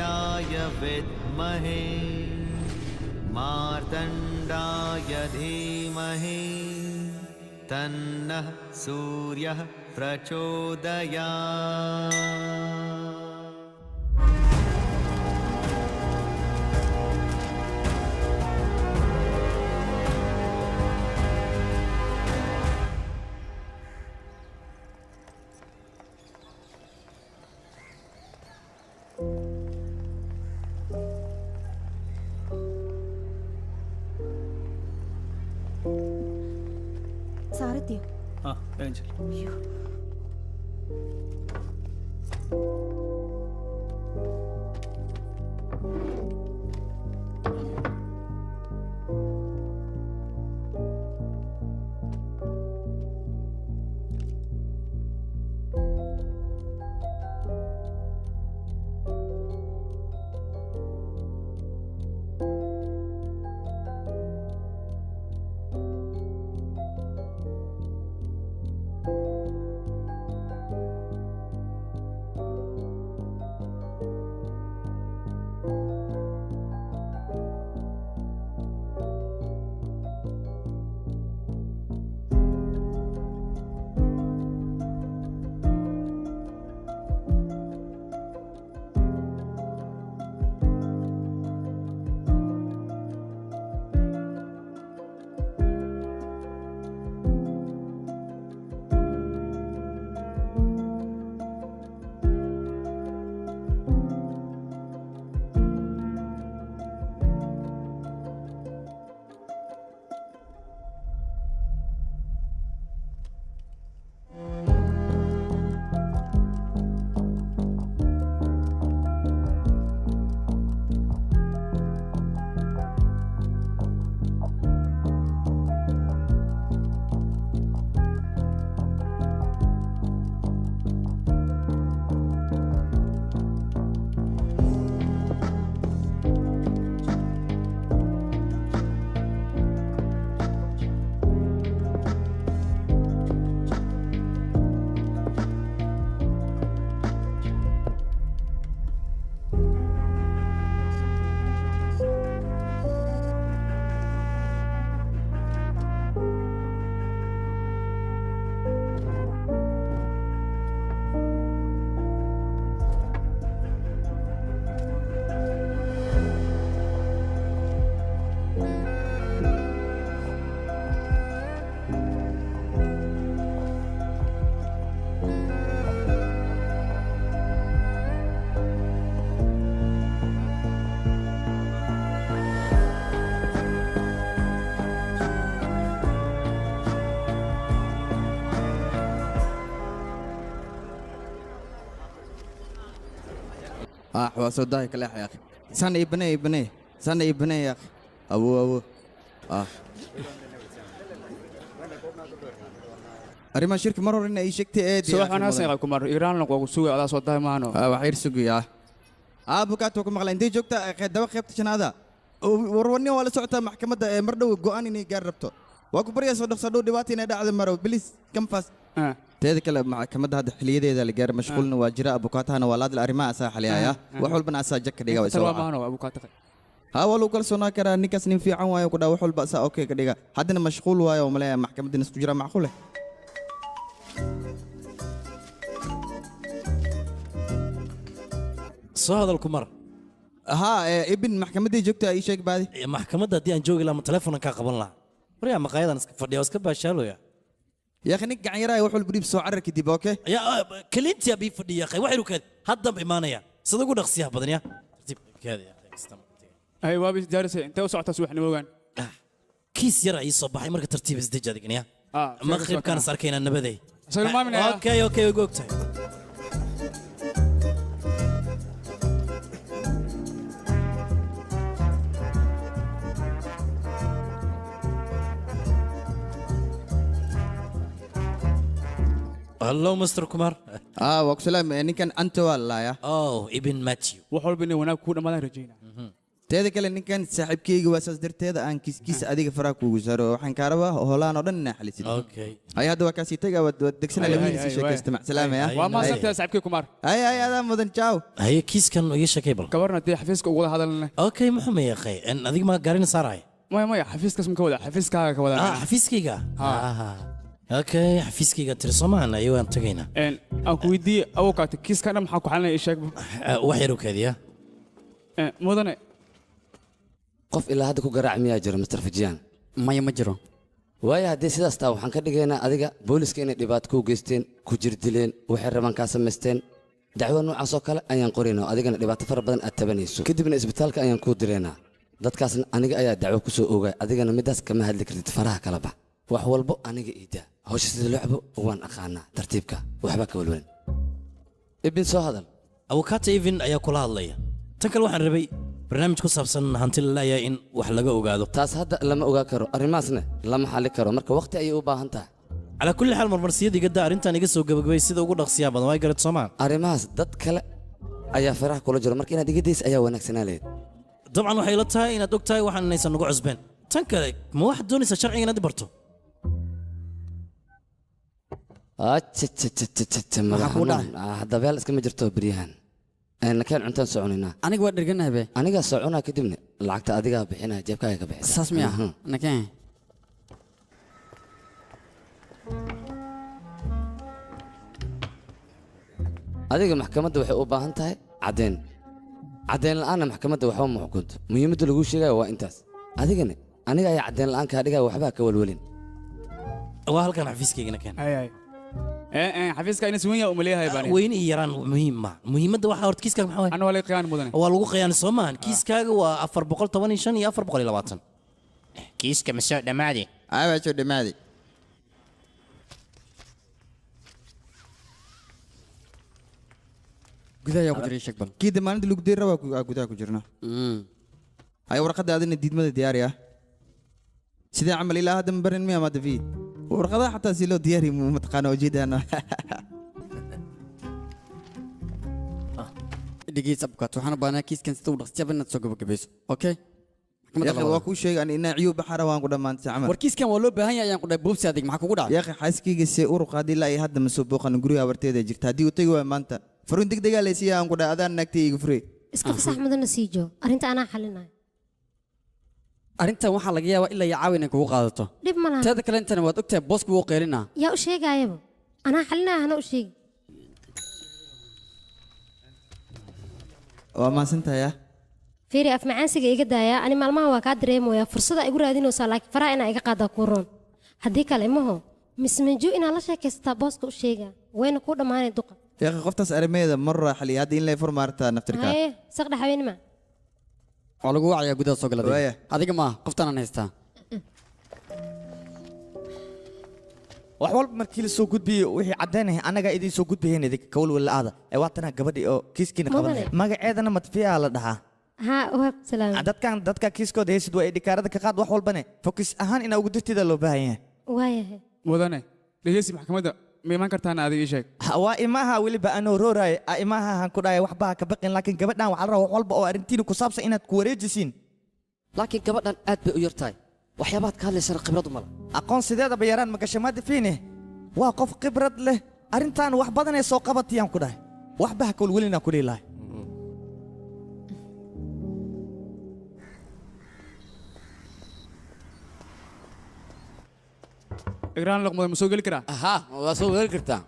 सूर्याय विद्महे मार्तण्डाय धीमहि तन्नः सूर्यः प्रचोदयात्। സാറെത്തിയോ? ആ വേഗം ചെല്ല്. وصدقني كلاح يا أخي. سنة ابني يا أخي. أبو أريما شركة مرة إن أي شيء تأدي. سواء أنا سأقول مرة إيران لو سوي على صوتها معنا. وحير سوي يا. أبو كاتوكم مغلين دي جوكتا خدوا خيبت شن هذا. وروني ولا سعتها محكمة مردو جواني نجربته. وأكو بريا صدق دواتي ندا على مرة بليس كم فاس. تهذيك المحكمة هذا حلية ده اللي جار مشغول نواجرة أبو كاتها نوالاد الأريما أسا حليها يا. وحول بنا أسا جك كديجا ويسوا. معنا أبو كاتها. هاولو كل سنة كرا نكاس نفي عوايا وكذا وحول بأسا أوكي كديجا. حدنا مشغول وايا وملايا محكمة دي نستجرا معقولة. هذا الكمر ها ابن محكمة دي جوكتا أي شيء بعد محكمة دي أن جوجي لما تلفون كقبل الله بريا مقايضة نسك فردي وسكب باشالو يا أخي نك عيرة يوحول بريب سعرك دي بوكي يا كلينت يا بي فردي يا أخي وحيرو كذا هذا بإيمانية صدقوا نقصيها بدنيا كذا يا أخي استمع أي وابي جالس أنت وسعت سوح نوجان كيس يرى صباحي مرة ترتيب ازدجاج دقنيا مغرب كان صار كينا النبذي اوكي وقوقتي هلو مستر كمار وكسلام يعني كان أنت ولا يا ابن ماتيو وحول بيني وانا كنا ما رجينا teeda kale ninkan saaxiibkeyga waa saas darteeda aan kiiskiisa adiga faraa kuugu saaro waxaan kaa rabaa hoolaan oo dhan inaa xalisid okay ay hadda waa kaasii tagaa waad degsana labihiisa sheekaysta mac salaame ah waa maasantahay saaxiibkii Kumar ay adaa mudan ciao haye kiiskan iga sheekay bal gabarna dee xafiiska ugu wada hadalnay okay muxuu ma yaqay in adiga ma gaarina saaray maya xafiiskaas ma ka wada xafiiskaaga ka wada xafiiskayga okay xafiiskayga tirsomaan ayuu aan tagaynaa aan ku weydiiyey awookaata kiiskan dhan maxaa ku xalinaya ii sheeg wax yar u keediya mudane qof ilaa hadda ku garaac miyaa jiro Mr. Fijian maya ma jiro waayo haddii sidaas taa waxaan ka dhigaynaa adiga booliska inay dhibaato ku geysteen ku jirdileen waxay rabaan kaa samaysteen dacwo noocaas oo kale ayaan qoraynaa adigana dhibaato fara badan aad tabanayso kadibna isbitaalka ayaan kuu direynaa dadkaasna aniga ayaa dacwo ku soo ogaa adigana midaas kama hadli kartid faraha kala bax wax walbo aniga iida hawsha sida loo cabo waan aqaanaa tartiibka waxba ka walwalin ibn soo hadal awokaata even ayaa kula hadlaya tan kale waxaan rabay barnaamij ku saabsan hanti la leeyahay in wax laga ogaado taas hadda lama ogaa karo arrimaasna lama xalli karo marka waqti ayay u baahan tahay على كل حال مرمرسيدي قد أرنتان يقصوا قبل قبل سيدا وقول أخسيا بدن واي قرت سمان arrimahaas dad kale ayaa faraha kula jiro marka inaad iga days ayaa wanaagsanaa leed طبعا waxay la tahay inaad og tahay waxaan inaysan nagu cusbeen tan kale ma wax doonaysa sharciga inaad barto hadda beel iskama jirto beryahan nakeen cuntaan soconaynaa aniga waa dherganahay be anigaa soconaa kadibna lacagta adigaa bixinaya jeebkaaga ka bixisa saas miya nakeen adiga maxkamadda waxay u baahan tahay caddeyn caddeyn la'aanna maxkamadda waxba ma xukunto muhiimadda lagu sheegaya waa intaas adigana aniga ayaa caddeyn la'aan kaa dhigaya waxbaa ka walwalin waa halkan xafiiskayga nakeen xafiiska ina suwan yaa umaleeyahay baan weyn iyo yaraan muhiim ma muhiimadda waxa horta kiiskaaga maxaa waay ana waa la qiyaan mudane waa lagu qiyaani Soomaan kiiskaaga waa 415 iyo 420 kiiska ma soo dhamaadi waa soo dhamaadi gudaha yaa ku jiray sheeg bal kii damaanada lagu deeri rabaa gudaha ku jirna ay warqadda adina diidmada diyaari ah sidee camal ilaa hadda ma barin miya maada fi warqadaha xataa si loo diyaari mataqaana ujeedana dhigiis abkaat waxaan u baahnaa kiiskan sida uu dhaqsiya inaad soo gabagabayso okay yaaqi waa kuu sheegay an inaa ciyuu baxara waan ku dhammaantay camal war kiiskan waa loo baahan yahay ayaan ku dhahay boobsi adig maxaa kugu dhacay yaaqi xaaskayga see uruq haddii ilaa ay hadda ma soo booqan guriga habarteeda jirta haddii uu tegi waay maanta faruun degdegaa laysiiya aan ku dhahay adaan naagtay iga furey iska fasax mudana sii joo arrinta anaa xalinayo arrintan waxaa laga yaabaa ilaa iyo caawi inay kugu qaadato dhib ma laha teeda kale intana waad ogtahay boosku wuu qeylinaa yaa u sheegaayaba anaa xalinaya hana u sheegi waa maasantahay ah fiiri af macaansiga iga daaya ani maalmaha waa kaa dareemaya fursada igu raadinaysaa laakiin faraha inaa iga qaadaa kuu roon haddii kale imaho mismanju inaa la sheekaysataa booska u sheegaa wayna kuu dhammaanay duqa yaaqi qoftaas arrimeeda mar raaxaliya hadda in lay fur maartaa naftirka haye saqdha haweenima waa lagu wacayaa gudaha soo Waaya. galada adiga maaha qoftaanaan haystaa wax walba markii la soo gudbiyey wixii caddaynaya annagaa idiin soo gudbayeen idinka kawalwala'aada ee waatanaa gabadhii oo kiiskiina qabanaya Mudane. magaceedana matfiyaa la dhahaa haa waa salaam dadka kiiskooda haysid waa idhikaarada ka qaad wax walbane fokis ahaan inaa ugu dirtida loo baahan yahay waayahay mudane dhegeysi maxkamadda ma imaan kartaana adiga ii sheeg waa imaha weliba anoo rooraaye imaha aan ku dhahay waxba ha ka baqin laakiin gabadhan waxaa la rabaa wax walba oo arrintiina ku saabsan inaad ku wareejisiin laakiin gabadhan aad bay u yar tahay waxyaabaad ka hadlaysana khibrad uma laha aqoon sideedaba yaraan magashamada fiine waa qof khibrad leh arrintaan wax badanee soo qabatiyaan ku dhahay waxba ha kawalwelinaa ku leelahay igraan luq mudan ma soo geli karaa ها واسوي غير كرتان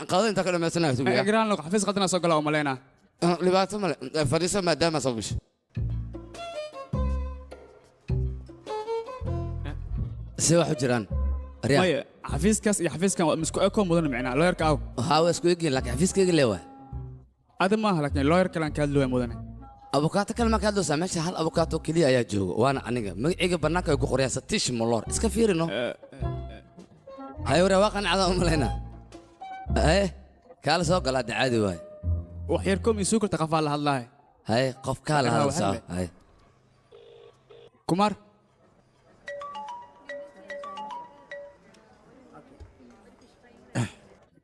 قاضي انت كده ما سنة سوي igraan luq xafiis qadana soo galaa umaleynaa لبعض فريسة ما دام صوبش سوى حجران رياض maya xafiiskaas iyo xafiiskan waa misku ekoo mudan micnaa looyarka aw هاو اسكو يجي لك حفيز كيجي لوا ada maaha laakiin looyar kalaan ka hadlooya mudane ابوكاتو كلمة كادو سامش هل ابوكاتو كليا يا جو وانا انيغا مغيغا بنانكا يكو قريا ستيش مولور اسكا فيرينو هاي ورا واقن على املينا ايه كالا سو قلا عادي واي wax yar kom isuu karta qafaa la hadlaahay هاي قف كالا أنا هذا وحدي. سوا هاي kumar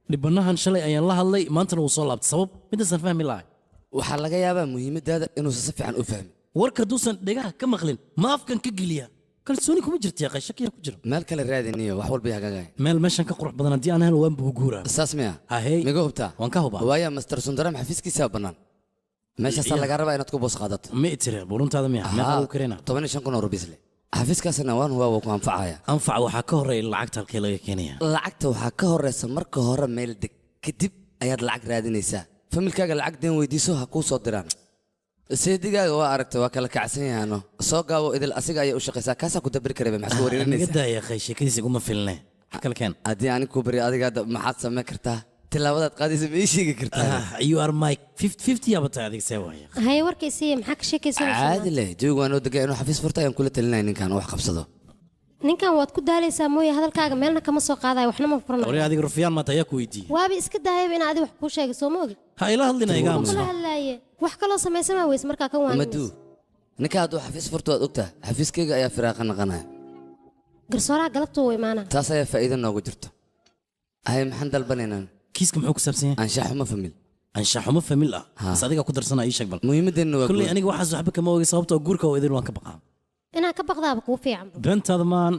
dhibanahan shalay ayaan la hadlay maantana wuu soo laabtay sabab midaasan fahmi lahay waxaa laga yaabaa muhiimadaada inuusan si fiican u fahmin warka duusan dhegaha ka maqlin ma afkan ka geliya kalsooni kuma jirto yaa shakiya ku jira meel kale raadiniyo wax walba hagaagay meel meeshan ka qurux badan hadii aan helo waan buu guuraa saas miya ahey miga hubtaa waan ka hubaa waaya master sundaram xafiiskiisa banaan meeshaas laga rabaa inaad ku boos qaadato ma itire buruntaada miya meel lagu kareena 15 kun oo rubiis le xafiiskaasna waan waa ku anfacaya anfac waxa ka horeeya lacagta halkee laga keenaya lacagta waxa ka horeysa marka hore meel deg kadib ayaad lacag raadinaysaa familkaaga lacag deen weydiiso ha ku soo diraan seedigaaga waa aragtay waa kala kacsan yahaano soo gaabo idil asiga ayaa u shaqaysaa kaasaa ku dabiri karaba maxaad ku wareerinaysaa naga daaya sheekadiisa kuma filne kalkeen haddii aan ku bari adiga maxaad samayn kartaa tilaabadaad qaadaysa ma ii sheegi kartaa you are my 50 yabata adiga see waaya hay warkaysi maxaa ka sheekaysanaysaa caadi leh joog waan oo degay inuu xafiis furta ayaan kula talinay ninkan wax qabsado ninkan waad ku daalaysaa mooye hadalkaaga meelna kama soo qaadayo waxna ma furanayo hore adiga rufiyaan ma tayaa ku weydiiyey waaba iska daayay in adiga wax ku sheego soo ma ogi ha ila hadlina iga aamuso wax kaloo samaysan weys markaa kan waan madu ninka hadduu xafiis furto waad ogtaa xafiiskayga ayaa firaaqa naqanaya garsooraha galabtu wuu imaanaa taas ayaa faa'iido noogu jirto hay maxaan dalbanaynaa kiiska muxuu ku saabsan yahay anshaxuma famil anshaxuma famil ah bas adiga ku darsana ii sheeg bal muhiimadeenna waa kulli aniga waxaas waxba kama ogi sababtoo guurka oo idin waan ka baqaa inaan ka baqdaaba kuu fiican beentaada maan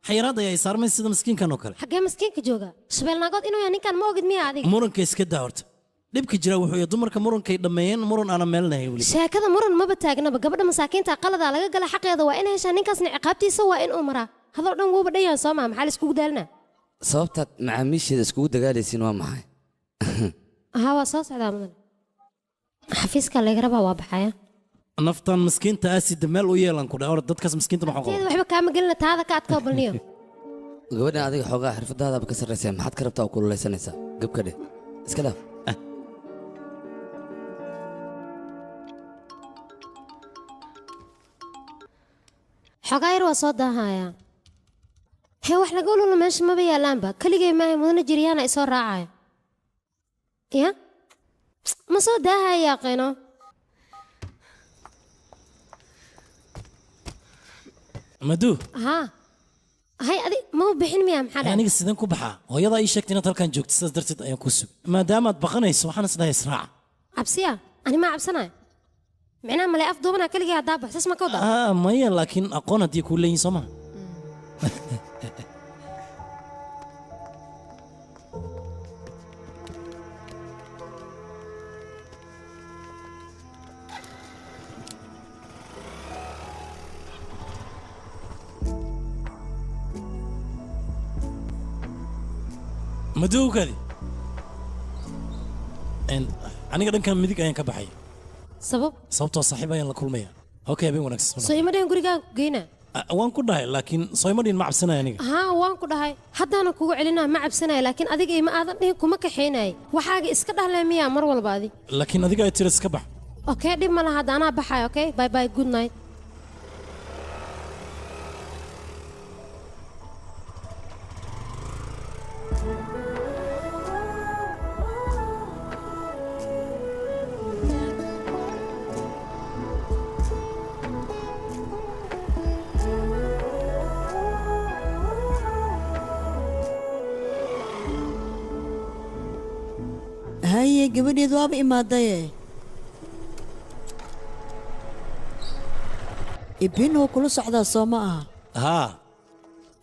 xayiraad ayaa saarmay sida miskiinkan oo kale xaggee miskiinka jooga shabeelnaagood inuu yahay ninkan ma ogid miya adiga muranka iska daa horta dhibka jira wuxuu yahay dumarka murankay dhammeeyeen muran aana meelnahay weli sheekada muran maba taagnaba gabadha masaakiinta qaladaa laga gala xaqeeda waa inay heshaa ninkaasna ciqaabtiisa waa in uu maraa hadal dhan wuuba dhayaa soo maa maxaa la iskugu daalnaa sababtaad macaamiisheeda iskugu dagaalaysiin waa maxay haa waa soo socdaa mudan xafiiska laga rabaa waa baxaya naftan miskiinta aasida meel u yeelan ku dhaw dadkaas miskiinta ma xoqo waxba kaama gelina taada ka adkoo balniyo gabadhan adiga xoogaa xirfadaadaaba ka sarraysa maxaad ka rabtaa oo kululaysanaysaa gabka dheh iska dhaaf xogaa yar waa soo daahayaa hee wax laga ulula meesha maba yaalaanba keligay maahay mudana jiryaana isoo raacaya ya ma soo daahaya qeyno madu haa hay adi ma u bixin miyaa maxaa dhahay aniga sideen ku baxaa hooyadaa ii sheegtay inaad halkan joogto sidaas darteed ayaan ku sugay maadaamaad baqanayso waxaan isdhahay israaca cabsiya ani maa cabsanaya micnaha malay af duubanaa keligay haddaa baxsas ma ka wadaa maya laakiin aqoon haddii kuu leeyihin soo maa madowgaadi aniga dhankan midig ayaan ka baxay sababtoo saaxiib ayaan la kulmaya okay habeen wanaagsan soo ima dhahan gurigaan ku geynaa waan ku dhahay laakiin soo ima dhihin ma cabsanaya aniga haa waan ku dhahay haddaana kugu celinaa ma cabsanaya laakiin adiga ima aadan dhihin kuma kaxaynaya waxaaga iska dhahlay miyaa mar walba adig laakiin adiga ay tiri iska bax okay dhib ma laha hadda anaa baxaya okay bye bye good night haye gabadheedu waaba imaadaye ibinoo kula socdaa soo ma aha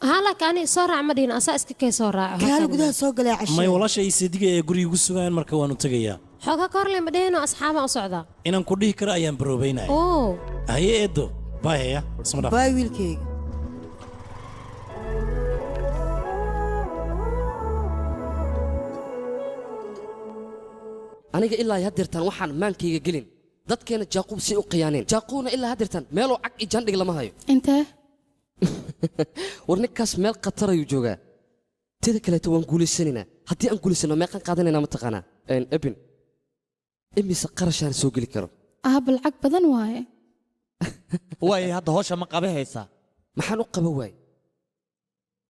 haa laakiin ani soo raac ma dhihin asaa iska kay soo raaco kaal gudaha soo galay cashay may walaasha ii seediga ee guriga ugu sugayaan marka waanu tegayaa xoogaa ka horle ma dheheenoo asxaabaa u socdaa inaan ku dhihi karo ayaan baroobaynaya haye eedo baayaya isma dhaaf baay wiilkayga aniga ilaa haddeertaan waxaan maankayga gelin dadkeena jaaquub si u khiyaaneen jaaquubna ilaa haddeertaan meeloo cag iyo jandhig lama hayo intee war ninkaas meel khatar ayuu joogaa teda kaleeto waan guulaysanaynaa haddii aan guulaysano meeqaan qaadanaynaa mataqaanaa ebin imise qarashaan soo geli karo aab lacag badan waaye waaye hadda hawsha ma qabe haysaa maxaan u qaba waay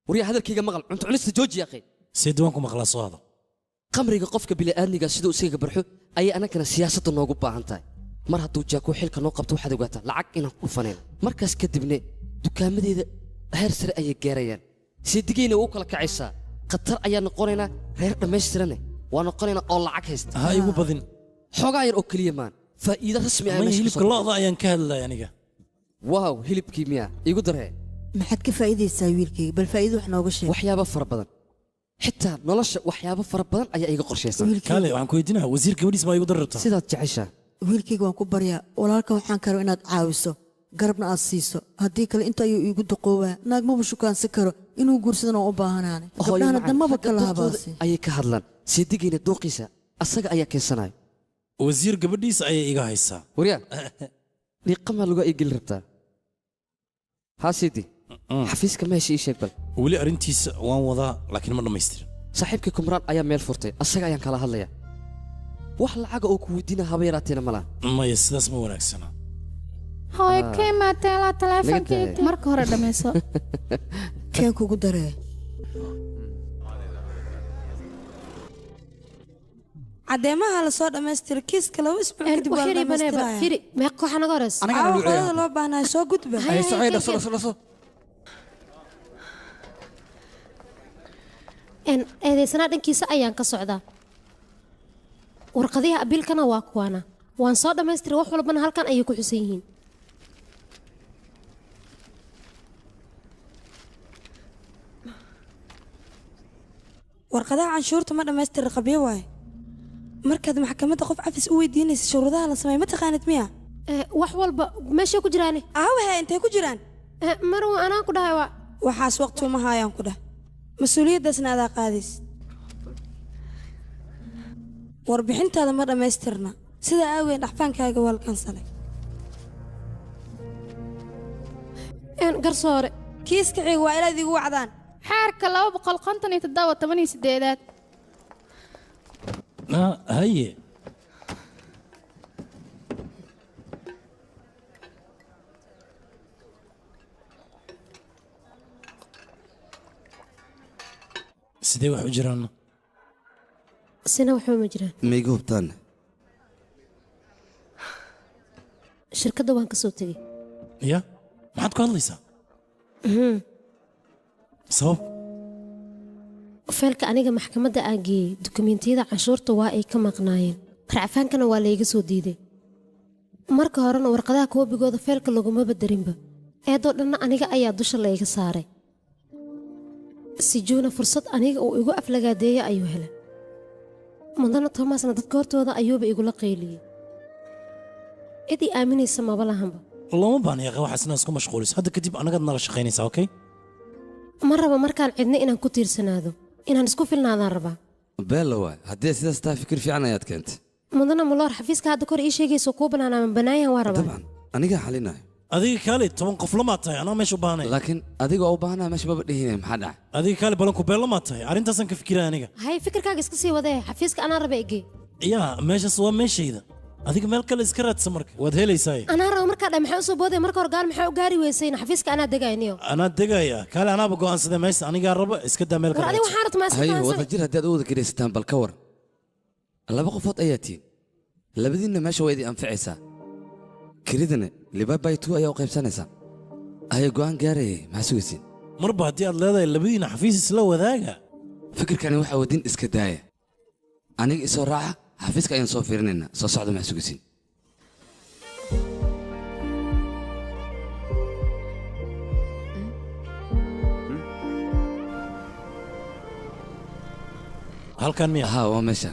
waryaa hadalkayga maqal cunto cunista jooji yaqay seed waan ku maqlaa soo hado qamriga qofka bini'aadmiga siduu isaga barxo ayay annagana siyaasadda noogu baahan tahay mar hadduu jaakuu xilka noo qabto waxaad ogaataa lacag inaan ku fanayno markaas kadibne dukaamadeeda heer sare ayay gaarayaan seedigayna waa u kala kacaysaa khatar ayaa noqonaynaa reer dhammaystirane waa noqonaynaa oo lacag haysta ha igu badin xoogaa yar oo keliya maan faa'iido rasmi ah ma meesha hilibka lo'da ayaan ka hadlay aniga waaw hilibkii miya igu daree maxaad ka faa'iidaysaa wiilkayga bal faa'iido wax nooga sheeg waxyaabo fara badan xitaa nolosha waxyaabo fara badan ayaa iga qorshaysan kaale waxaan ku weydiinaa wasiir gabadhiis baa igu darartaa sidaad jeceshaa wiilkayga waan ku baryaa walaalkan waxaan karo inaad caawiso garabna aad siiso haddii kale inta ayuu iigu duqoobaa naag maba shukaansan karo inuu guursadana waan u baahanaane gabdhahana damaba kala habaase ayay ka hadlaan seedigayna dooqiisa asaga ayaa keensanayo wasiir gabadhiisa ayay iga haysaa waryaa dhiiqamaa lagu ay geli rabtaa haa siidi xafiiska meesha ii sheeg bal weli arrintiisa waan wadaa laakiin ma dhammaystirin saaxiibkii kumraan ayaa meel furtay asaga ayaan kala hadlayaa wax lacaga oo ku weydiina haba yaraateena ma laha maya sidaas ma wanaagsana hooy ka imaateelaa taleefonkeeda marka hore dhammayso keen kugu daree cadeemaha la soo dhammaystira kiiska laba isbuuc kadib waa la dhammaystiraya firi meeqa waxa naga horeys qolada loo baahnaa soo gudba ay socay dhaso eedaysanaa dhankiisa ayaan ka socdaa warqadiha abiilkana waa kuwaana waan soo dhammaystiray wax walbana halkan ayay ku xusan yihiin warqadaha canshuurta ma dhammaystira qabyo waaye markaad maxkamadda qof cafis u weydiinaysa shuruudaha la sameey ma taqaanid miya wax walba meeshay ku jiraane aawahe intay ku jiraan marwa anaan ku dhahay waa waxaas waqti uma haayaan ku dhah mas-uuliyaddaasna adaa qaadays warbixintaada ma dhammaystirna sidaa aaweed dhaxfaankaaga waa la kansalay garsoore kiiska xiga waa inaad igu wacdaan xeerka 257 haye sidee wax u jiraan sina waxba ma jiraan mayga hubtaan shirkadda waan ka soo tegey ya maxaad ku hadlaysaa sabab feelka aniga maxkamadda aan geeyey dukumiintiyada canshuurta waa ay ka maqnaayeen racfaankana waa layga soo diiday marka horena warqadaha koobigooda feelka laguma badarinba eedoo dhanna aniga ayaa dusha layga saaray sijuuna fursad aniga uu igu aflagaadeeya ayuu helay mudana toomaasna dadka hortooda ayuuba igula qayliyey cid ii aaminaysa maba lahanba looma baanayaqa waxaasna isku mashquulis hadda kadib annagaad nala shaqaynaysaa okay ma raba markaan cidna inaan ku tiirsanaado inaan isku filnaadaan rabaa beella waay haddii sidaas taa fikir fiican ayaad keentay mudana muloor xafiiska hadda kor ii sheegayso kuu banaanaaman banaayan waa rabaa dabcan anigaa xalinayo adiga kaale 10 qof lamaad tahay anaa meesha u baahanay laakiin adiga u baahnaa meesha maba dhihinay maxaa dhacay adiga kaale balanku beel lamaad tahay arrintaasan ka fikiraya aniga hay fikirkaaga iska sii wadee xafiiska anaa raba igee yaa meeshaas waa meeshayda adiga meel kale iska raadsa marka waad helaysaa anaa raba markaa dha maxaa u soo boodaya marka hor gaal maxaa u gaari weysayna xafiiska anaa degayniyo anaa degaya kaale anaaba go'aansaday meesha anigaa raba iska daa meel war adiga waxaa rabtaa hay wada jir haddii aad u wada garaysataan bal ka war laba qofood ayaa tihiin labadiinna meesha waa idin anficaysaa kelidana libabaytu ayaa u qaybsanaysaa haya go'aan gaarayay maxaa sugaysiin marba haddii aad leedahay labadiina xafiis isla wadaaga fikirkani waxaa wadin iska daaya aniga isoo raaca xafiiska ayaan soo fiirinaynaa soo socda maxaa sugaysiin halkan miya haa waa meesha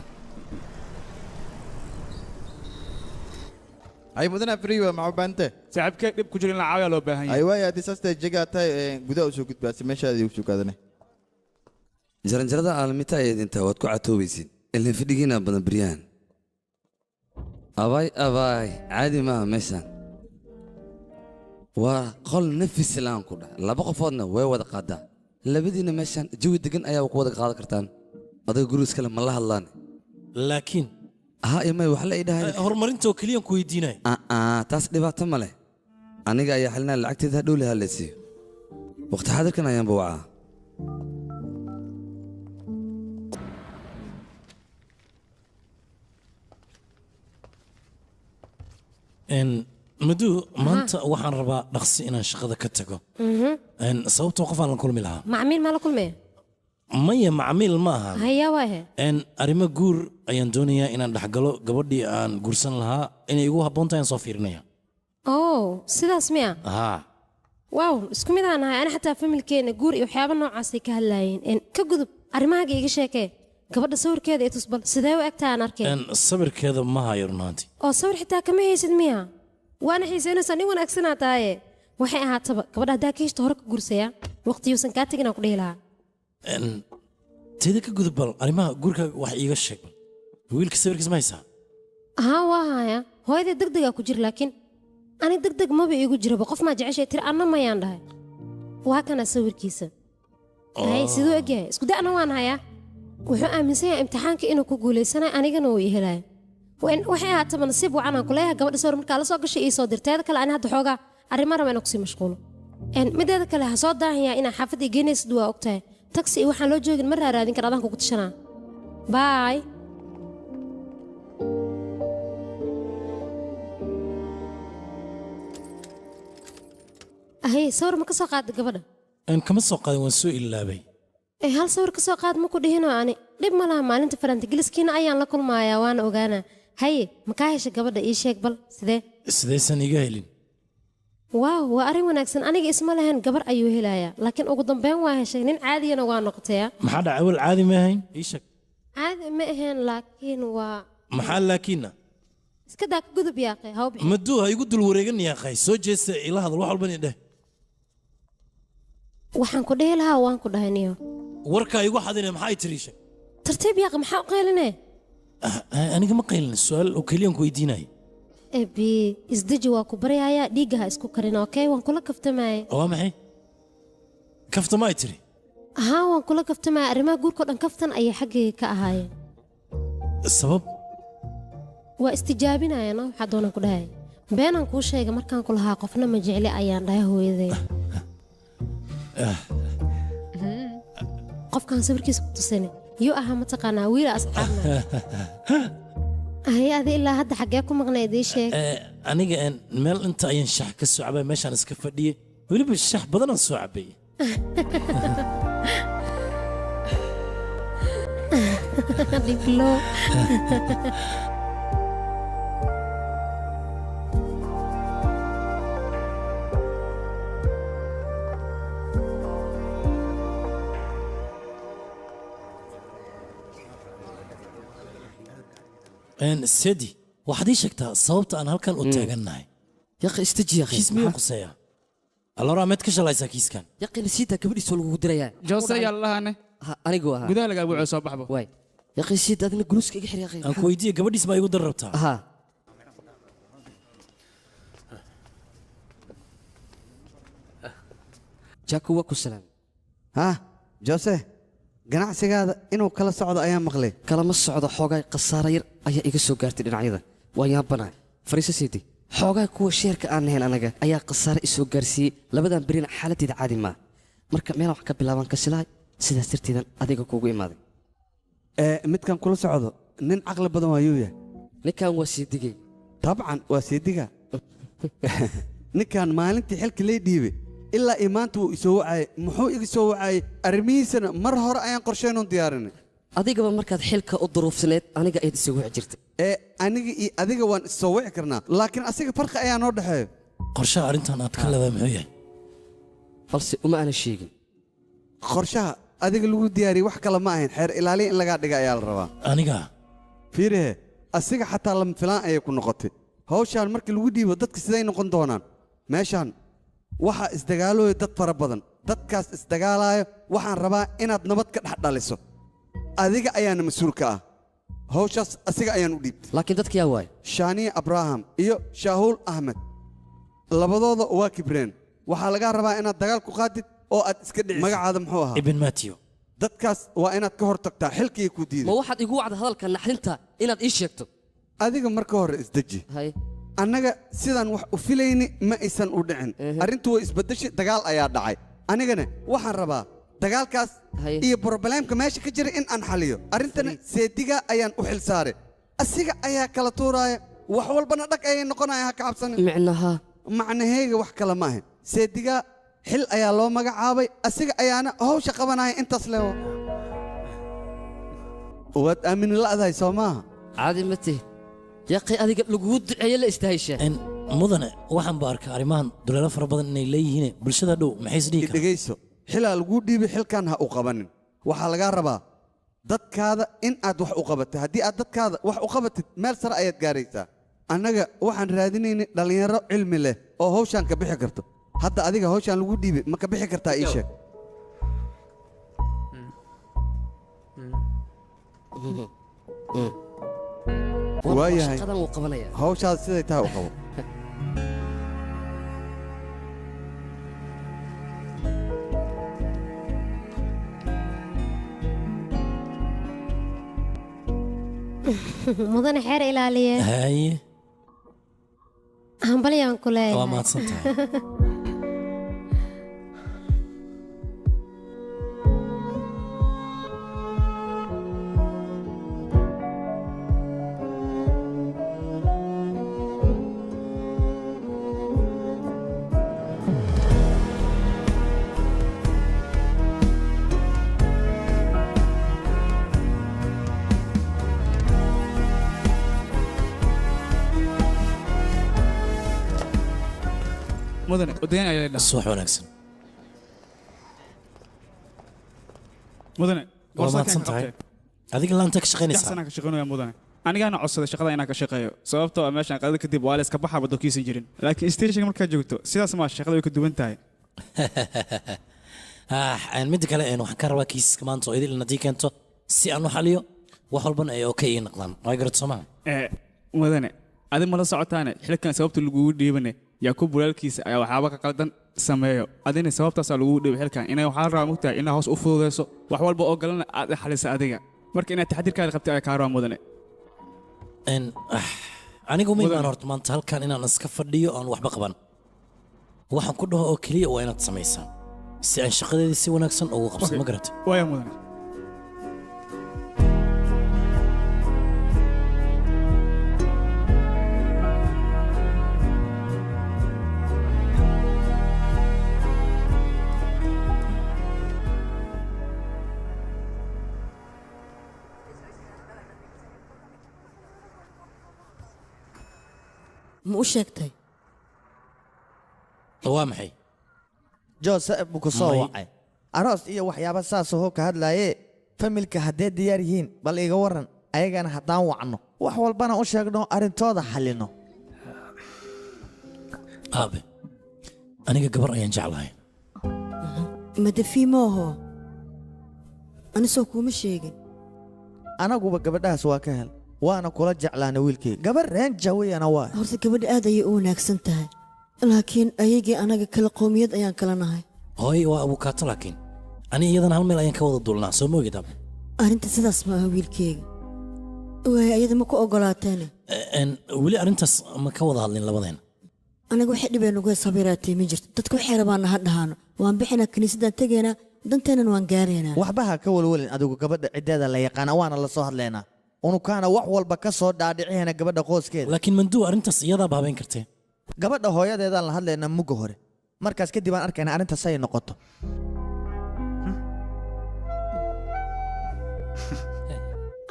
ay mudana friwa maxaa baante saaxiibkee dhib ku jira in la caawiya loo baahan yahay ay waaya haddii saasta jagaa tahay gudaha u soo gudbaasi meeshaadii u sugaadane jaranjarada aalmita ayaad intaa waad ku catoobaysiin ilin fidhigiina badan beryahan abaay caadi maaha meeshaan waa qol nafis laan ku dhah laba qofoodna way wada qaadaa labadiina meeshaan jawi degan ayaaba ku wada qaadan kartaan adiga guri iskale ma la hadlaan laakiin haa imay wax la idhahay horumarintoo keliyan ku weydiinay taas dhibaato ma leh aniga ayaa xalinaa lacagteeda hadhow lahaa la siiyo waqti xaadirkan ayaanba wacaa madu maanta waxaan rabaa dhaqsi inaan shaqada ka tago sababtoo qof aan la kulmi lahaa macmiil maa la kulmaya maya macmiil maaha haya waahe arrimo guur ayaan doonayaa inaan dhexgalo gabadhii aan guursan lahaa inay igu habboon tahay aan soo fiirinaya oo sidaas miya haa waaw isku mid aan nahay ani xataa familkeena guur iyo waxyaabo noocaasay ka hadlaayeen ka gudub arrimahaaga iga sheekee gabadha sawirkeeda ee tusbal sidee u egtaa aan arkay sawirkeeda ma hayo runaantii oo sawir xitaa kama haysid miya waana xiisaynaysaa nin wanaagsanaa tahaye waxay ahaataba gabadha haddaa ka heshta hore ka guursayaa waqtiyuusan kaa tegin aan ku dhihi lahaa teeda ka gudub bal arrimaha guurkaaga wax iiga sheeg wiilka sawirkiis ma haysaa haa waa haya hooyadee degdegaa ku jir laakiin ani degdeg maba iigu jiraba qof maa jeceshay tir anna mayaan dhahay waa kana sawirkiisa hay siduu egyahay isku da'na waan hayaa wuxuu aaminsan yahay imtixaanka inuu ku guulaysanayo anigana uu ii helayo waxay ahaataba nasiib wacan aan ku leeyahay gabadha sawir markaa la soo gashay ii soo dirteeda kale ani hadda xoogaa arrimo raba inaan kusii mashquulo mideeda kale ha soo daahanyaa inaa xaafadda geynaysid waa ogtahay taxi iyo waxaan loo joogin ma raaraadin kara adaan kugu tashanaa baay ahay sawir ma ka soo qaada gabadha kama soo qaadin waan soo ilaabay hal sawir ka soo qaad ma ku dhihinoo ani dhib ma laha maalinta farantigeliskiina ayaan la kulmayaa waana ogaanaa haye ma kaa hesha gabadha ii sheeg bal sidaysan iga helin waaw waa arrin wanaagsan aniga isma lahayn gabar ayuu helayaa laakiin ugu dambeyn waa heshay nin caadiyana waa noqotaya maxaa dhaca awal caadi ma ahayn ii sheeg caadi ma ahayn laakiin waa maxaa laakiinna iska daa ka gudub yaaqay haw bixi maduu ha igu dul wareegan yaaqay soo jeesta ila hadal wax walba dheh waxaan ku dhihi lahaa waan ku dhahay niyo warkaa igu xadine maxay tiri sheeg tartiib yaaqay maxaa u qaylinee aniga ma qaylin su'aal oo keliyan ku weydiinaya ebi isdeji waa ku baryayaa dhiigga ha isku karin okay waan kula kaftamaye waa maxay kaftamaay tiri haa waan kula kaftamaya arrimaha guurkao dhan kaftan ayay xaggayga ka ahaayeen sabab waa istijaabinaya no waxaa doonaan ku dhahay beenaan kuu sheega markaan ku lahaa qofna ma jecli ayaan dhahay hooyaday qofkaan sawirkiisa ku tusane yuu ahaa mataqaanaa wiila asxaabna hay adi ilaa hadda xaggee ku maqnayd ii sheeg aniga meel inta ayaan shax ka soo cabay meeshaan iska fadhiyey weliba shax badanaan soo cabay dhiblo sedi waxaad ii sheegtaa sababta aan halkan u taagannahay yaqi istaji yaqi kiis miyuu quseeya allora meed ka shalaysaa kiiskan yaqi nasiita gabadhiisoo lagugu dirayaa joose yaa lalahaane anigu ahaa gudaha lagaa buuco soo baxbo waay yaqi siid adina guluuska iga xir yaqi aan ku weydiiye gabadhiis baa igu dar rabtaa haa jaaku waa ku salaam haa joose ganacsigaada inuu kala socdo ayaan maqlay kalama socdo xoogaay khasaara yar ayaa iga soo gaartay dhinacyada waa yaabanahay fariiso siidi xoogaay kuwa sheerka aan nahayn anaga ayaa khasaare isoo gaarsiiyey labadan berina xaaladdeeda caadi maa marka meelaan wax ka bilaabaan kasilahay sidaas darteedan adiga kuugu imaaday midkan kula socdo nin caqli badan waayuu yahay ninkan waa siidigay dabcan waa siidiga ninkan maalintii xilka lay dhiibay ilaa iyo maanta wuu isoo wacayay muxuu iga soo wacayay arrimihiisana mar hore ayaan qorsheynoon diyaarinay adigaba markaad xilka u duruufsaneed aniga ayaad isoo wici jirtay aniga iyo adiga waan issoo wici karnaa laakiin asiga farqi ayaa noo dhexeeyo qorshaha arrintan aad ka leedahay muxuu yahay balse uma aanan sheegin qorshaha adiga lagu diyaariyey wax kale ma ahayn xeer ilaaliya in lagaa dhiga ayaa la rabaa aniga fiirihe asiga xataa lama filaan ayay ku noqotay hawshaan markii lagu dhiibo dadka siday noqon doonaan meeshaan waxaa isdagaalooya dad fara badan dadkaas isdagaalaayo waxaan rabaa inaad nabad ka dhex dhaliso adiga ayaana mas-uul ka ah hawshaas asiga ayaan u dhiibtay laakiin dadka yaa waay shaaniye abraham iyo shaahuul ahmed labadooda waa kibreen waxaa lagaa rabaa inaad dagaal ku qaadid oo aad iska dhicis magacaada muxuu ahaa ibn matiyo dadkaas waa inaad ka hor tagtaa xilkii ku diiday ma waxaad igu wacda hadalka naxdinta inaad ii sheegto adiga marka hore isdeji annaga sidaan wax u filayni ma aysan u dhicin arrintu way isbedeshay dagaal ayaa dhacay anigana waxaan rabaa dagaalkaas iyo brobleemka meesha ka jira in aan xaliyo arrintana seediga ayaan u xil saaray asiga ayaa kala tuuraaya wax walbana dhag ayay noqonaya ha ka cabsanin macnaheyga wax kale ma ahayn seediga xil ayaa loo magacaabay asiga ayaana hawsha qabanaya intaas leewo waad aamini la'dahay soo maaha caadi ma tihi yaqi adiga lagugu duceeye la istahayshaa mudane waxaan ba arkaa arrimahan duleelo fara badan inay leeyihiin bulshada dhow maxay isdhihi karaan dhegayso xilaa laguu dhiibay xilkan ha u qabanin waxaa lagaa rabaa dadkaada in aad wax u qabatay haddii aad dadkaada wax u qabatid meel sare ayaad gaaraysaa annaga waxaan raadinaynay dhallinyaro cilmi leh oo hawshaan ka bixi karto hadda adiga hawshaan lagu dhiibay ma ka bixi kartaa ii sheeg waayahay hawshaada siday tahay u qabo mudane xeer ilaaliye haye hambalyaan ku leeyahay waa mahadsantahay mudane odayn ayaa leedahay subax wanaagsan mudane waa mahadsan tahay adiga laanta ka shaqaynaysaa yaxsanaan ka shaqaynaya mudane anigaana codsaday shaqada inaan ka shaqeeyo sababtoo ah meeshaan qadada kadib waa la iska baxaa badookiisan jirin laakiin stationka markaad joogto sidaas maa shaqada way ka duwan tahay midda kale waxaan ka rabaa kiisaska maanta oo idil haddii keento si aan u xaliyo wax walbana ay okay ii noqdaan waa garad soo maha mudane adi ma la socotaane xilkan sababta lagugu dhiibane yaakub walaalkiisa ayaa waxyaaba ka qaldan sameeyo adina sababtaasaa lagugu dhiibay xilkan inay waxaa rabaa mugtahay inaa hoos u fududayso wax walba oo galana aad xalisa adiga marka inaad taxadiirkaada qabtay ayaa kaa rabaa mudane anigu ma imaan horta maanta halkan inaan iska fadhiyo aan waxba qaban waxaan ku dhaho oo keliya waa inaad samaysaan si aan shaqadeedii si wanaagsan ugu qabsan ma garatay waaya mudane ma u sheegtay waa maxay joose buu ku soo wacay aroos iyo waxyaaba saasoo ka hadlaaye familka haddee diyaar yihiin bal iga waran ayagana haddaan wacno wax walbana u sheegno arrintooda xallino aabe aniga gabar ayaan jeclahay madafii mooho anisoo kuuma sheegin anaguba gabadhahaas waa ka hel waana kula jeclaana wiilkayga gabar reenja weyana waa horta gabadha aad ayay u wanaagsan tahay laakiin ayagii anaga kala qoomiyad ayaan kala nahay hooy waa abukaato laakiin ani iyadana hal meel ayaan ka wada duulnaa soo moogid ab arrinta sidaas ma aha wiilkayga waay ayada ma ku ogolaateene weli arrintaas ma ka wada hadlin labadeena anaga waxay dhibeen uga sabiraatay ma jirto dadka waxay rabaana ha dhahaano waan bixinaa kiniisadaan tegaynaa danteennan waan gaaraynaa waxba ha ka walwalin adigu gabadha ciddeeda la yaqaana waana la soo hadlaynaa unukaana wax walba ka soo dhaadhicihana gabadha qoyskeeda laakiin manduu arrintaas iyadaaba habeen kartee gabadha hooyadeedaan la hadlaynaa mugga hore markaas kadib aan arkaynaa arrintaas ay noqoto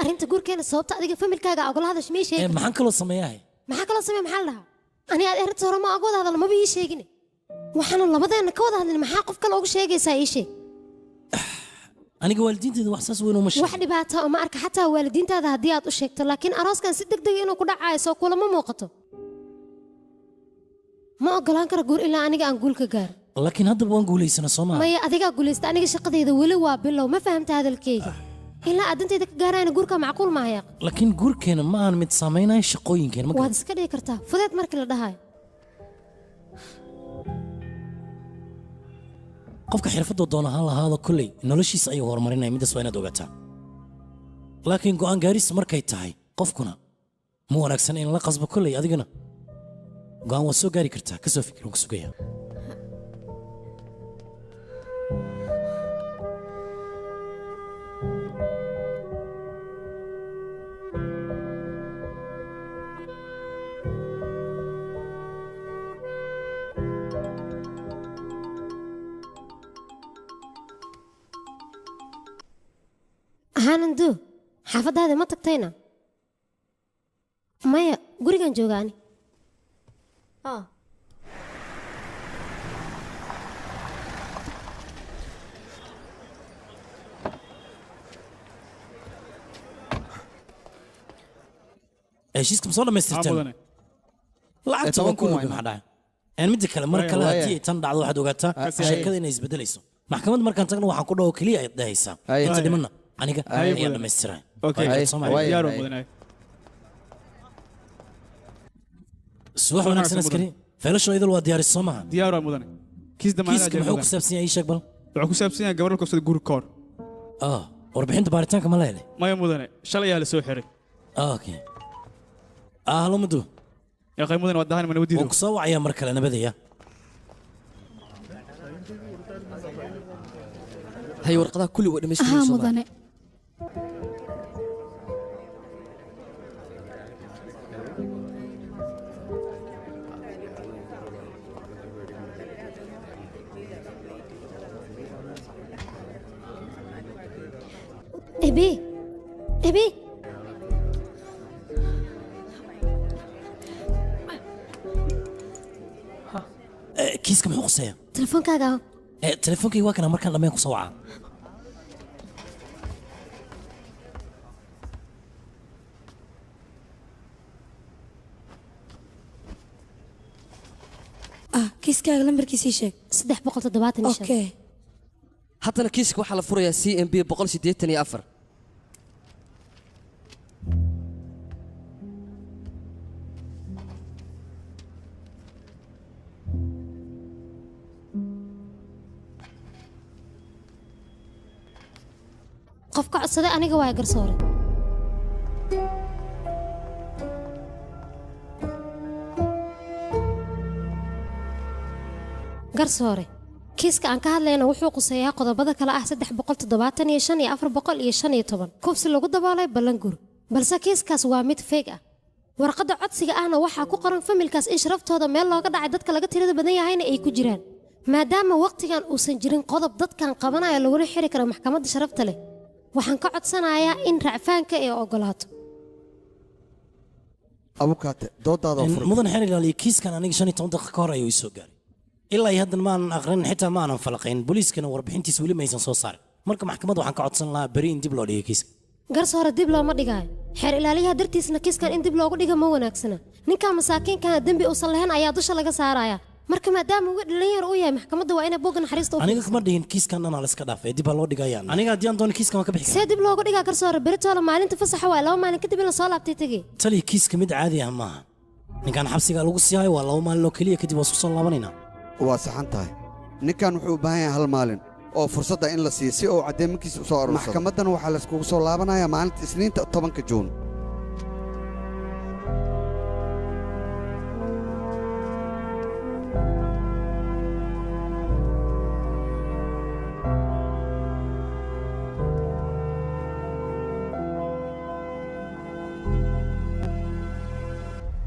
arrinta guurkeena sababta adiga familkaaga ogala hadash may sheegin maxaan kaloo sameeyahay maxaa kaloo sameeya maxaa la dhahaa ani aad arrinta hore ma oga wada hadal maba ii sheegin waxaanu labadeenna ka wada hadlin maxaa qof kale uga sheegaysaa ii sheeg aniga waalidiinteeda wax saas weyn uma sheegin wax dhibaato ma arka xataa waalidiintaada haddii aad u sheegto laakiin arooskan si degdeg inuu ku dhacayo soo kulama muuqato ma ogolaan karo guur ilaa aniga aan guul ka gaaro laakiin haddaba waan guulaysana soo maaha maya adigaa guulaysta aniga shaqadayda weli waa bilow ma fahamta hadalkayga ilaa aad dantayda ka gaarayna guurka macquul maaha yaaq laakiin guurkeena ma aan mid saamaynaya shaqooyinkeena ma waad iska dhigi kartaa fudeed markii la dhahayo qofka xirfadda doona ha lahaado kolley noloshiisa ayuu horumarinaya middaas waa inaad ogaataa laakiin go'aan gaaris markay tahay qofkuna ma wanaagsan in la qasbo kolley adigana go'aan waa soo gaari kartaa ka soo fikir waan ka sugaya hanandu xaafadaada ma tagtayna maya gurigan joogaani heshiiska ma soo dhammaystirteen lacagta waa ku waay maxaa dhacay een midda kale mar kale haddii ay tan dhacdo waxaad ogaataa sheekada inay isbedelayso maxkamadda markaan tagno waxaan ku dhaho keliya ayaad dhahaysaa inta dhimanna aniga ayaa dhammaystiray subax wanaagsan askari feelasho idil waa diyaaris soo maha diyaar waa mudane kiiska muxuu ku saabsan yahay ii sheeg bal wuxuu ku saabsan yahay gabar la kufsaday guri koor warbixinta baaritaanka ma leedahay maya mudane shalay ayaa la soo xiray okay halo mudu يا أخي مدن ودهاني من وديده وكسو عيا مركل أنا بديا هاي ورقة كل وقت مش مدن ابي kiiska muxuu quseeyaa teleefoonkaaga teleefoonkayga waa kana markaan dhammayn ku soo wacaa kiiskaaga lambarkiisii sheeg 375 okay haddana kiiska waxaa la furayaa CMB 184 qofka codsaday aniga waa garsoore garsoore kiiska aan ka hadlayna wuxuu quseeyaa qodobada kale ah 375 iyo 415 kufsi lagu daboolay ballangur balse kiiskaas waa mid feeg ah warqadda codsiga ahna waxaa ku qoran familkaas in sharaftooda meel looga dhacay dadka laga tirada badan yahayna ay ku jiraan maadaama waqtigan uusan jirin qodob dadkan qabanaya laguna xiri karo maxkamadda sharafta leh waxaan ka codsanayaa in racfaanka ay ogolaato abukaate doodaada mudan xeer ilaaliye kiiskan aniga 15 daqiiqo ka hor ayuu soo gaaray ilaa haddan ma aanan aqrin xitaa ma aanan falaqayn booliiskana warbixintiisa weli ma aysan soo saarin marka maxkamadda waxaan ka codsan lahaa bari in dib loo dhigo kiiska garsoore dib looma dhigaayo xeer ilaaliyaha dartiisna kiiskan in dib loogu dhiga ma wanaagsana ninka masaakiinkana dembi uusan lahayn ayaa dusha laga saaraya marka maadaama uu dhalinyar u yahay maxkamadda waa inay boga naxariista u aniga kama dhihin kiiskan dhan la iska dhaafay dib loo dhigayaan aniga hadii aan doono kiiskan ka bixi see dib loogu dhigaa garsoore beritoole maalinta fasaxa waa 2 maalin kadib la soo laabtay tagay tali kiiska mid caadi ah maaha ninkan xabsiga lagu sii hayo waa 2 maalin oo kaliya kadib waa soo laabanayna waa saxan tahay ninkan wuxuu u baahan yahay hal maalin oo fursadda in la siiyo si uu caddeemankiisa u soo aruursado maxkamaddana waxaa la iskugu soo laabanayaa maalinta isniinta 10 juun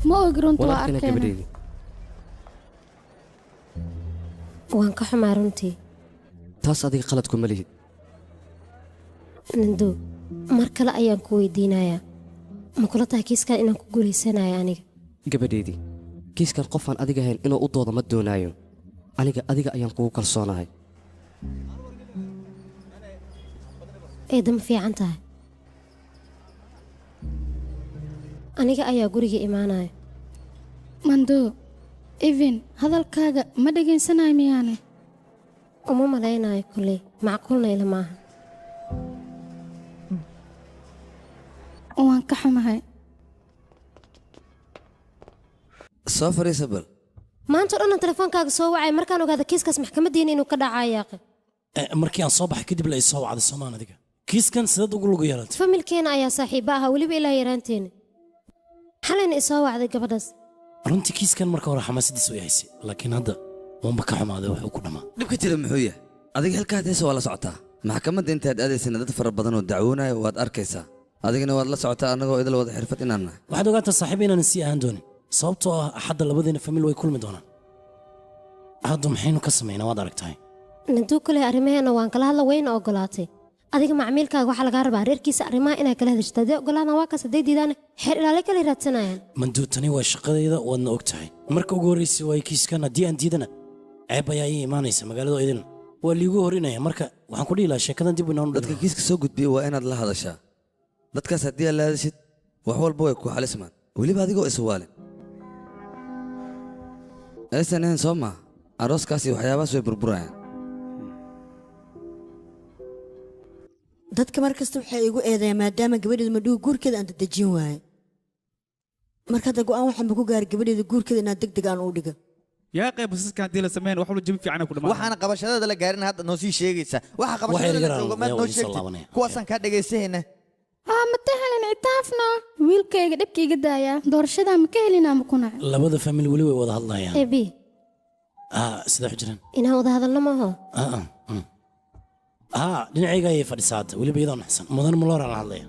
ma ogronto waa arkayna waan ka xumaa runtii taas adiga qalad kuma lihid nando mar kale ayaan ku weydiinayaa ma kula tahay kiiskan inaan ku guulaysanayo aniga gabadheedii kiiskan qofaan adiga ahayn inuu u doodo ma doonaayo adiga ayaan kugu kalsoonahay eedda ma fiican tahay aniga ayaa guriga imaanaya mando even hadalkaaga ma dhegaysanayo miyaane uma malaynayo kulley macquulna ila maaha waan ka xumahay soo fariisa bal maanta dhannan telefoonkaaga soo wacay markaan ogaada kiiskaas maxkamaddiina inuu ka dhacaa yaaqe markii aan soo baxay kadib la ii soo wacday soomaan adiga kiiskan sidaad ugu lugu yeelatay familkeena ayaa saaxiiba ahaa weliba ilaa yaraanteena xalayna isoo wacday gabadhaas runtii kiiskan marka hore xamaasadiis way haysay laakiin hadda waanba ka xumaaday wuxuu ku dhammaa dhibka jira muxuu yahay adiga halkaad heesa waa la socotaa maxkamadda intaad aadaysana dad fara badan oo dacwoonaya waad arkaysaa adigana waad la socotaa annagoo idil wada xirfad inaan nahay waxaad ogaataa saaxiib inaanan sii ahaan doonin sababtoo ah axadda labadeena famil way kulmi doonaan hadda maxaynu ka samaynaa waad aragtahay nanduu kale arrimaheena waan kala hadla wayna ogolaatay adiga macmiilkaaga waxaa lagaa rabaa reerkiisa arrimaha inaa kala hadashto haddii ogolaadaan waa kaas hadday diidaan xeer ilaale kale raadsanayaan manduutani waa shaqadayda waadna og tahay marka ugu horraysay waa kiiskan haddii aan diidana ceeb ayaa ii imaanaysa magaalada idin waa liigu horinaya marka waxaan ku dhihi lahaa sheekadan dib inaan dadka kiiska soo gudbiya waa inaad la hadashaa dadkaas haddii aad la hadashid wax walba way ku xalismaan weliba adigoo iswaalin aysan ahayn soo maa arooskaasi waxyaabahaas way burburayaan dadka mar kasta waxay igu eedeeyaan maadaama gabadheeda madhugu guurkeeda aan dadejin waaye marka hadda go'aan waxaanba ku gaaray gabadheeda guurkeeda inaan deg deg aan u dhigo yaa qayb basaskan haddii la sameyn wax walba jabi fiican ku dhamaan waxaana qabashadeeda la gaarin hadda noo sii sheegaysa waxa qabashadeeda ogomaad noo sheegtay kuwaasaan kaa dhagaysahayna ma ta helin itaafna wiilkayga dhibkayga daaya doorashadaa ma ka helin ama kuna labada famil weli way wada hadlayaan ebi sida xujran inaan wada hadalno maaho dhinacayga ayay fadhisaa hadda weliba iyadoo naxsan mudan maloora la hadlaya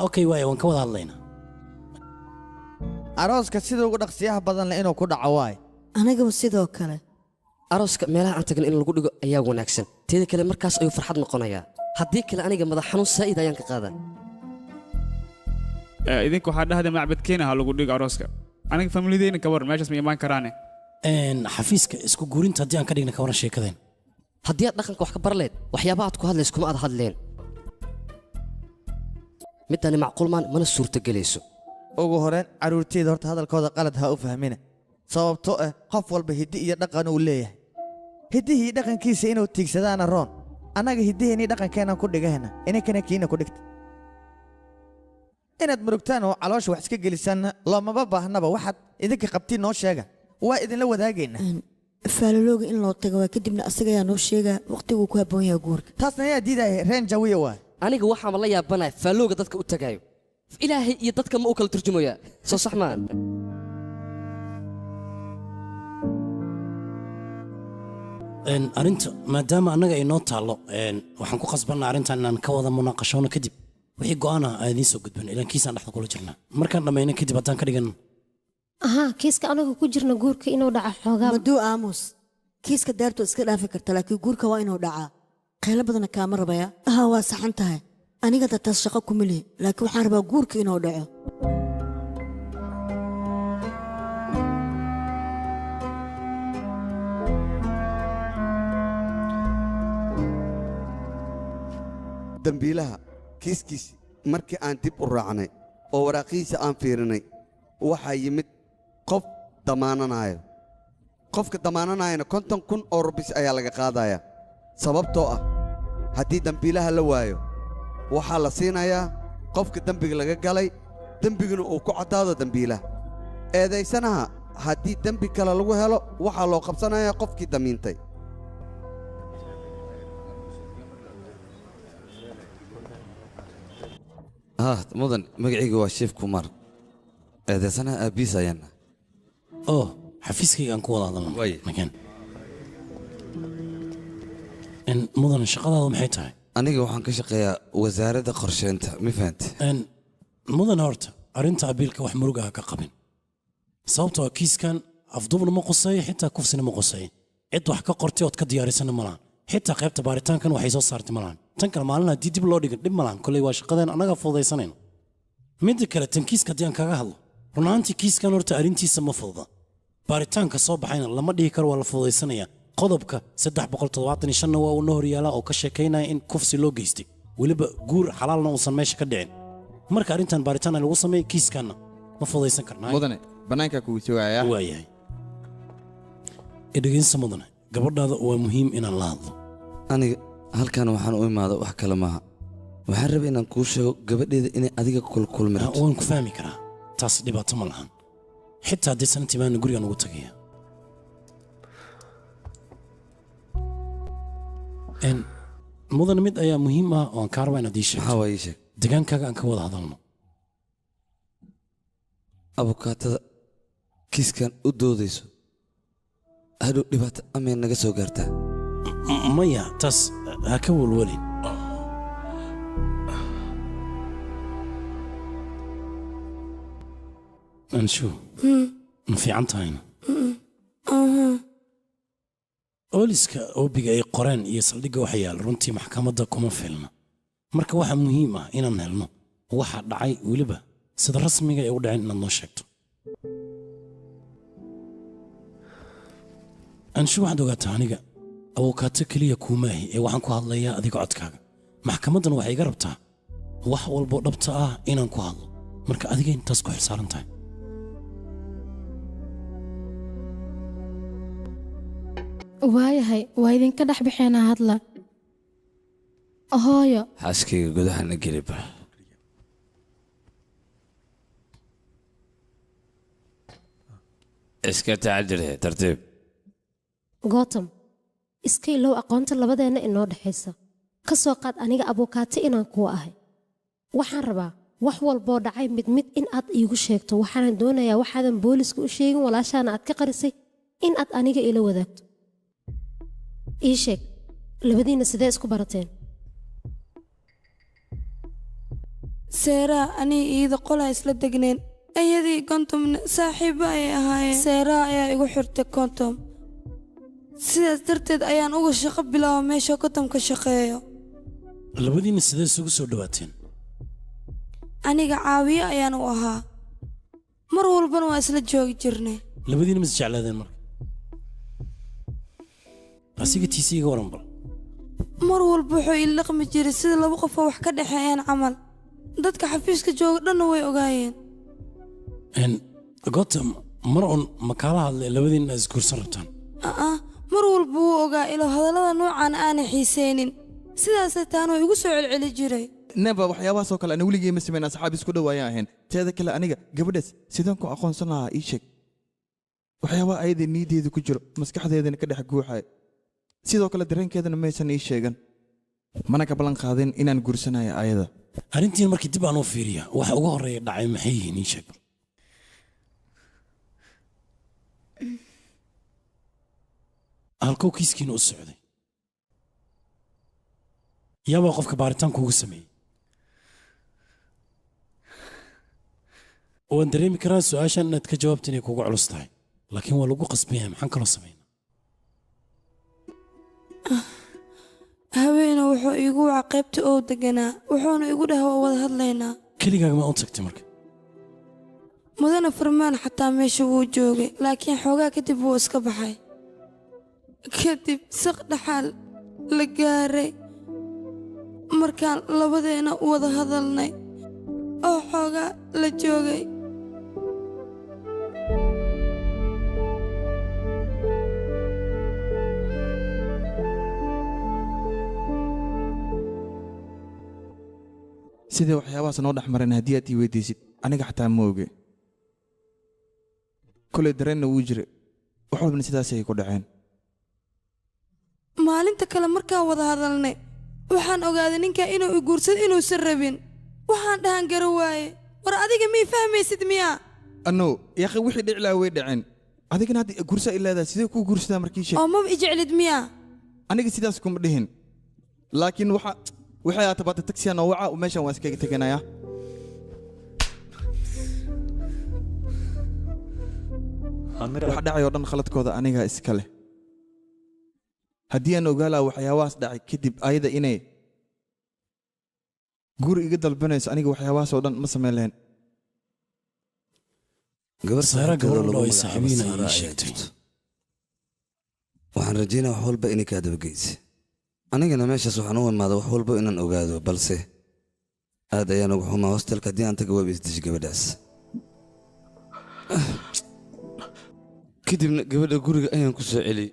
okay waay waan ka wada hadlaynaa arooska sida ugu dhaqsiyaha badan leh inuu ku dhaco waay anigaba sidoo kale arooska meelaha aan tagin in lagu dhigo ayaa wanaagsan teeda kale markaas ayuu farxad noqonayaa haddii kale aniga madax xanuun saa'id ayaan ka qaadaa idinku waxaa dhahda macbadkeena ha lagu dhigo arooska aniga familiyadeyna ka waran meeshaas ma imaan karaane xafiiska isku guurinta haddii aan ka dhigna ka waran sheekadeen haddii aad dhaqanka wax ka barleed waxyaabaha aad ku hadlays kuma aad hadleen midani macquulmaan mana suurtagelayso ugu horeen carruurteyda horta hadalkooda qalad ha u fahmina sababtoo ah qof walba hiddi iyo dhaqan uu leeyahay hiddihii dhaqankiisa inuu tiigsadaana roon annaga hiddiheennii dhaqankeenaan ku dhigahayna inankana kiina ku dhigta inaad murugtaan oo caloosha wax iska gelisaanna loomaba baahnaba waxaad idinka qabtiin noo sheega waa idinla wadaagaynaa faalalooga in loo tago waa kadibna asaga ayaa noo sheegaa waqtiguu ku habboon yahay guurka taasna ayaa diidaya reen jawiya waa aniga waxaama la yaabanaya faallooga dadka u tagaayo ilaahay iyo dadka ma u kala turjumayaa soo sax maa arrinta maadaama annaga ay noo taallo waxaan ku qasbannaa arrintan inaan ka wada munaaqashoono kadib wixii go'aana aan idiin soo gudbin ilaan kiisaan dhexda kula jirnaa markaan dhammayno kadib haddaan ka dhigan kiiska anaga ku jirna guurka inuu dhaca xoogaa maduu aamus kiiska daartu iska dhaafi karta laakiin guurka waa inuu dhacaa qaylo badana kaama rabaya waa saxan tahay aniga taas shaqo kuma lihi laakiin waxaan rabaa guurka inuu dhaco dambiilaha kiiskiisi markii aan dib u raacnay oo waraaqihiisa aan fiirinay waxaa yimid qof damaananayo qofka damaananayana 50,000 oo rubis ayaa laga qaadaya sababtoo ah haddii dambiilaha la waayo waxaa la siinayaa qofka dembiga laga galay dembiguna uu ku caddaado dambiilaha eedaysanaha haddii dembi kale lagu helo waxaa loo qabsanayaa qofkii damiintay mudan magacayga waa sheef kumar eedaysanaha aabbiis ayaana xafiiskayga aan ku wada hadalno mudan shaqadaadu maxay tahay aniga waxaan ka shaqeeyaa wasaaradda qorsheynta ma fahante mudan horta arrinta abiilka wax murug ah ka qabin sababtoo kiiskan afduubna ma quseeyo xitaa kufsina ma quseeyo cid wax ka qortay ood ka diyaarisana ma lahan xitaa qaybta baaritaankan waxay soo saartay ma lahan tan kale maalin haddii dib loo dhigin dhib ma lahan koley waa shaqadeen annaga fududaysanayno midda kale tan kiiska haddii aan kaga hadlo run ahaantii kiiskan horta arrintiisa ma fududa baaritaanka soo baxayna lama dhihi karo waa la fududaysanayaa qodobka 375 waa uu noo horyaalaa oo ka sheekaynaya in kufsi loo geystay weliba guur xalaalna uusan meesha ka dhicin marka arrintan baaritaan lagu sameeyey kiiskanna ma fududaysan karnaa mudane bannaanka kugu sugaya waayahay dhegeysta mudane gabadhaada waa muhiim inaan la hadlo aniga halkan waxaan u imaado wax kale maaha waxaan rabay inaan kuu sheego gabadheeda inay adiga kulkulmi rabto waan ku fahmi karaa taas dhibaato ma lahan xitaa haddii sanadtii maana gurigaan ugu tagaya mudan mid ayaa muhiim ah oo aan kaa rabaa inaad ii sheegto maxaa waa ii sheeg degaankaaga aan ka wada hadalno abukaatada kiiskan u doodayso hadhow dhibaato amay naga soo gaartaa maya taas ha ka welwelin anshu ma fiican tahayna ooliska oobiga ay qoreen iyo saldhigga waxa yaal runtii maxkamadda kuma filna marka waxaa muhiim ah inaan helno waxa dhacay weliba sida rasmiga ee u dhaceen inaad noo sheegto anshu waxaad ogaataa aniga awokaato keliya kuumaahi ee waxaan ku hadlayaa adiga codkaaga maxkamaddan waxay iga rabtaa wax walboo dhabta ah inaan ku hadlo marka adiga intaas ku xilsaaran tahay waayahay waa idinka dhex bixeenaa hadla hooyo xaaskayga gudahana geliba iska tacajirhe tartiib gootam iska ilow aqoonta labadeenna inoo dhexaysa ka soo qaad aniga abukaato inaan kuu ahay waxaan rabaa wax walboo dhacay mid mid in aad iigu sheegto waxaanan doonayaa waxaadan booliska u sheegin walaashaana aad ka qarisay in aad aniga ila wadaagto ii sheeg labadiinna sidee isku barateen seeraa aniga iida qolaa isla degneen ayadii kontomna saaxiibba ayay ahaayeen seeraa ayaa igu xirtay kontom sidaas darteed ayaan uga shaqo bilaaba meesha kontomka shaqeeyo labadiinna sidee isugu soo dhawaateen aniga caawiye ayaan u ahaa mar walbana waa isla joogi jirnay labadiinna ma is jeclaadeen marka asiga tiisi iga waran bal mar walba wuxuu ii dhaqmi jiray sida laba qof oo wax ka dhexeeyaan camal dadka xafiiska jooga dhanna way ogaayeen gotham mar un ma kaala hadlay labadiinna is guursan rabtaan mar walba wuu ogaa ilo hadallada noocan aanay xiiseynin sidaasay taanoo igu soo celceli jiray neba waxyaabahaasoo kale ana weligay ma samayn asxaab isku dhow ayaan ahayn teeda kale aniga gabadhaas sidaan ku aqoonsan lahaa ii sheeg waxyaabaha ayada niideedu ku jiro maskaxdeedana ka dhex guuxay sidoo kale dareenkeedana maysan ii sheegan mana ka ballan qaadin inaan guursanayo ayada arrintiin markii dib aan u fiiriya waxa ugu horreeya dhacay maxay yihiin ii sheeg halkow kiiskiina u socday yaabaa qofka baaritaanku ugu sameeyey waan dareemi karaa su-aashan inaad ka jawaabta inay kugu culus tahay laakiin waa lagu qasban yahay maxaan kaloo samaynaa haweena wuxuu iigu waca qaybta oo deganaa wuxuuna igu dhaha waa wada hadlaynaa keligaaga ma u tagtay marka mudane furmaan xataa meesha wuu joogay laakiin xoogaa kadib wuu iska baxay kadib saq dhaxaal la gaaray markaan labadeena wada hadalnay oo xoogaa la joogay sidee waxyaabahaas noo dhex mareen haddii aad ii weydiisid aniga xataa ma oge kolay dareenna wuu jira wax walbana sidaasay ku dhaceen maalinta kale markaan wada hadalnay waxaan ogaaday ninkaa inuu i guursado inuusan rabin waxaan dhahan gara waaye war adiga mii fahmaysid miyaa annow yaaqi wixii dhici lahaa way dhaceen adigana hadda gursa i leedahay sidee kuu guursadaa markii sheeg oo maba i jeclid miyaa aniga sidaas kuma dhihin laakiin waxay aad tabaatay tagsiya noo waca meeshan waan iskaga teganayaa waxa dhacay oo dhan khaladkooda anigaa iska leh haddii aan ogaa lahaa waxyaabahaas dhacay kadib ayada inay guri iga dalbanayso aniga waxyaabahaas oo dhan ma samayn lahayn saara gabadho ay saaxiibiina ii sheegtay waxaan rajaynaa wax walba inay kaa dabageysa anigana meeshaas waxaan u imaada wax walba inaan ogaado balse aad ayaan uga xumaa hostelka haddii aan taga waaba isdeji gabadhaas kadibna gabadha guriga ayaan ku soo celiyey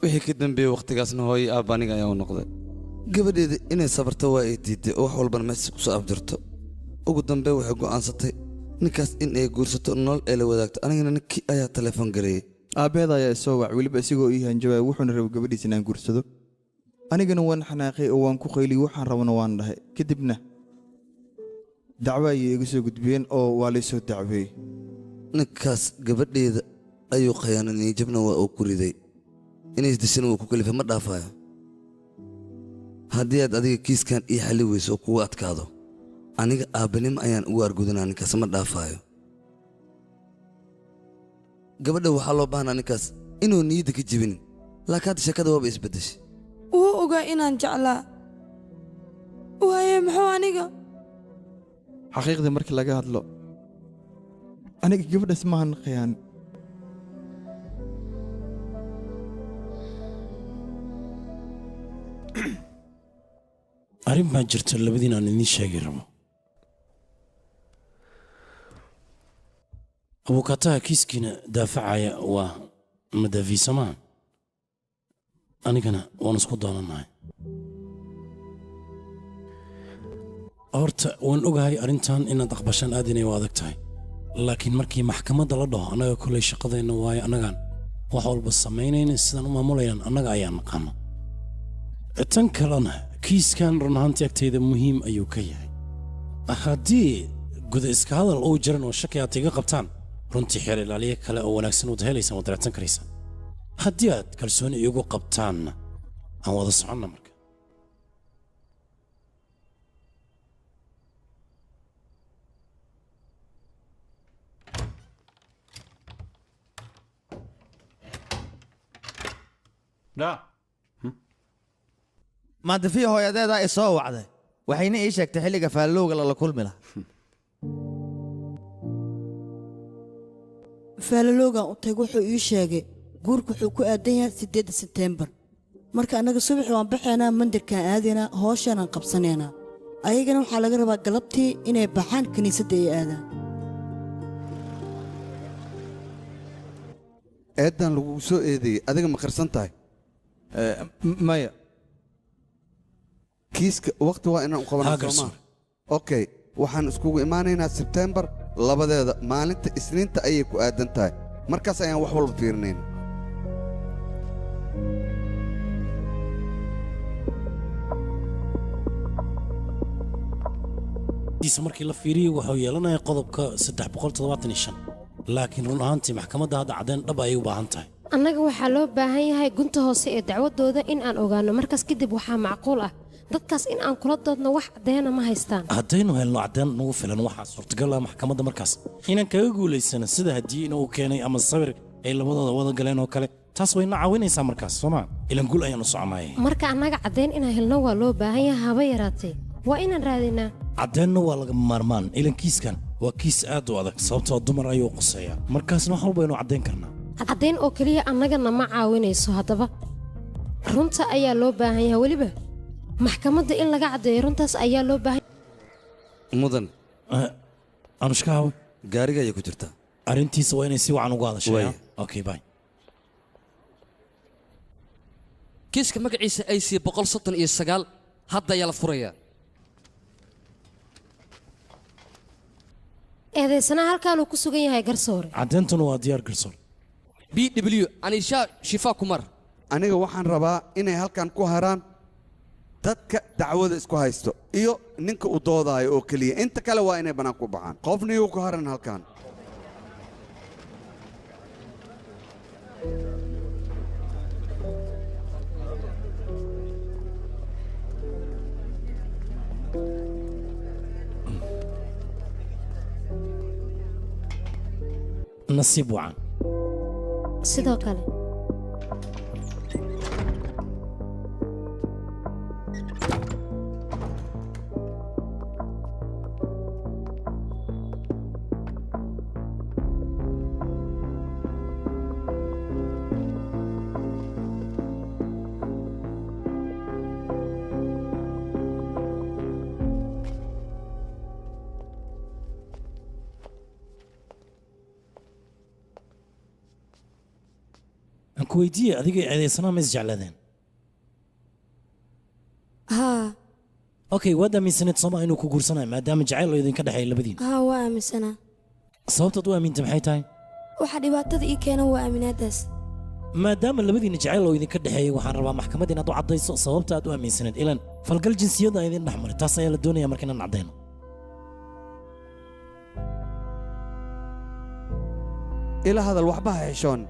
wixii ka dambeeyey wakhtigaasna hooyo aabba aniga ayaan u noqday gabadheeda inay sabarto waa ay diidday oo wax walbana meesha ku soo afjarto ugu dambe waxay go'aansatay ninkaas in ay guursato nolol ee la wadaagto anigana ninkii ayaa telefoon gareeyey aabbeeda ayaa isoo wac weliba isigoo ii hanjabaaya wuxuuna raba gabadhiis inaan guursado anigana waan xanaaqay oo waan ku qayliyey waxaan rabana waan dhahay kadibna dacwo ayay iga soo gudbiyeen oo waa laysoo dacweeyey ninkaas gabadheeda ayuu khayaananiyey jabna waa uu ku riday inay isdishana wuu ku kalifay ma dhaafaayo haddii aad adiga kiiskan ii xalli weyso oo kugu adkaado aniga aabbanimo ayaan ugu argudanaa ninkaas ma dhaafaayo gabadha waxaa loo baahnaa ninkaas inuu niyadda ka jebinin laakiin hadda sheekada waaba isbeddeshay wuu ogaa inaan jeclaa waaye muxuu aniga xaqiiqdii markii laga hadlo aniga gabadhaas maahan khiyaan arrin baa jirta labadiin aan idiin sheegi rabo abukaataha kiiskiina daafacaya waa madaafiisamaha anigana waan isku doonanahay horta waan ogahay arrintan inaad aqbashaan aad inay u adag tahay laakiin markii maxkamadda la dhaho annaga kolley shaqadeenna waayo annagaan wax walba samaynayna sidaan u maamulayaan annaga ayaan naqaano tan kalena kiiskan run ahaantii agtayda muhiim ayuu ka yahay haddii guda iska hadal uu jiran oo shaki aad iga qabtaan runtii xeer ilaaliye kale oo wanaagsan waad helaysaan waad raadsan karaysaan haddii aad kalsooni iigu qabtaanna aan wada soconna marka maadafiya hooyadeedaa i soo wacday waxayna ii sheegtay xilliga faallowga lala kulmi laha faalaloogan u tag wuxuu ii sheegay guurku wuxuu ku aadan yahay 8 Sebtembar marka annaga subaxii waan baxaynaa mandirkaan aadaynaa hooshaanan qabsanaynaa ayagana waxaa laga rabaa galabtii inay baxaan kiniisadda ay aadaan eedan lagugu soo eedeeyey adiga ma qarsan tahay maya kiiska waqti waa inaan u qabano soomaa okay waxaan iskugu imaanaynaa Sebtembar 2 maalinta isniinta ayay ku aadan tahay markaas ayaan wax walba fiirinaynaa markii la fiiriyey wuxuu yeelanaya qodobka 375 laakiin run ahaantii maxkamadda hadda caddayn dhab ayay u baahan tahay annaga waxaa loo baahan yahay gunta hoose ee dacwadooda in aan ogaano markaas kadib waxaa macquul ah dadkaas in aan kula doodno wax caddeena ma haystaan haddaynu helno caddeyn nagu filan waxaa suurtagal ah maxkamadda markaas inaan kaga guulaysano sida haddii inuu keenay ama sawir ay labadooda wada galeen oo kale taas wayna caawinaysaa markaas sooma ilan guul ayaanu soconaayay marka annaga caddayn inaan helno waa loo baahan yahay haba yaraatee waa inaan raadinaa caddeynna waa laga maarmaan ilan kiiskan waa kiis aad u adag sababtoo dumar ayuu quseeyaa markaasna wax walba aynu caddayn karnaa caddayn oo keliya annagana ma caawinayso haddaba runta ayaa loo baahan yahay weliba maxkamadda in laga caddeeyo runtaas ayaa loo baahan mudan anushkaawe gaariga ayay ku jirtaa arrintiisa waa inay si wacan ugu hadashay okay bye kiiska magaciisa IC 139 hadda ayaa la furayaa eedaysana halkaanuu ku sugan yahay garsoore caddeyntuna waa diyaar garsoore BW Anisha Shifa Kumar aniga waxaan rabaa inay halkan ku haraan dadka dacwada isku haysto iyo ninka u doodaayo oo keliya inta kale waa inay bannaan ku baxaan qofna iyu ku haran halkan nasiib wacan sidoo kale weydiiye adigay eedaysanaa ma isjeclaadeen haa okay waad aaminsaneed sooma inuu ku guursanayo maadaama jacayl oo idinka dhexeeya labadiin haa waa aaminsanaa sababtaad u aamintay maxay tahay waxa dhibaatada ii keena waa aaminaadaas maadaama labadiina jacayl oo idinka dhexeeyay waxaan rabaa maxkamadda inaad u caddayso sababta aad u aaminsaneed ilan falgal jinsiyadda idin dhex maray taas ayaa la doonaya marka inaan caddayno ila hadal waxba ha xishoon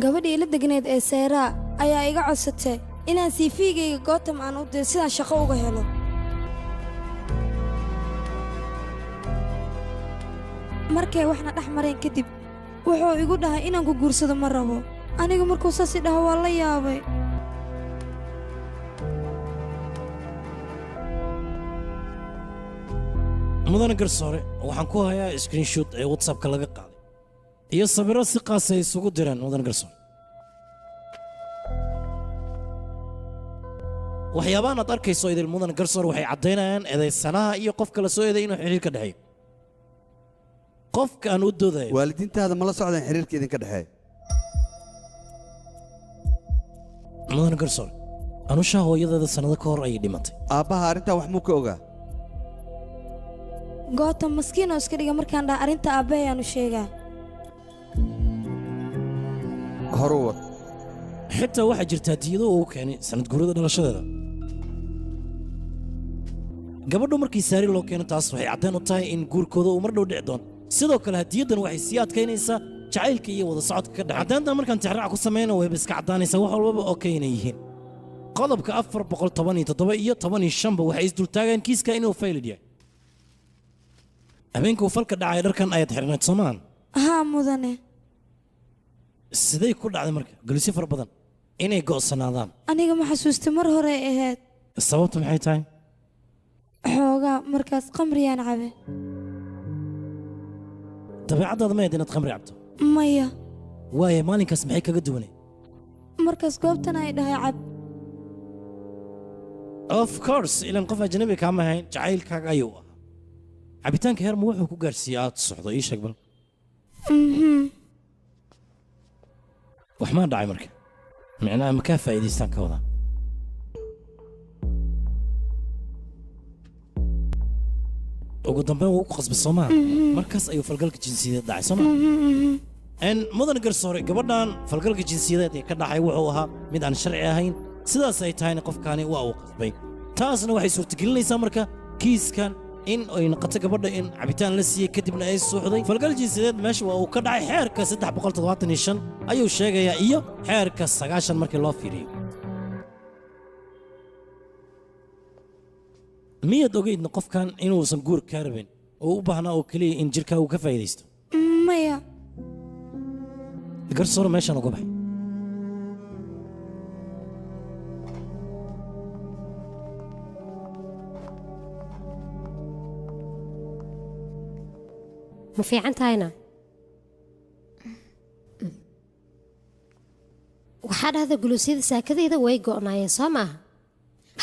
gabadhii ila degneed ee seeraa ayaa iga codsatay inaan siifiigayga gootam aan u diro sidaan shaqo uga helo markay waxna dhex mareen kadib wuxuu igu dhahay inaan ku guursado ma rabo aniga markuu saas i dhaho waa la yaabay mudana garsoore waxaan ku hayaa screenshot ee whatsappka laga qaaday iyo sawirro si qaas ay isugu direen mudana garsoore waxyaabahan aad arkayso idil mudana garsoore waxay caddaynayaan eedaysanaha iyo qofka la soo eeday inuu xiriir ka dhexeeyo qofka aan u doodayo waalidiintaada ma la socdaan xiriirka idinka dhexeeya mudana garsoore anushaa hooyadeeda sannado ka hor ayay dhimatay aabbaha arrintaa wax muu ka ogaa goota maskiin oo iska dhiga markaan dhaha arrinta aabbahay aanu sheegaa horu wad xitaa waxaa jirtaa diyado uu keenay sanad guurada dhalashadeeda gabadhu markii saari loo keeno taas waxay caddeen u tahay in guurkooda uu mar dhow dhici doono sidoo kale hadiyaddan waxay sii adkaynaysaa jacaylka iyo wada socodka ka dhex caddaantan markaan tixraac ku samayno wayba iska caddaanaysaa wax walbaba oo kayna yihiin qodobka 417 iyo 15 waxay isdultaagaan kiiska inuu faylid yahay habeenkuu falka dhacay dharkan ayaad xirnayd soomaan haa mudane siday ku dhacday marka gelisyo fara badan inay go'sanaadaan aniga ma xasuustay mar hore ay ahayd sababtu maxay tahay xoogaa markaas qamriyaan cabe dabeecaddaada ma ahayd inaad khamri cabto maya waaye maalinkaas maxay kaga duwanay markaas goobtan ay dhahay cab of course ilan qof ajnabi kaama ahayn jacaylkaaga ayuu ah cabitaanka heerma wuxuu ku gaarsiiyey aad socdo ii sheeg bal wax maa dhacay marka micnaha ma kaa faa'iidaystaan ka wadaa ugu dambeyn wuu ku qasbay soo maha markaas ayuu falgalka jinsiyadeed dhacay soo maha mudan garsoore gabadhan falgalka jinsiyadeed ee ka dhacay wuxuu ahaa mid aan sharci ahayn sidaas ay tahayna qofkaani waa uu qasbay taasna waxay suurtagelinaysaa marka kiiskan in ay noqoto gabadha in cabitaan la siiyey kadibna ay suuxday falgal jinsiyadeed meesha waa uu ka dhacay xeerka 375 ayuu sheegayaa iyo xeerka 90 markii loo fiiriyo miyaad ogeydna qofkan inuusan guur kaa rabin oo u baahnaa oo keliya in jirkaa uu ka faa'iidaysto maya garsoore meeshaan uga baxay ma fiican tahayna waxaa dhahda guluusyada saakadayda way go'naayeen soo maaha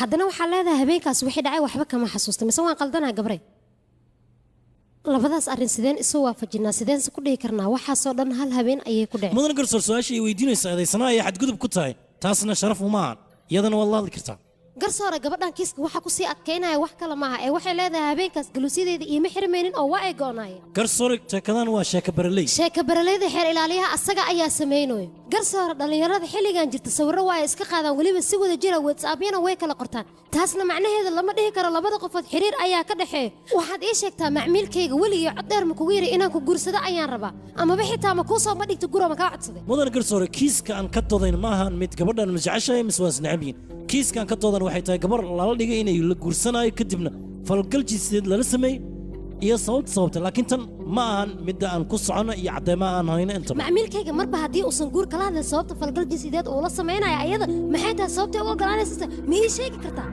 haddana waxaa leedahay habeenkaas wixii dhacay waxba kama xasuusta mise waan qaldanaa gabrey labadaas arrin sideen isu waafajinaa sideense ku dhihi karnaa waxaasoo dhan hal habeen ayay ku dhaceen mudan garsoor su-aasha ay weydiinaysaa eedaysanaha ay xadgudub ku tahay taasna sharaf uma ahan iyadana waad la hadli kartaa garsoore gabadhan kiiska waxaa ku sii adkaynaya wax kale maaha ee waxay leedahay habeenkaas galuusyadeeda iima xirmaynin oo waa ay go'naayeen garsoore sheekadan waa sheeka baraley sheeka baraleyda xeer ilaaliyaha asaga ayaa samaynayo garsoore dhallinyarada xilligan jirta sawirro waa ay iska qaadaan weliba si wada jira whatsappyana way kala qortaan taasna macnaheeda lama dhihi karo labada qofood xiriir ayaa ka dhexeeya waxaad ii sheegtaa macmiilkayga weligii cod dheer ma kugu yiri inaan ku guursado ayaan rabaa amaba xitaa ma kuu soo ma dhigta guro ma kaa codsaday mudan garsoore kiiska aan ka doodayn ma ahan mid gabadhan ma jeceshahay mise waa isnacabyiin kiiskan ka doodan waxay tahay gabar lala dhigay inay la guursanaayo kadibna falgal jinsiyadeed lala sameeyey iyo sababta laakiin tan ma ahan midda aan ku socono iyo caddeemaha aan hayno inta macmiilkayga marba haddii uusan guur kala hadlin sababta falgal jinsiyadeed uu la samaynayo ayada maxay tahay sababtay u ogolaanaysa ma ii sheegi kartaa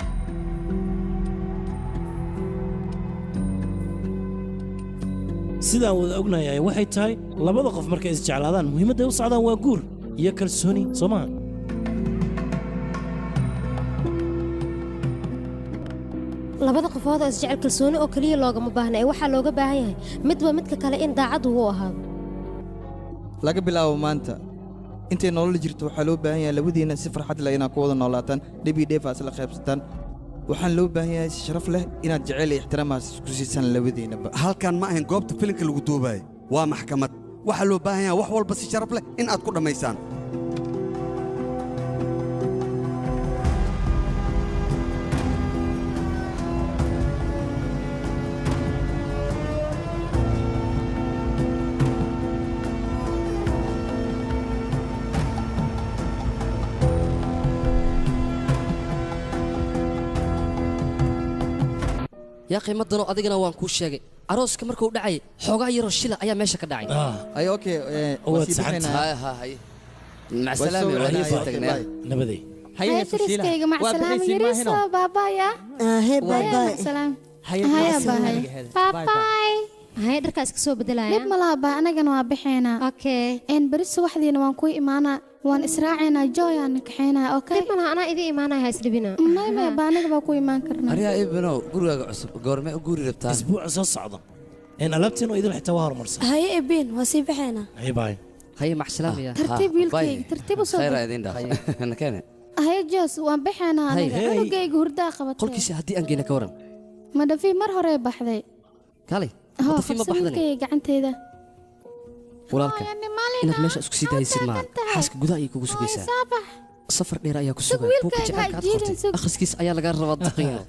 sidaan wada ognahay waxay tahay labada qof markay isjeclaadaan muhiimadda ay u socdaan waa guur iyo kalsooni soo maaha labada qofood oo isjecel kalsooni oo keliya loogama baahna ee waxaa looga baahan yahay midba midka kale in daacad uu ahaado laga bilaabo maanta intay nolol jirto waxaa loo baahan yahay labadiina si farxad leh inaad ku wada noolaataan dhib iyo dheef aad isla qaybsataan waxaan loo baahan yahay si sharaf leh inaad jecel iyo ixtiraamaas isku siisaan labadiinaba halkan ma ahayn goobta filimka lagu duubayo waa maxkamad waxaa loo baahan yahay wax walba si sharaf leh in aad ku dhammaysaan yaa qiimadanoo adigana waan kuu sheegay arooska markuu dhacay xoogaa yaroo shila ayaa meesha ka dhacay ay okay مع السلامة والله سيتقنا نبدي هيا تريسكيغا مع السلامة يريسا بابايا هي باي مع باي السلامة هيا باي باي هاي دركاس كسو بدلايا dhib ma laha baa anagana waa bixeenaa okay beri subaxdiina waan ku imaanaa waan israacaynaa joy aan kaxaynaa okay dhib ma laha anaa idin imaanaya ha isdhibina maya baa anaga baa ku imaan karnaa aryaa ibno gurigaaga cusub goorme u guuri rabtaa isbuuca soo socda alaabtiin oo idil xitaa waa horumarsan haye ebin waa sii baxaynaa hay baay هيا مع السلامة يا tartiib wiilkayga tartiib u soo khayra idin dhaaf nakene haye jos waan bixeenaa aniga cunugayga hurdaa qabatay qolkiisa haddii aan geena ka waran ma dhafi mar hore baxday kaalay ها في ما بحضني gacanteeda walaalka inaad meesha isku sii daaysid maaha xaaska gudaha ayay kugu sugaysaa safar dheer ayaa ku sugan buuka jacaylka aad qortay akhriskiisa ayaa laga rabaa daqiiqo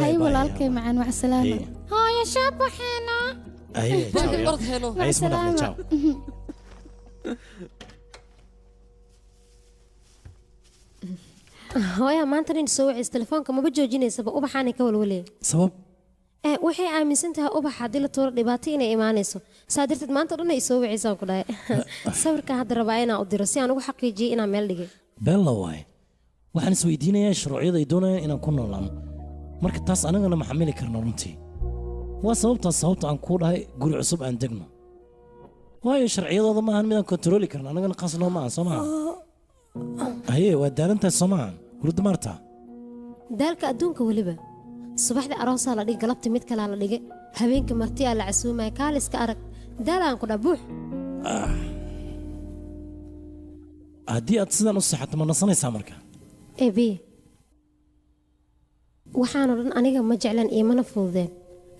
hay walaalkay macaan mac salaama hooyo shaabaxeena hay salaama hooya maanta nin soo wacay telefoonka maba joojinaysaba ubaxaanay ka walwalay sabab waxay aaminsan tahay ubax haddii la tuuro dhibaato inay imaanayso saa darteed maanta dhan ay soo wacaysaan ku dhahay sawirkan hadda rabaa inaan u diro si aan ugu xaqiijiyey inaan meel dhigay bella waay waxaan isweydiinayaa shuruucyada ay doonayaan inaan ku noolaano marka taas anagana ma xamili karno runtii waa sababta aan kuu dhahay guri cusub aan degno waayo sharciyadooda maahan midaan kontarooli karno anagana qaasnoo maahan soo maaha haye waa daalantahay soo maahan hurda maartaa daalka adduunka weliba subaxdii aroosaa la dhigay galabtii mid kalaa la dhigay habeenkii martiyaa la casuumaya kaaliska arag daalaan ku dhaa buux haddii aad sidaan u seexato ma nasanaysaa marka ebi waxaanoo dhan aniga ma jeclan iyo mana fududeen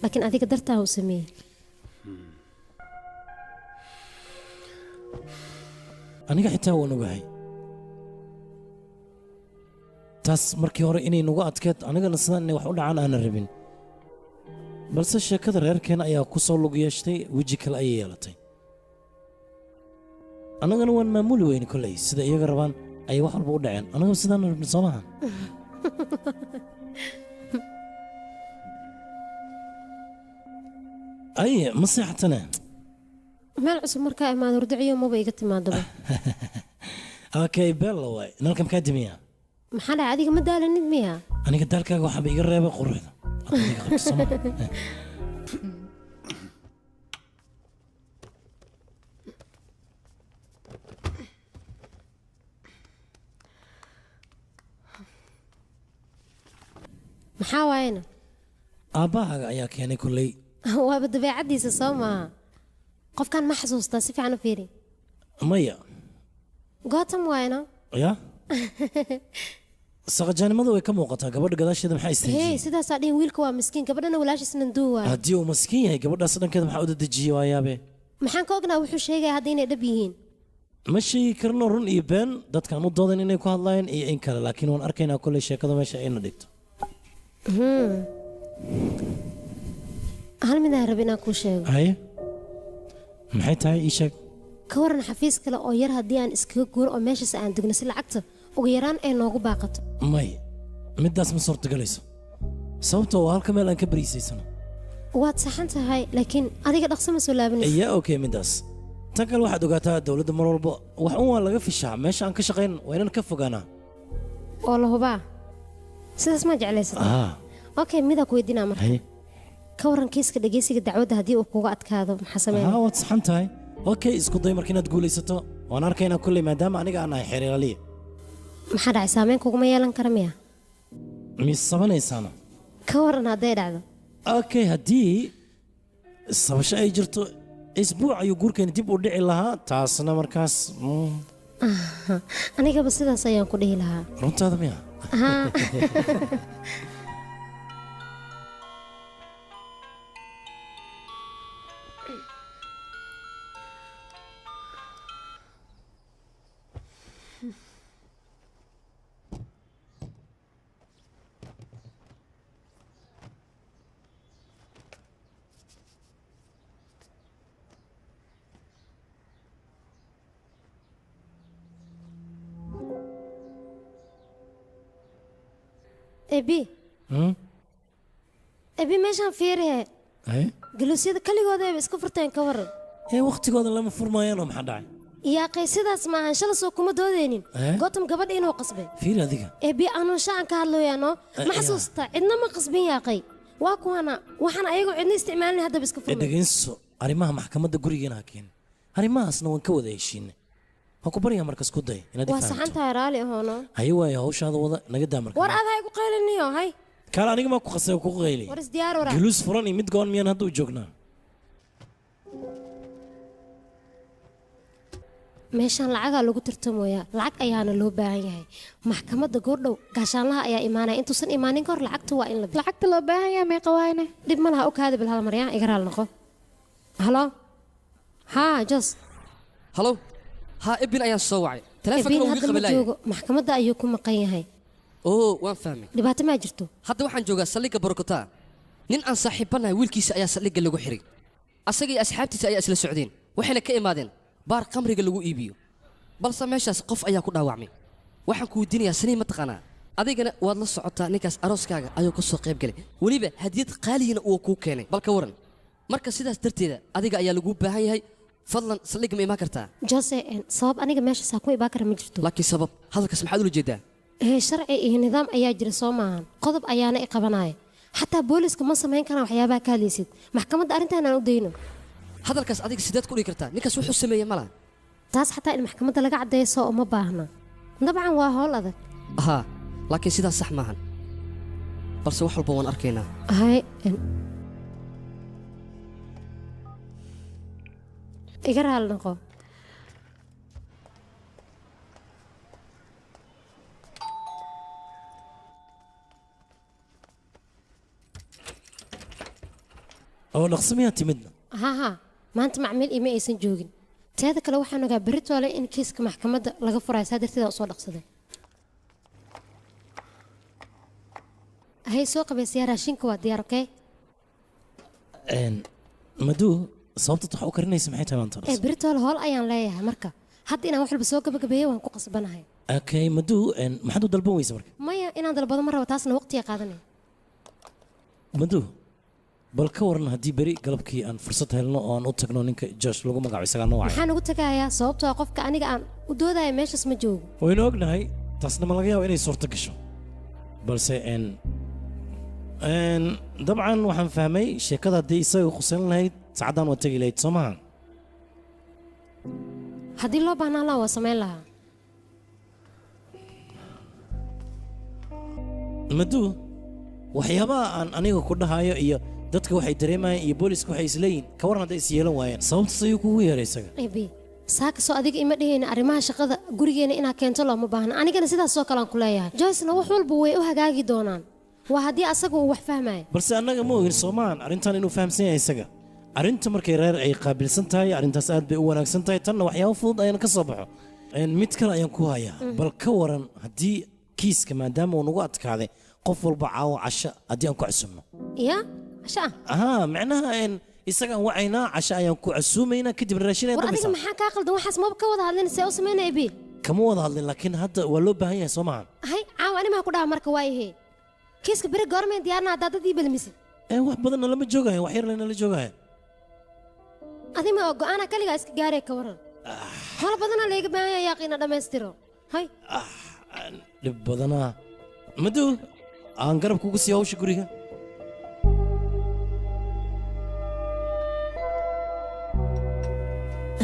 laakiin adiga dartaa u sameeyey aniga xitaa waan ogahay taas markii hore inay nagu adkeed anigana sidaan inay wax u dhacaan aanan rabin balse sheekada reerkeena ayaa ku soo lug yeeshtay weji kale ayay yeelatay annagana waan maamuli weyne kolley sida iyaga rabaan ayay wax walba u dhaceen annagaba sidaan rabin soo maaha aye ma seexatane meel cusub markaa imaado hurdiciyo maba iga timaadaba okay bella waay nalka makaa dimiyaa maxaa dhaca adiga ma daalanid miya aniga daalkaaga waxaaba iga reebay quruxda maxaa waayena aabbahaaga ayaa keenay kolley waaba dabeecaddiisa soo maaha qofkan ma xasuustaa si fiican u fiiri maya gootam waayena ya saqajaanimada way ka muuqataa gabadha gadaasheeda maxaa istaajiyey hey sidaasaa dhihin wiilka waa miskiin gabadhana walaashiisna duu waay haddii uu maskiin yahay gabadhaas dhankeeda maxaa u dadejiyey waayaabe maxaan ka ognaa wuxuu sheegaya hadda inay dhab yihiin ma sheegi karno run iyo been dadkaan u doodan inay ku hadlaayeen iyo in kale laakiin waan arkaynaa kolley sheekada meesha ayna dhigto hal midaan rab inaan kuu sheego haye maxay tahay ii sheeg ka waran xafiis kale oo yar haddii aan iskaga guuro oo meeshaas aan degno si lacagta ugu yaraan ay noogu baaqato may middaas ma suurtagelayso sababtoo waa halka meel aan ka bariisaysano waad saxan tahay laakiin adiga dhaqso ma soo laabanaysa yaa okay middaas tan kale waxaad ogaataa dowladda mar walba wax un waa laga fishaa meesha aan ka shaqayn waa inaan ka fogaanaa oo la hubaa sidaas ma jeclaysata okay midaa ku weydiinaa marka ka waran kiiska dhegeysiga dacwadda haddii uu kuga adkaado maxaa sameynaa waad saxan tahay okay isku day marka inaad guulaysato waan arkaynaa kolley maadaama aniga aan nahay xeer ilaaliya maxaa dhacay saameyn kuguma yeelan kara miya mis sabanaysaana ka waran hadday dhacdo okay haddii sabasho ay jirto isbuuc ayuu guurkeeni dib u dhici lahaa taasna markaas anigaba sidaas ayaan ku dhihi lahaa runtaada miya ebi ebi meeshaan fiirihe galuusyada kaligoodayba iska furteen ka waran wakhtigooda lama furmaayaan oo maxaa dhacay yaaqay sidaas maahan shala soo kuma doodeynin gotam gabadha inuu qasbay fiir adiga bi aanu shaan ka hadlooyaano ma xasuusta cidna ma qasbin yaaqay waa kuwana waxaan ayagoo cidna isticmaalin hadda iska furmay dhageyso arrimaha maxkamadda gurigeena ha keen arrimahaasna waan ka wada heshiinay ha ku baryaa markas ku day inaad waa saxan tahay raali ahoono haye waayo hawshaada wada naga daa markaa war adaa igu qayliniyo hay kaala aniga ma ku qasay ku qayli war is diyaar wara juluus furan iyo mid goon miyaan hadda u joognaa meeshaan lacagaa lagu tartamooyaa lacag ayaana loo baahan yahay maxkamadda goordhow gaashaanlaha ayaa imaanaya intuusan imaanin kahor lacagta waa in la lacagta loo baahan yahay meeqa waayne dhib ma laha u kaadi bil hal maryaa iga raal noqo halo haa jos halo haa ibin ayaan soo wacay taleefanka ugu qabalay joogo maxkamadda ayuu ku maqan yahay oo waan fahmay dhibaato ma jirto hadda waxaan joogaa saldhigga Borokota nin aan saaxiibanahay wiilkiisa ayaa saldhigga lagu xiray asaga iyo asxaabtiisa ayaa isla socdeen waxayna ka imaadeen baar qamriga lagu iibiyo balse meeshaas qof ayaa ku dhaawacmay waxaan ku weydiinayaa sanii ma taqaanaa adigana waad la socotaa ninkaas arooskaaga ayuu ka soo qayb galay weliba hadiyad qaaliyana uu kuu keenay balka waran marka sidaas darteeda adiga ayaa lagu baahan yahay fadlan saldhigga ma imaan kartaa jose sabab aniga meeshaas ku ibaa kara ma jirto laakiin sabab hadalkaas maxaad ula jeedaa sharci iyo nidaam ayaa jira soo maahan qodob ayaana i qabanaya xataa booliska ma samayn karaan waxyaabaha ka hadlaysid maxkamadda arrintaan aan u dayno hadalkaas adiga sideed ku dhigi kartaa ninkaas wuxuu sameeyey ma laha taas xataa in maxkamadda laga caddeeyo soo uma baahna dabcan waa howl adag haa laakiin sidaas sax maahan balse wax walba waan arkaynaa hay iga raali noqo oo dhaqsamiyaa timidna ها maanta macmiil ima aysan joogin teeda kale waxaan ogaa beritoole in kiiska maxkamadda laga furayo saa darteeda u soo dhaqsaday hay soo qabaysayaa raashinka waa diyaar okey maduu sababta wax u karinaysa maxay tahay maanta beritoole hool ayaan leeyahay marka hadda inaan wax walba soo gabagabeeyo waan ku qasbanahay okay maduu maxaad u dalban weysa marka maya inaan dalbado ma rabo taasna waqtiga qaadanaya maduu bal ka waran haddii beri galabkii aan fursad helno oo aan u tagno ninka Josh lagu magacaabo isaga noo wacay maxaan ugu tagayaa sababtoo qofka aniga aan u doodaya meeshaas ma joogo waynu ognahay taasna ma laga yaabo inay suurto gasho balse dabcan waxaan fahmay sheekada haddii isaga qusan lahayd saacadaan waa tegi lahayd soo maha haddii loo baahnaan lahaa waa samayn lahaa maduu waxyaabaha aan aniga ku dhahayo iyo dadka waxay dareemayaan iyo booliska waxay isleeyihin ka waran hadday is yeelan waayeen sababtaas ayuu kugu yeeray isaga saakasoo adiga ima dhihayna arrimaha shaqada gurigeena inaad keento looma baahna anigana sidaasoo kale aan ku leeyahay joycena wax walba way u hagaagi doonaan waa haddii asaga uu wax fahmayo balse annaga ma ogin soomaan arrintan inuu fahamsan yahay isaga arrinta markay reer ay qaabilsan tahay arrintaas aad bay u wanaagsan tahay tanna waxyaabo fudud ayaan ka soo baxo mid kale ayaan ku hayaa bal ka waran haddii kiiska maadaama uu nagu adkaaday qof walba caawo casho haddii aan ku casuumno ya casho haa macnaha isagaan wacaynaa casho ayaan ku casuumaynaa kadib raashin war adiga maxaa kaa qaldan waxaas maba ka wada hadlin see u samaynaya bi kama wada hadlin laakiin hadda waa loo baahan yahay soo maahan hay caawa animaa ku dhaha marka waa yahe kiiska beri goormeen diyaarna haddaa dad ii balmisid wax badanna lama joogaya wax yarna la joogaya adima oo go'aana kaligaa iska gaaree ka waran hol badanaa layga baahan yahay yaaqiina dhammaystiro hay dhib badanaa maduu aan garab kugu sii hawsha guriga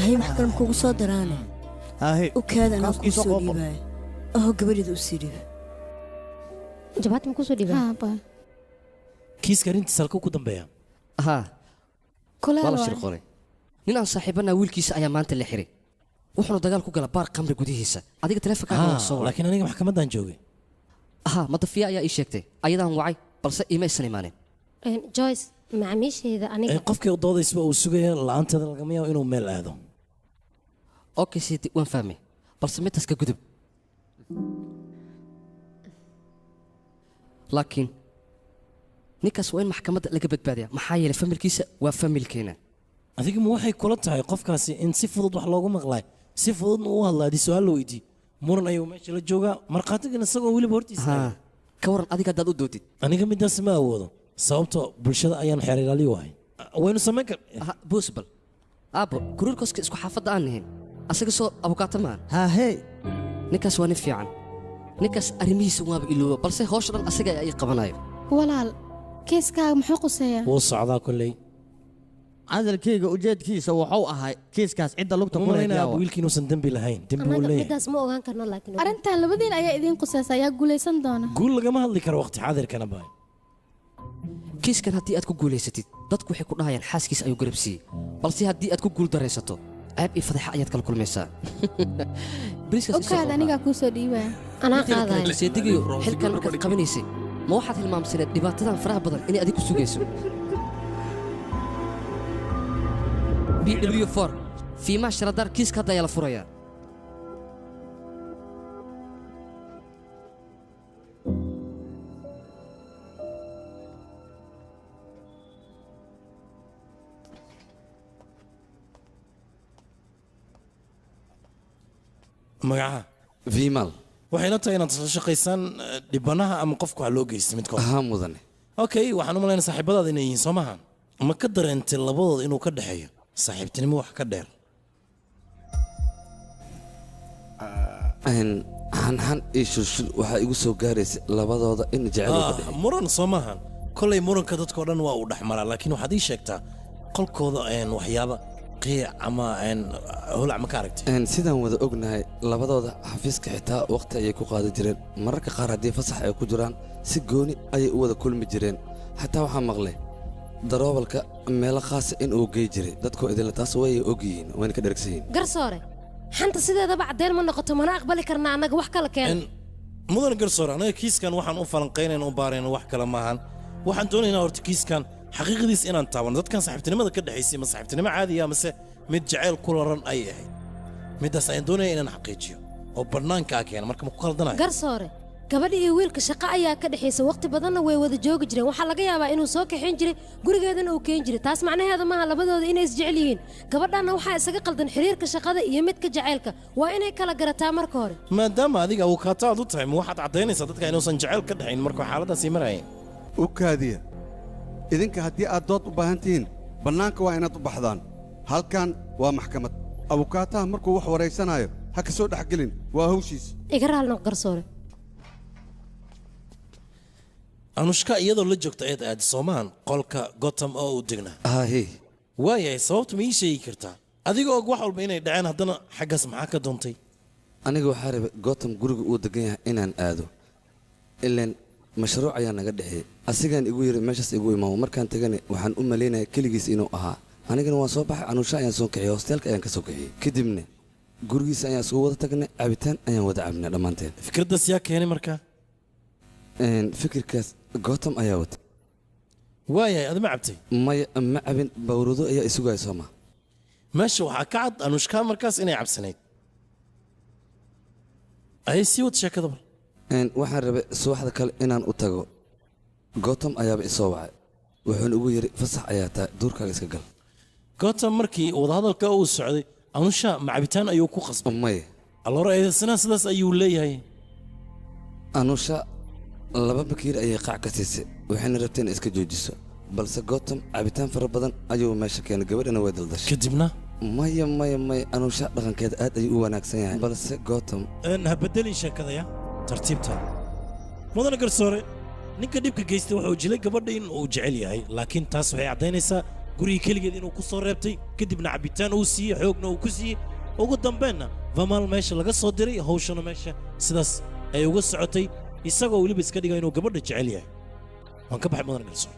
hay wax kale kugu soo daraane u kaada anaa kuu soo dhiibaayo aho gabadheeda u sii dhiib jabaati ma kusoo dhiibaa kiiska arrintiisa halkuu ku dambeeya haa waa la shirqoolay nin aan saaxiibanaa wiilkiisa ayaa maanta la xiray wuxuuna dagaal ku gala baar qamri gudihiisa adiga taleefankaaga waa soo laakiin aniga maxkamaddaan joogay ها مضفية يا إيشكتي أيضا وعي بس إيماء السليماني جويس مع ميشيدا أنا قفك وضوضي سبا وسوغيا لأنت هذا القمية وإنه ميل هذا أوكي سيدي وين فهمي بس متى كذب لكن نيكاس وين محكمة لقبت بادية محايا لفم الكيسة وفم الكينة هذيك مو waxay kula tahay qofkaasi in si fudud wax loogu maqlay si fudud uu hadlaa di su'aal loo weydiiyay muran ayuu meesha la joogaa marqaatigana isagoo weliba hortiisa ka waran adiga haddaad u doodid aniga midaas ma awoodo sababtoo bulshada ayaan xeer ilaaliyo wahay waynu samayn kar boosbal aabo kuruurkoska isku xaafadda aan nahayn asaga soo abukaato maan haahey ninkaas waa nin fiican ninkaas arrimihiisa waaba ilooba balse hawsha dhan asaga ay qabanayo walaal kiiskaaga muxuu quseeyaa wuu socdaa kolley cadalkayga ujeedkiisa wuxuu ahay kiiskaas cidda lugta ku umalaynaa wiilkii inuusan dembi lahayn dembi uu leeyahay midaas ma ogaan karno laakiin arrintan labadiin ayaa idiin qusaysa ayaa guulaysan doona guul lagama hadli karo waqti xaadirkana baay kiiskan haddii aad ku guulaysatid dadku waxay ku dhahayaan xaaskiis ayuu garab siiyey balse haddii aad ku guul daraysato ceeb iyo fadeexa ayaad kala kulmaysaa okaad anigaa kuu soo dhiibaya anaa qaadaya seedigiyo xilkan markaad qabanaysay ma waxaad hilmaamsaneed dhibaatadan faraha badan inay adigu sugayso bw4 fiimaha sharadaar kiiska hadda ayaa la furayaa magaca vimal waxay la tahay inaad soo shaqaysaan dhibanaha ama qofku wax loo geystay midkood ahaa mudane okay waxaan u malaynaa saaxiibadaada inay yihiin soo maahan ma ka dareentay labadooda inuu ka dhexeeyo saaxiibtinimo wax ka dheer hanhan iyo shulshul waxaa igu soo gaaraysa labadooda in jecel muran soo maahan kolay muranka dadkao dhan waa uu dhex maraa laakiin waxaad ii sheegtaa qolkooda waxyaaba qiic ama holac ma ka aragtay sidaan wada ognahay labadooda xafiiska xitaa waqti ayay ku qaadan jireen mararka qaar haddii fasax ay ku jiraan si gooni ayay u wada kulmi jireen xataa waxaa maqlay daroobalka meelo khaasa in uu gey jiray dadkoo idinla taas way og yihiin wayna ka dhergsan yihiin garsoore xanta sideedaba caddeyn ma noqoto mana aqbali karna annaga wax kala keen mudan garsoore anaga kiiskan waxaan u falanqaynayna u baarayna wax kale maahan waxaan doonaynaa horta kiiskan xaqiiqadiis inaan taabano dadkan saaxiibtinimada ka dhexaysay ma saaxiibtinimo caadiya mase mid jacayl ku laran ay ahayd middaas ayaan doonaya inaan xaqiijiyo oo bannaankaa keena marka ma ku khaldanayo garsoore gabadha iyo wiilka shaqo ayaa ka dhexaysa waqti badanna way wada joogi jireen waxaa laga yaabaa inuu soo kaxayn jiray gurigeedana uu keen jiray taas macnaheeda maaha labadooda inay isjecel yihiin gabadhanna waxaa isaga qaldan xiriirka shaqada iyo midka jacaylka waa inay kala garataa marka hore maadaama adiga awokaato aad u tahay ma waxaad caddaynaysaa dadka inuusan jacayl ka dhexayn marka xaaladaasii marayeen u kaadiya idinka haddii aad dood u baahan tihiin bannaanka waa inaad u baxdaan halkan waa maxkamad abukaataha markuu wax waraysanaayo ha ka soo dhexgelin waa hawshiisa iga raalnoq garsoore anushka iyadoo la joogta eed aadi soomaan qolka gotham oo uu degnaa hahe waayahay sababta ma ii sheegi kartaa adigoo og wax walba inay dhaceen haddana xaggaas maxaa ka doontay aniga waxaa rabay gotham guriga uu degan yahay inaan aado ilaan mashruuc ayaa naga dhexeeyey asigaan igu yidhi meeshaas igu imaamo markaan tegane waxaan u malaynaya keligiis inuu ahaa anigana waan soo baxay anuusha ayaan soo kaxiyey hosteelka ayaan ka soo kaxiyey kadibna gurigiisa ayaan isugu wada tagnay cabitaan ayaan wada cabnay dhammaanteen fikraddaas yaa keenay markaa fikirkaas gotham ayaa wata waayahay adima cabtay maya ma cabin bawrado ayaa isugaya soo maa meesha waxaa ka cad anushka markaas inay cabsanayd ayay sii wad sheekada bal waxaan rabay subaxda kale inaan u tago gotham ayaaba isoo wacay wuxuuna ugu yidhi fasax ayaa tahay duurkaaga iska gal gotham markii wadahadalka uu socday anusha macabitaan ayuu ku qasbay maya alloora eedaysanaha sidaas ayuu leeyahay anusha laba bakiir ayay qaac ka siisay waxayna rabtay inay iska joojiso balse gotham cabitaan fara badan ayuu meesha keenay gabadhana way daldashay kadibna maya anusha dhaqankeeda aad ayuu u wanaagsan yahay balse gotham ha bedelin sheekadaya tartiibta mudana garsoore ninka dhibka geystay wuxuu jilay gabadha in uu jecel yahay laakiin taas waxay caddaynaysaa gurigii keligeed inuu ku soo reebtay kadibna cabitaan uu siiyey xoogna uu ku siiyey ugu dambaynna vamaal meesha laga soo diray hawshana meesha sidaas ay uga socotay isagoo weliba iska dhiga inuu gabadha jecel yahay waan ka baxay mudana garsoore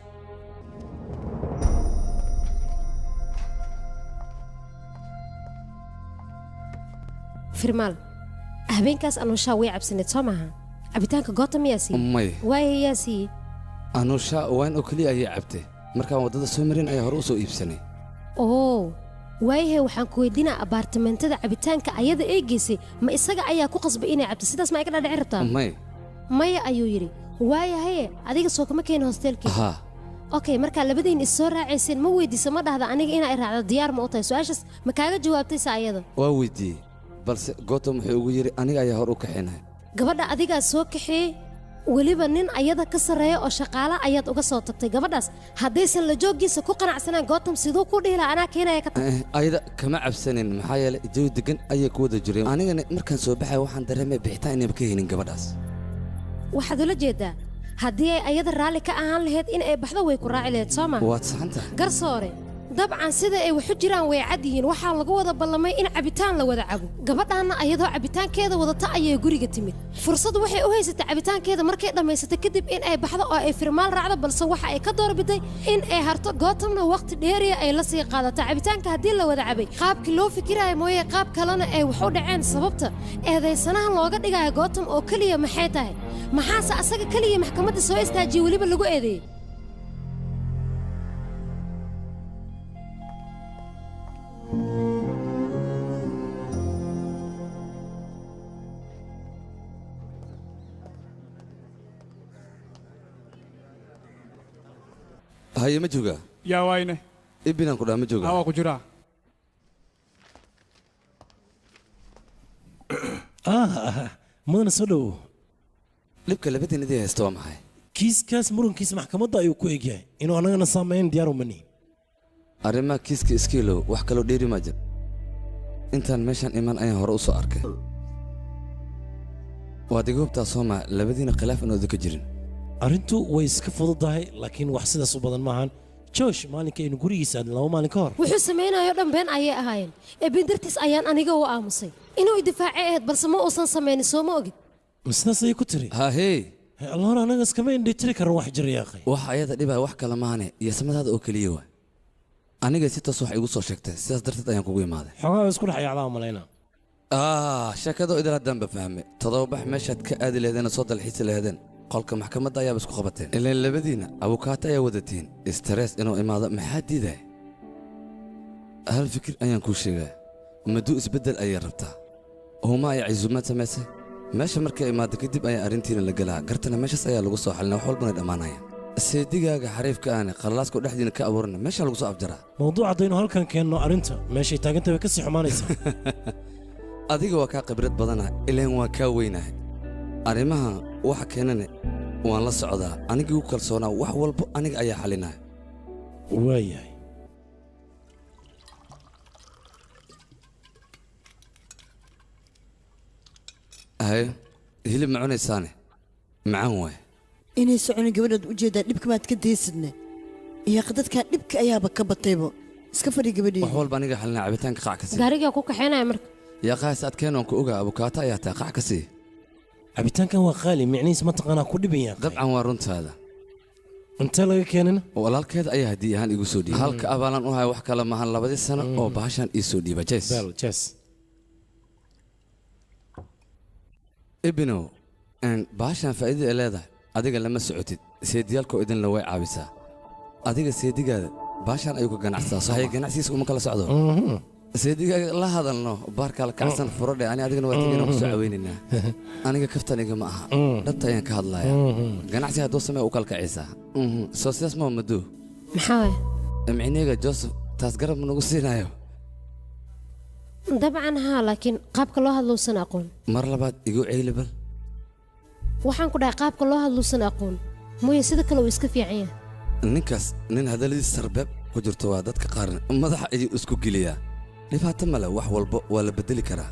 firmaal habeenkaas anuushaa way cabsaneed soo maaha cabitaanka gotham yaa siiyey maya waaye yaa siiyey anusha waan oo keliya ayay cabtay markaan waddada soo marin ayaa hore u soo iibsanay oo waayahay waxaan ku weydiinaa abaartamentada cabitaanka ayada ee geysay ma isaga ayaa ku qasbay inay cabto sidaas ma ay ka dhadhici rabtaa maya ayuu yidhi waayahaye adiga soo kama keeni hosteelkii okay markaa labadiin is soo raacayseen ma weydiisa ma dhahda aniga inaa i raacdo diyaar ma u tahay su-aashaas ma kaaga jawaabtaysa ayada waa weydiiyey balse gotham wuxuu ugu yidhi aniga ayaa hor u kaxinaya gabadha adigaa soo kaxeeyey weliba nin ayada ka sarreeya oo shaqaale ayaad uga soo tagtay gabadhaas haddaysan la jooggiisa ku qanacsanaan gootam siduu ku dhihi lahaa anaa keenaya ka tag ayada kama cabsanin maxaa yeelay jawi degan ayay ku wada jireen anigana markaan soo baxay waxaan dareemay bixitaan inayba ka helin gabadhaas waxaad ula jeedaa haddii ay ayada raalli ka ahaan lahayd in ay baxdo way ku raaci lahayd soo ma waad saxantahay garsoore dabcan sida ay waxu jiraan way cad yihiin waxaa lagu wada ballamay in cabitaan la wada cabo gabadhaanna ayadoo cabitaankeeda wadata ayay guriga timid fursad waxay u haysatay cabitaankeeda markay dhammaysatay kadib in ay baxdo oo ay firmaal raacdo balse waxa ay ka doorbiday in ay harto gootamna waqti dheeriya ay la sii qaadato cabitaanka haddii la wada cabay qaabkii loo fikiraayo mooye qaab kalena ay wax u dhaceen sababta eedaysanahan looga dhigayo gootam oo keliya maxay tahay maxaase asaga keliya maxkamadda soo istaajiyey weliba lagu eedeeyey haye ma joogaa yaa wayne ibinaan ku dhaa ma joogaa waa ku jiraa mudana soo dhowow dhibka labadiinadii haysta waa maxay kiiskaas murankiisa maxkamadda ayuu ku egyahay inuu annagana saamayn diyaar uma nihin arrimaha kiiska iskiilow wax kaloo dheeri maa jir intaan meeshaan iman ayaan hore u soo arkay waad iga hubtaa sooma labadiina khilaaf inooda ka jirin arrintu way iska fududahay laakiin wax sidaas u badan maahan joosh maalinka aynu gurigiisa aadin 2 maalin ka hor wuxuu samaynayo dhan been ayay ahaayeen bindartiis ayaan aniga u aamusay inuu idifaacay ahayd balse ma uusan samaynin soo ma ogid sidaas ayay ku tiri hahee allahna anaga iskama indhitiri karan wax jira yaaqay wax ayada dhibaa wax kale maahane iyo samadaada oo keliya waa aniga si toos wax igu soo sheegtay sidaas darteed ayaan kugu imaaday xogaa isku dhex yaacdaa malayna sheekadoo idil haddaan ba fahmay todobabax meeshaad ka aadi laheedeen soo dalxiisi laheedeen qolka maxkamadda ayaaba isku qabateen ilaan labadiina abukaato ayaa wadatiin istarees inuu imaado maxaa diiday hal fikir ayaan kuu sheegaa maduu isbeddel ayay rabtaa huma ay cisuumaad samaysay meesha markay imaado kadib ayaa arrintiina la gelaa gartana meeshaas ayaa lagu soo xalina wax walbana dhammaanaya seedigaaga xariifka aane qalalaasku dhexdiina ka abuurana meesha lagu soo afjaraa mawduuc haddaynu halkan keenno arrinta meeshay taagantay way ka sii xumaanaysaa adiga waa kaa khibrad badana ilaan waa kaa weynahay arrimaha waxa keenane waan la socdaa anigii u kalsoonaa wax walbo aniga ayaa xalinaya waayahay hayo hilib ma cunaysaane macaan waay inay soconin gabadhaad u jeedaa dhibka maad ka daysidne iyo dadkan dhibka ayaaba ka bataybo iska fadhi gabadhii wax walba aniga xalinaa cabitaanka qac ka sii gaarigaa ku kaxaynaya marka yaa qaas adkeen waan ku ogaa abukaato ayaa taa qac ka sii cabitaankan waa qaali micnihiis mataqaanaa ku dhibaya dabcan waa runtaada intee laga keenina walaalkeeda ayaa haddii ahaan igu soo dhiibay halka abaalan u haya wax kale maahan 2 sano oo bahashan ii soo dhiiba jes ibinow bahashan faa'iidada ay leedahay adiga lama socotid seediyaalkoo idinla way caawisaa adiga seedigaada bahashan ayuu ka ganacsadaa soo haya ganacsigiisa uma kala socdo seedigaaga la hadalno baarkaa la kacsan furadhe ani adigana waa tegayna ku soo caweynaynaa aniga kaftaniga ma aha dhabta ayaan ka hadlaya ganacsi hadduu samee u kalkacaysaa soo sidaas maa maduu maxaa waay micneyga joseph taas garab ma nagu siinayo dabcan haa laakiin qaabka loo hadluusan aqoon mar labaad igu ceylibal waxaan ku dhahay qaabka loo hadluusan aqoon mooye sida kale uu iska fiican yahay ninkaas nin hadalladiis sarbeeb ku jirto waa dadka qaarna madaxa ayuu isku geliyaa dhibaato male wax walba waa la beddeli karaa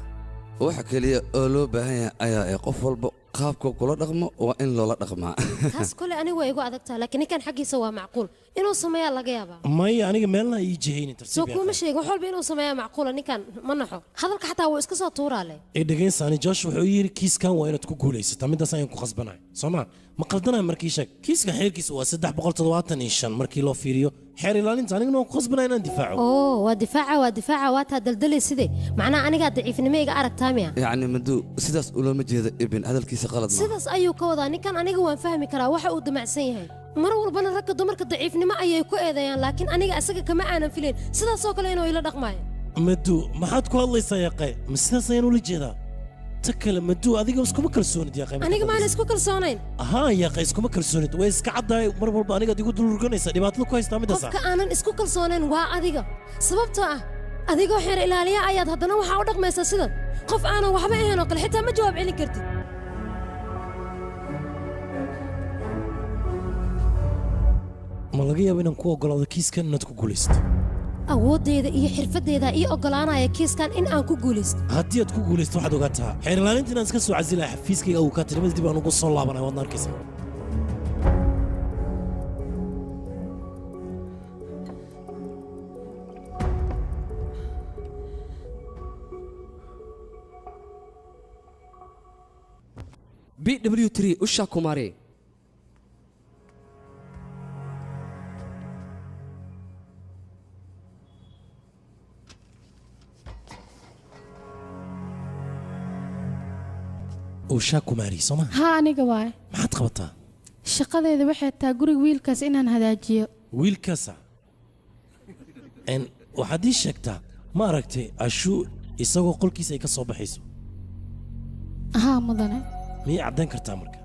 waxa keliya oo loo baahan yahay ayaa qof walba qaabka kula dhaqmo waa in loola dhaqmaa taas kole anigu waa igu adagtaa laakiin ninkan xaggiisa waa macquul inuu sameeyaa laga yaabaa maya aniga meelna ii jihaynin tartiib soo kuma sheegin wax walba inuu sameeyaa macquula ninkan ma naxo hadalka xataa wuu iska soo tuuraa leh dhegaysaani josh wuxuu yidhi kiiskan waa inaad ku guulaysataa midaas ayaan ku khasbanahay soo ma ma qaldanayo markii sheeg kiiskan xeerkiisa waa 375 markii loo fiiriyo xeer ilaalinta aniguna waan ku khasbanaya inaan difaaco waa difaaca waa taa daldalay sidee macnaha anigaa daciifnimo iga aragtaa miya yacni maduu sidaas ulooma jeeda ibin hadalkiisa qalad ma sidaas ayuu ka wadaa ninkan aniga waan fahmi karaa waxa uu damacsan yahay mar walbana ragga dumarka daciifnimo ayay ku eedeeyaan laakiin aniga asaga kama aanan filayn sidaasoo kale inuu ila dhaqmaayo maduu maxaad ku hadlaysaa yaqay ma sidaas ayaan ula jeedaa ta kale maduu adiga iskuma kalsoonid yaqay aniga maana isku kalsoonayn ahaa yaqay iskuma kalsoonid way iska caddahay mar walba anigaad igu dulurganaysaa dhibaatada ku haystaa midaas qofka aanan isku kalsoonayn waa adiga sababtoo ah adigoo xeer ilaaliya ayaad haddana waxaa u dhaqmaysaa sidan qof aanan waxba ahayn oo kale xitaa ma jawaab celin kartid ma laga yaabo inaan ku oggolaado kiiskan inaad ku guulaysto awooddeeda iyo xirfaddeeda ii oggolaanaya kiiskan in aan ku guulaysto haddii aad ku guulaysto waxaad ogaataa xeer ilaalinta inaan iska soo casilahay xafiiskayga awokaatinimada dib aan ugu soo laabanay waadna arkaysa BW3 Usha Kumari. Usha Kumari soma ها aniga waay maxaad qabataa shaqadeeda waxay tahay guriga wiilkaas inaan hagaajiyo wiilkaasa waxaad ii sheegtaa ma aragtay ashuu isagoo qolkiisa ay ka soo baxayso haa mudane miyay caddayn kartaa marka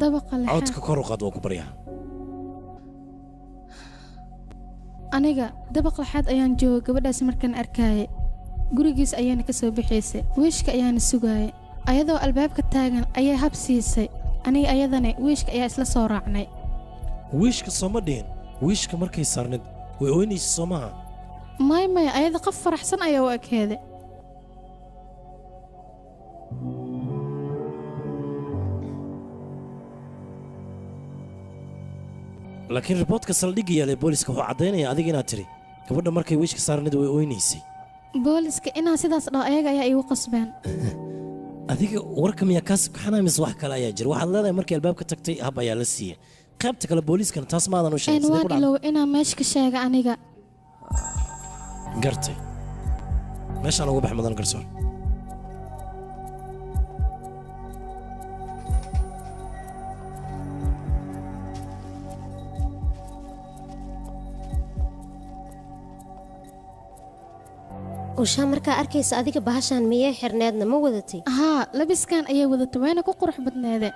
dabaqa lexaad codka kor u qaad waa ku baryaa aniga dabaq lexaad ayaan joogay gabadhaas markaan arkaayay gurigiis ayaana ka soo baxaysay wiishka ayaana sugaayay ayadoo albaabka taagan ayay hab siisay aniga ayadana wiishka ayaa isla soo raacnay wiishka sooma dhihin wiishka markay saarnid way ooynaysa soo maha maya ayada qof faraxsan ayaa u ekeeday laakiin riboodka saldhigga yaale booliska wuxuu caddaynaya adiga inaad tiri gabadha markay wiishka saarnid way ooynaysay booliska inaan sidaas dhaho ayaga ayaa iigu qasbeen adiga warka miyaa kaas kaxanaa mise wax kale ayaa jira waxaad leedahay markii albaabka tagtay hab ayaa la siiyey qaybta kale booliiskana taas maadan u sheegay waan ilow inaan meesha ka sheega aniga gartay meeshaan ugu bax mudan garsoor usha markaa arkaysa adiga bahashaan miyay xirneedna ma wadatay haa labiskan ayay wadatay wayna ku qurux badneede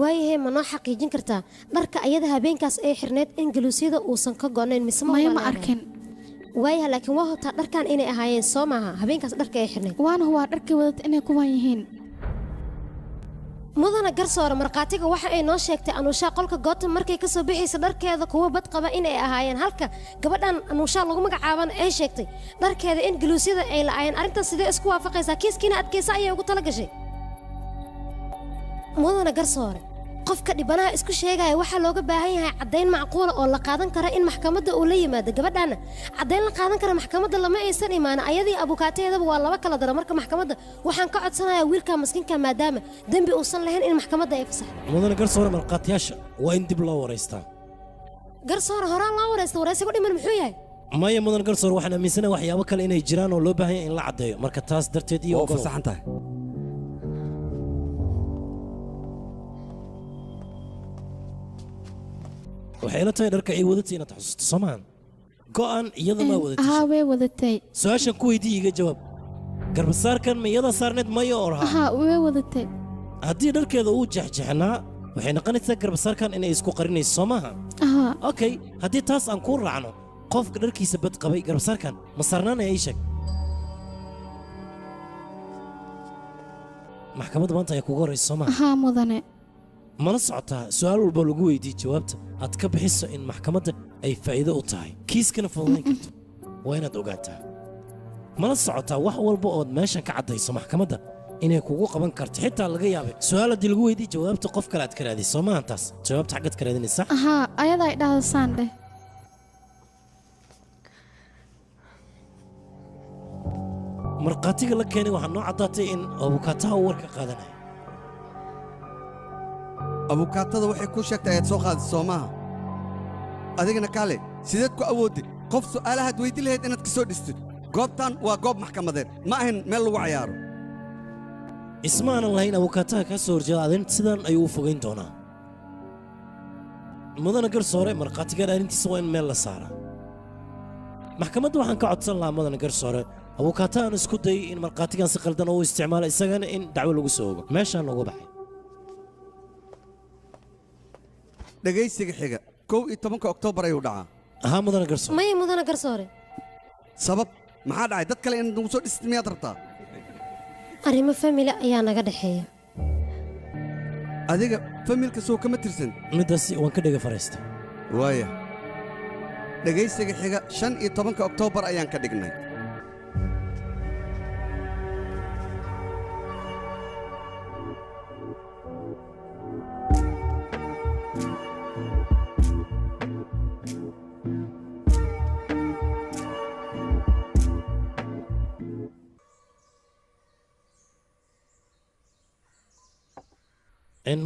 waayahay ma noo xaqiijin kartaa dharka ayada habeenkaas ee xirneed in galuusyada uusan ka go'nayn mise maya ma arkin waayaha laakiin waa hubtaa dharkan inay ahaayeen soo maaha habeenkaas dharka ay xirneed waana waa dharkii wadatay inay kuwan yihiin mudana garsoore markhaatiga waxa ay noo sheegtay anuushaa qolka gootan markay ka soo bixaysa dharkeeda kuwa bad qaba inay ahaayeen halka gabadhan anuushaa lagu magacaabana ay sheegtay dharkeeda in galuusyada ay la'aayeen arrintan sidee isku waafaqaysaa kiiskiina adkaysa ayay ugu tala gashay mudana garsoore qofka dhibanaha isku sheegaya waxaa looga baahan yahay caddayn macquula oo la qaadan kara in maxkamadda uu la yimaado gabadhaana caddayn la qaadan kara maxkamadda lama aysan imaana ayadii abukaateedaba waa laba kala dara marka maxkamadda waxaan ka codsanayaa wiilka maskiinka maadaama dembi uusan lahayn in maxkamadda ay fasaxdo mudana garsoore markhaatiyaasha waa in dib loo waraystaa garsoore horaan loo waraysta waraysigu dhiman muxuu yahay maya mudan garsoore waxaan aaminsanahay waxyaabo kale inay jiraan oo loo baahan yahay in la caddeeyo marka taas darteed iyo fasaxan tahay waxay la tahay dharka ay wadatay inaad xusuusto soomaan go'an iyada maa wadatay haa way wadatay su-aashan ku weydii iga jawaab garbasaarkan ma iyada saarneed mayo oo rahaa haa way wadatay haddii dharkeeda uu jexjexnaa waxay noqonaysaa garbasaarkan inay isku qarinayso soo maaha haa okay haddii taas aan kuu raacno qofka dharkiisa bad qabay garbasaarkan ma saarnaanaya ii sheeg maxkamadda maanta ayaa kugu horraysa soo maaha haa mudane mala socotaa su'aal walba lagu weydiiye jawaabta aad ka bixiso in maxkamadda ay faa'iido u tahay kiiskana fududayn karto waa inaad ogaataa mala socotaa wax walba ood meeshan ka caddayso maxkamadda inay kugu qaban karto xitaa laga yaabay su'aal haddii lagu weydiiye jawaabta qof kale aad ka raadayso soo maahan taas jawaabta xaggaad ka raadinaysaa haa ayadaa ay dhahda saan dheh markhaatiga la keenay waxaa noo caddaatay in abukaataha uu warka qaadanaya abukaatada waxay kuu sheegtay ayaad soo qaadis soo maaha adigana kaale sideed ku awoodid qof su'aalahaad weyddi lahayd inaad ka soo dhistid goobtan waa goob maxkamadeed ma ahayn meel lagu cayaaro isma aanan lahayn abukaataha kaa soo horjeeda adin sidan ayuu u fogayn doonaa mudana garsoore markhaatigaan arrintiisa waa in meel la saaraa maxkamadda waxaan ka codsan lahaa mudana garsoore abukaatahan isku dayay in markhaatigan si qaldan oo u isticmaalo isagana in dacwo lagu soo ogo meeshaan noogu baxay dhegaysiga xiga 11 Oktoobar ayuu dhacaa haa mudana garsoore maya mudana garsoore sabab maxaa dhacay dad kale inaad nagu soo dhistid miyaad rabtaa arrimo famili ayaa naga dhexeeya adiga familka soo kama tirsan middaasi waan ka dhega faraystay waaya dhegaysiga xiga 15 Oktoobar ayaan ka dhignay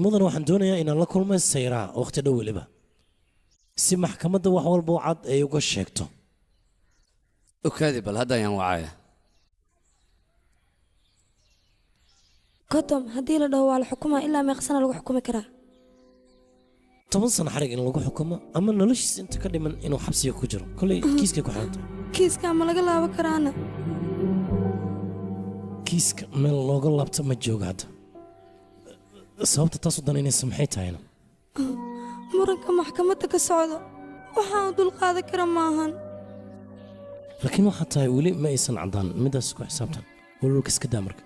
mudan waxaan doonayaa inaan la kulmay sayraa waqti dhow weliba si maxkamadda wax walba oo cad ay uga sheegto okaadi bal hadda ayaan wacaya gotom haddii la dhaho waa la xukumaa ilaa meeqsana lagu xukumi karaa 10 sano xarig in lagu xukumo ama noloshiisa inta ka dhiman inuu xabsiga ku jiro kolay kiiska ku xiranta kiiska ma laga laaban karaana kiiska meel looga laabto ma jooga hadda sababta taas u danaynaysa maxay tahayna muranka maxkamadda ka socdo waxaan u dulqaadan kara maahan laakiin waxaa tahay weli ma aysan caddaan middaas ku xisaabtan walwalka iska daa marka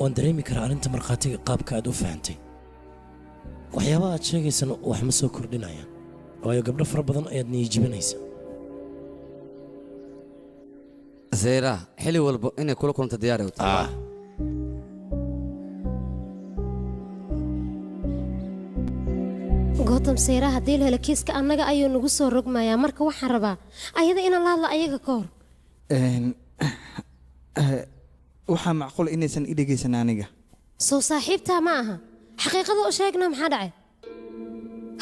waan dareemi karaa arrinta markhaatiga qaabka aad u fahantay waxyaabaha aad sheegaysana wax ma soo kordhinayaan waayo gabdho fara badan ayaad niyijibinaysa zeyra xili walba inay kula kulanta diyaar u tahay gootam sayra haddii la helo kiiska annaga ayuu nagu soo rogmayaa marka waxaan rabaa ayada inaan la hadla ayaga ka hor waxaa macquul inaysan i dhegaysan aniga soo saaxiibtaa ma aha xaqiiqada u sheegna maxaa dhacay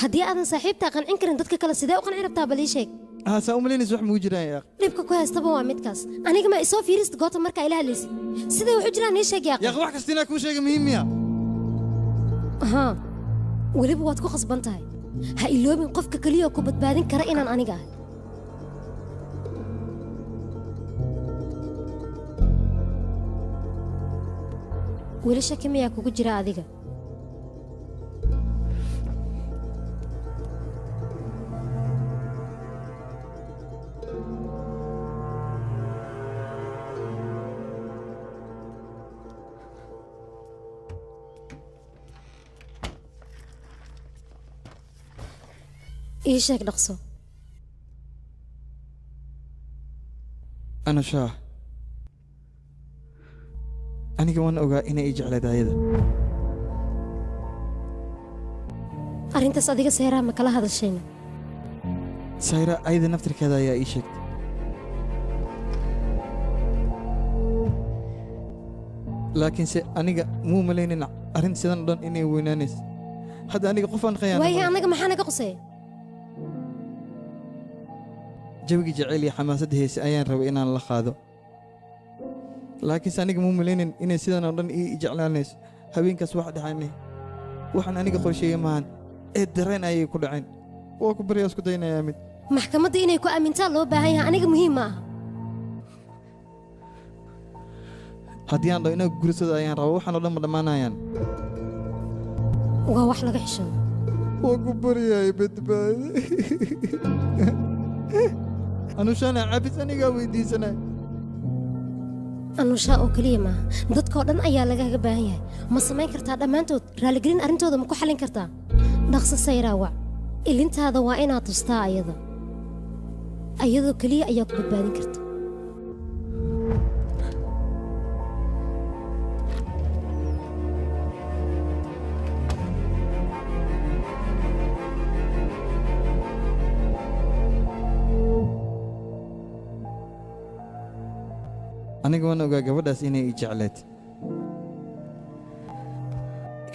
haddii aadan saaxiibtaa qancin karin dadka kale sidee u qanci rabtaa bal ii sheeg saa u malaynaysa wax muu jiraan yaa dhibka ku haystaba waa midkaas aniga ma isoo fiirista gootam markaa ila hadlaysid siday wuxu jiraan ii sheeg yaaq wax kasta inaa kuu sheega muhiim miya haa weliba waad ku khasban tahay ha iloobin qofka keliya oo ku badbaadin kara inaan aniga ahay weli shaki miyaa kugu jira adiga ii sheeg dhaqso ana shaah aniga waan ogaa inay ii jeclayd ayada arrintaas adiga sayraa ma kala hadashayna sayra ayada naftirkeeda ayaa ii sheegtay laakiinse aniga muu malaynin arrin sidan o dhan inay weynaanayso hadda aniga qofaan waayahay annaga maxaa naga quseeya jawigii jacayl iyo xamaasadda heese ayaan rabay inaan la qaado laakiinse aniga muu malaynin inay sidan oo dhan ii jeclaanayso habeenkaas wax dhaxaynay waxaan aniga qorsheeye maahan ee dareen ayay ku dhaceen waa ku baryaa isku daynayaa mid maxkamadda inay ku aamintaa loo baahan yahay aniga muhiim ma aha haddii aan dhaho inaga gursada ayaan rabaa waxaan oo dhan ma dhammaanayaan waa wax laga xishoodo waa ku baryahay badbaade anushaana cabis anigaa weydiisanay anushaa oo keliya maaha dadkoo dhan ayaa lagaga baahan yahay ma samayn kartaa dhammaantood raaligelin arrintooda ma ku xallin kartaa dhaqso sayraa wac ilintaada waa inaad tustaa ayada ayadoo keliya ayaa ku badbaadin karta aniga waan ogaa gabadhaas inay ii jecleed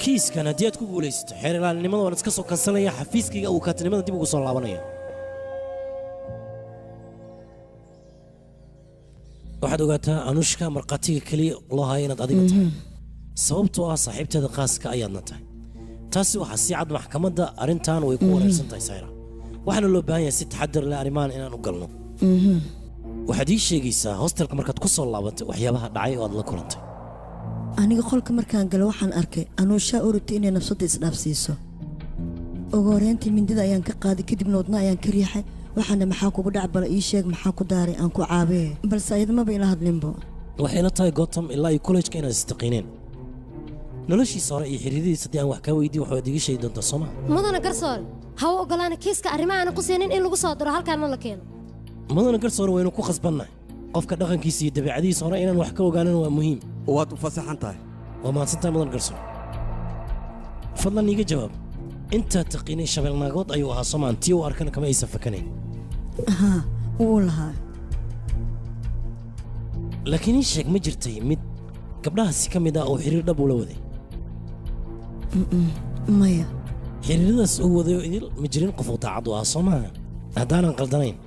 kiiskan haddii aad ku guulaysato xeer ilaalinimada waan iska soo kansanaya xafiiskayga uu kaatinimada dib ugu soo laabanaya waxaad ogaataa anushka markhaatiga keliya loo haya inaad adiga tahay sababtoo ah saaxiibteeda qaaska ayaadna tahay taasi waxaa si cad maxkamadda arrintan way ku wareersan tahay sayra waxaana loo baahan yahay si taxadar leh arrimahan inaan u galno waxaad ii sheegaysaa hostelka markaad ku soo laabatay waxyaabaha dhacay oo aad la kulantay aniga qolka markaan galo waxaan arkay anuushaa orotay inay nafsadda isdhaafsiiso ugu horreyntii mindida ayaan ka qaaday kadibna wadna ayaan ka riixay waxaana maxaa kugu dhac bala ii sheeg maxaa ku daaray aan ku caabee balse ayadamaba ila hadlinbo waxay la tahay gotham ilaa iyo kollejka inaad istaqiineen noloshiisa hore iyo xiriiradiisa haddii aan wax kaa weydiin waxaad iga sheegi doontaa soo ma mudana garsoore ha u ogolaana kiiska arrimaha aan qusaynin in lagu soo diro halkaana la keeno mudana garsoore waynu ku khasbannahay qofka dhaqankiisa iyo dabeecadiisa hore inaan wax ka ogaanan waa muhiim waad u fasaxan tahay waa mahadsantahay mudan garsoore fadlan iiga jawaab intaad taqiinay shabeelnaagood ayuu ahaa soomaan tii u arkana kama aysan fakanayn haa wuu lahaa laakiin ii sheeg ma jirtay mid gabdhahaasi ka mid ah oo xiriir dhab ula waday maya xiriiradaas uu wadayo idil ma jirin qof uu daacad u ahaa soo maaha haddaanan qaldanayn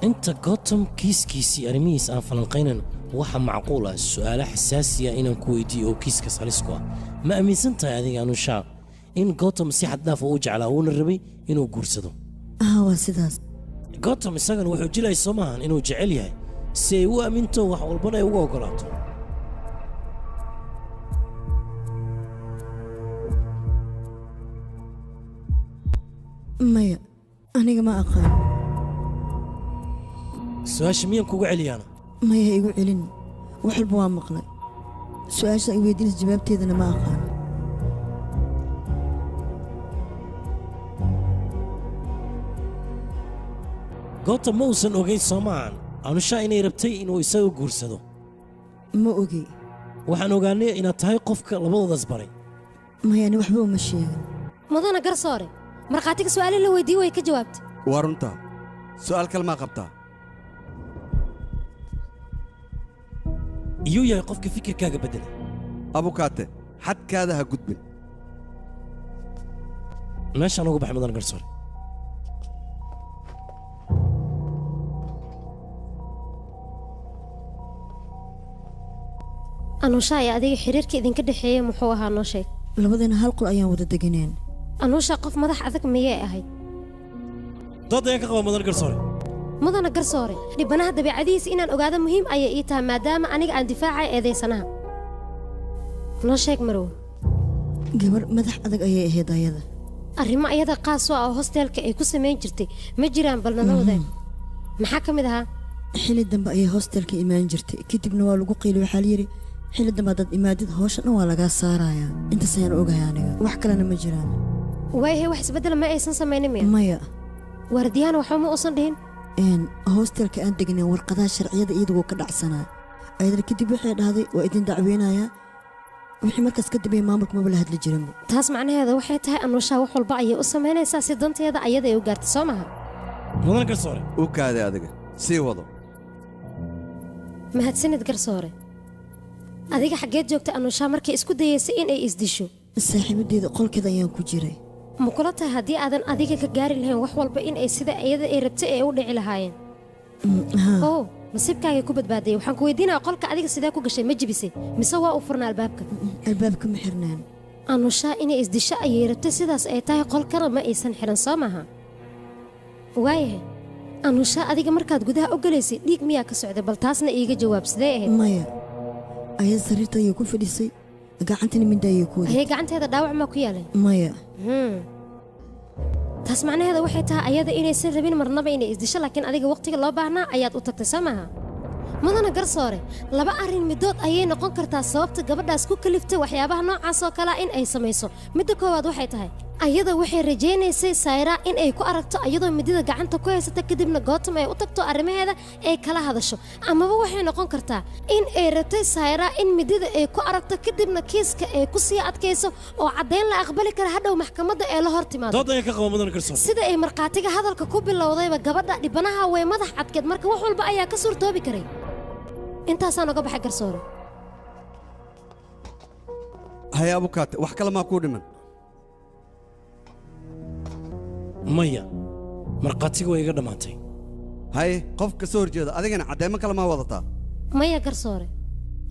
inta gotham kiiskiisii arrimihiis aan falanqaynan waxa macquul ah su'aalo xasaasiya inaan ku weydiiyo oo kiiskas halis ku ah ma aaminsan tahay adiga anushaa in gotham si xad dhaaf u jeclaa uuna rabay inuu guursado waa sidaas gotham isagana wuxuu jilay soo maahan inuu jecel yahay si ay u aaminto wax walbana ay uga oggolaato maya aniga ma aqaan su-aasha miyaan kuga celiyaana maya ha igu celin wax walba waa maqlay su-aasha ay weydiinaysa jawaabteedana ma aqaan goobta ma uusan ogayn soo maahan anushaa inay rabtay inuu isaga guursado ma ogi waxaan ogaanay inaad tahay qofka labadoodaas baray maya ani waxba uma sheegin mudana garsoore markhaatiga su'aale la weydiiyey way ka jawaabtay waa runtaa su'aal kale maa qabtaa iyuu yahay qofka fikirkaaga beddelay abukaate xadkaada ha gudbin meeshaan ugu baxay mudan garsoore anuusha iyo adiga xiriirka idinka dhexeeya muxuu ahaa noo sheeg labadana hal qol ayaan wada deganeen anuusha qof madax adag miyay ahayd dood ayaan ka qaba mudan garsoore mudana garsoore dhibanaha dabeecadihiisa inaan ogaado muhiim ayay ii tahay maadaama aniga aan difaacay eedaysanaha noo sheeg marow gabar madax adag ayay ahayd ayada arrimo ayada qaas oo ah hosteelka ay ku samayn jirtay ma jiraan bal nala wadaag maxaa ka mid ahaa xilli dambe ayay hosteelka imaan jirtay kadibna waa lagu qiili waxaa la yidhi xilli dambe haddaad imaadid howsha dhan waa lagaa saarayaa intaas ayaan ogahay aniga wax kalena ma jiraan waayahay wax isbeddela ma aysan samaynin miya maya waardiyaana waxba ma uusan dhihin hosteelka aan degneen warqadaha sharciyada iyadugoo ka dhacsanaa ayadana kadib waxay dhahday waa idin dacweynayaa wixii markaas ka dambeeyey maamulka maba la hadli jirinba taas macnaheeda waxay tahay anuushaa wax walba ayay u samaynaysaa si danteeda ayada ay u gaartay soo maha mudan garsoore u kaaday adiga sii wado mahadsanid garsoore adiga xaggeed joogta anuushaa markay isku dayaysay in ay isdisho saaxiibadeeda qolkeeda ayaan ku jiray ma kula tahay haddii aadan adiga ka gaari lahayn wax walba in ay sida iyada ay rabtay ay u dhici lahaayeen oo nasiibkaagay ku badbaadayay waxaan ku weydiinaya qolka adiga sidee ku gashay ma jibisay mise waa u furnaa albaabka albaabka ma xirnaan anushaa inay isdisho ayay rabtay sidaas ay tahay qolkana ma aysan xiran soo maaha waayahay anushaa adiga markaad gudaha u galaysay dhiig miyaa ka socday bal taasna iiga jawaab sidee ahayd maya ayad sariirta ayay ku fadhisay gacantana midda ayay ku waday ayay gacanteeda dhaawac maa ku yaalay maya taas macnaheeda waxay tahay ayada inaysan rabin marnaba inay isdisho laakiin adiga waqtiga loo baahnaa ayaad u tagtay soo maaha mudana garsoore laba arrin midood ayay noqon kartaa sababta gabadhaas ku kaliftay waxyaabaha noocaas oo kalea in ay samayso midda koowaad waxay tahay ayada waxay rajaynaysay sayraa in ay ku aragto ayadoo midida gacanta ku haysata kadibna gootam ay u tagto arrimaheeda ay kala hadasho amaba waxay noqon kartaa in ay rabtay sayraa in midida ay ku aragto kadibna kiiska ay ku sii adkayso oo caddayn la aqbali kara hadhow maxkamadda ee la hor timaado dood ayaan ka qaba mudan garsoore sida ay markhaatiga hadalka ku bilowdayba gabadha dhibanaha way madax cadkeed marka wax walba ayaa ka suurtoobi karay intaasaan oga baxay garsoore haya abukaate wax kale maa kuu dhiman maya markhaatiga way iga dhammaatay haye qof ka soo horjeeda adigana caddeemo kale maa wadataa maya garsoore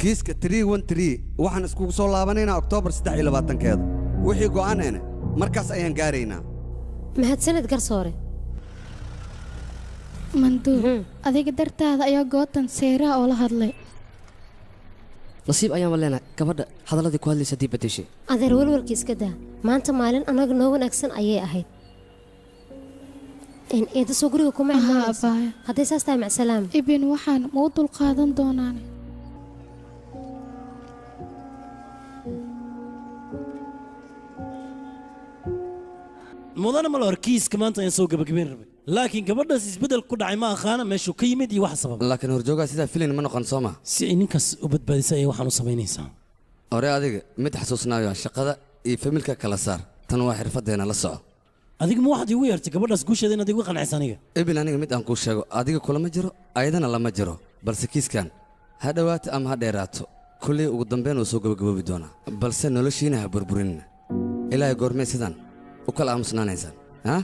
kiiska 313 waxaan iskugu soo laabanaynaa oktoobar 23-keeda wixii go'aaneene markaas ayaan gaaraynaa mahadsanid garsoore manduub adiga dartaada ayaa gootan seyraha oo la hadlay nasiib ayaanba leenahay gabadha hadalladii ku hadlaysa haddii beddeshay adeer welwalka iska daa maanta maalin annaga noo wanaagsan ayay ahayd in eeda soo guriga kuma imaanayso hadday saas tahay macsalaam ibin waxaan ma u dulqaadan doonaan mudana malo kiiska maanta aan soo gabagabeyn rabay laakiin gabadhaas isbedel ku dhacay ma aqaana meeshuu ka yimid iyo wax sabab laakiin horjoogaa sidaa filin ma noqon soo ma si ay ninkaas u badbaadisay ay waxaan u samaynaysaa hore adiga mid xasuusnaayo shaqada iyo familka kala saar tan waa xirfadeena la soco adiga ma waxaad igu yeertay gabadhaas guusheeda inaad igu qancaysa aniga ibil aniga mid aan kuu sheego adiga kulama jiro ayadana lama jiro balse kiiskan ha dhowaato ama ha dheeraato kullii ugu dambeyn uu soo gabagaboobi doonaa balse noloshiina ha burburinina ilaahay goormee sidaan u kala aamusnaanaysaan ha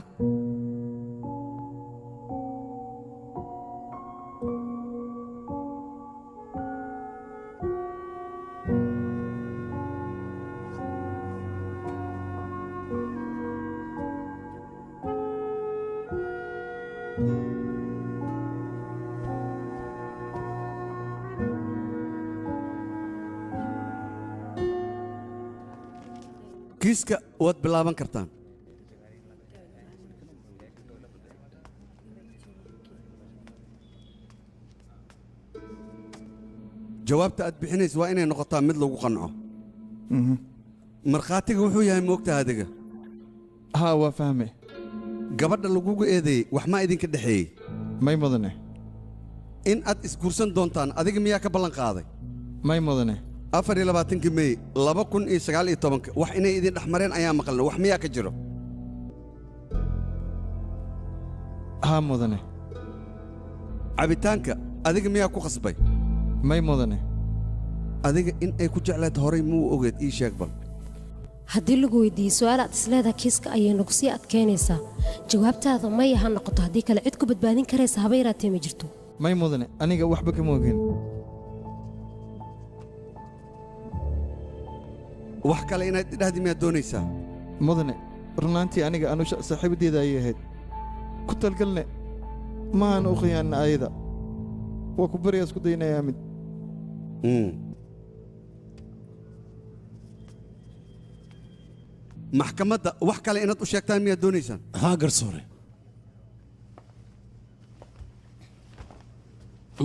kiiska waad bilaaban kartaan jawaabta aad bixinaysa waa inay noqotaa mid lagu qanco markhaatiga wuxuu yahay moogtaha adiga haa waa fahme gabadha lagugu eedeeyey wax maa idinka dhexeeyey may mudane in aad isguursan doontaan adiga miyaa ka ballan qaaday may mudane 24 May 2019 wax inay idin dhex mareen ayaa maqalna wax miyaa ka jiro haa mudane cabitaanka adiga miyaa ku khasbay may mudane adiga in ay ku jeclayd horay muu ogeed ii sheeg bal haddii lagu weydiiyey su'aal aad isleedaha kiiska ayay nagu sii adkaynaysaa jawaabtaada maya ha noqoto haddii kale cid ku badbaadin karaysa haba yaraatee ma jirto may mudane aniga waxba kama ogin wax kale inaad idhahdi miyaad doonaysaa mudane runaantii aniga anusha saaxiibadeeda ayay ahayd ku talgalne ma aan u khiyaanna ayada waa ku bariyaa isku daynayaa mid maxkamadda wax kale inaad u sheegtaan miyaad doonaysaan haa garsoore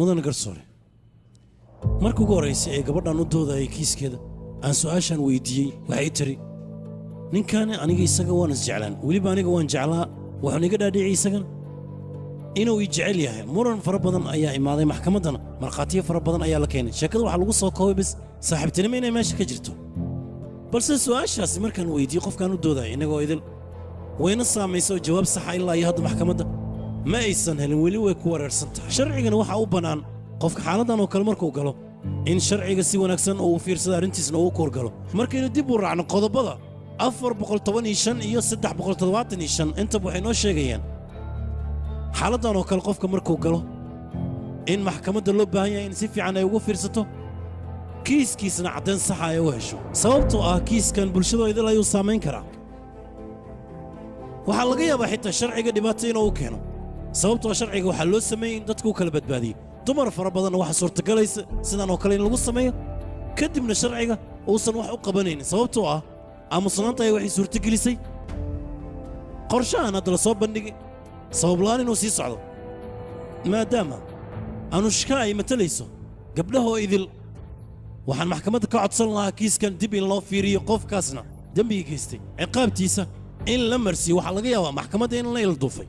mudane garsoore marka ugu horraysay ee gabadhan u doodayay kiiskeeda aan su'aashaan weydiiyey waxay tiri ninkaani aniga isaga waan isjeclaan weliba aniga waan jeclaa wuxuuna iga dhaadhiciyey isagana inuu ii jecel yahay muran fara badan ayaa imaaday maxkamaddana markhaatiyo fara badan ayaa la keenay sheekada waxaa lagu soo koobay bis saaxiibtinimo inay meesha ka jirto balse su'aashaasi markaan weydiiyey qofkaan u doodaya innagoo idil wayna saamaysa oo jawaab saxa ilaa iyo hadda maxkamadda ma aysan helin weli way ku wareersan tahay sharcigana waxaa u bannaan qofka xaaladdan oo kale markuu galo in sharciga si wanaagsan oo uu fiirsada arrintiisna uu koorgalo markaynu dib u raacno qodobada 415 iyo 375 intaba waxay noo sheegayaan xaaladdan oo kale qofka markuu galo in maxkamadda loo baahan yahay in si fiican ay ugu fiirsato kiiskiisna caddayn saxa ay u hesho sababtoo ah kiiskan bulshadoo idil ayuu saamayn karaa waxaa laga yaabaa xitaa sharciga dhibaato inuu u keeno sababtoo sharciga waxaa loo sameeyey in dadku u kala badbaadiyo dumar fara badanna waxaa suurtagalaysa sidaan oo kale in lagu sameeyo kadibna sharciga uusan wax u qabanaynin sababtoo ah aamusnaanta ay waxay suurtagelisay qorshahan hadda la soo bandhigi sababla'aan inuu sii socdo maadaama anushka ay matalayso gabdhahoo idil waxaan maxkamadda ka codsan lahaa kiiskan dib in loo fiiriyo qofkaasna dembiga geystay ciqaabtiisa in la marsiyo waxaa laga yaabaa maxkamadda in la ilduufay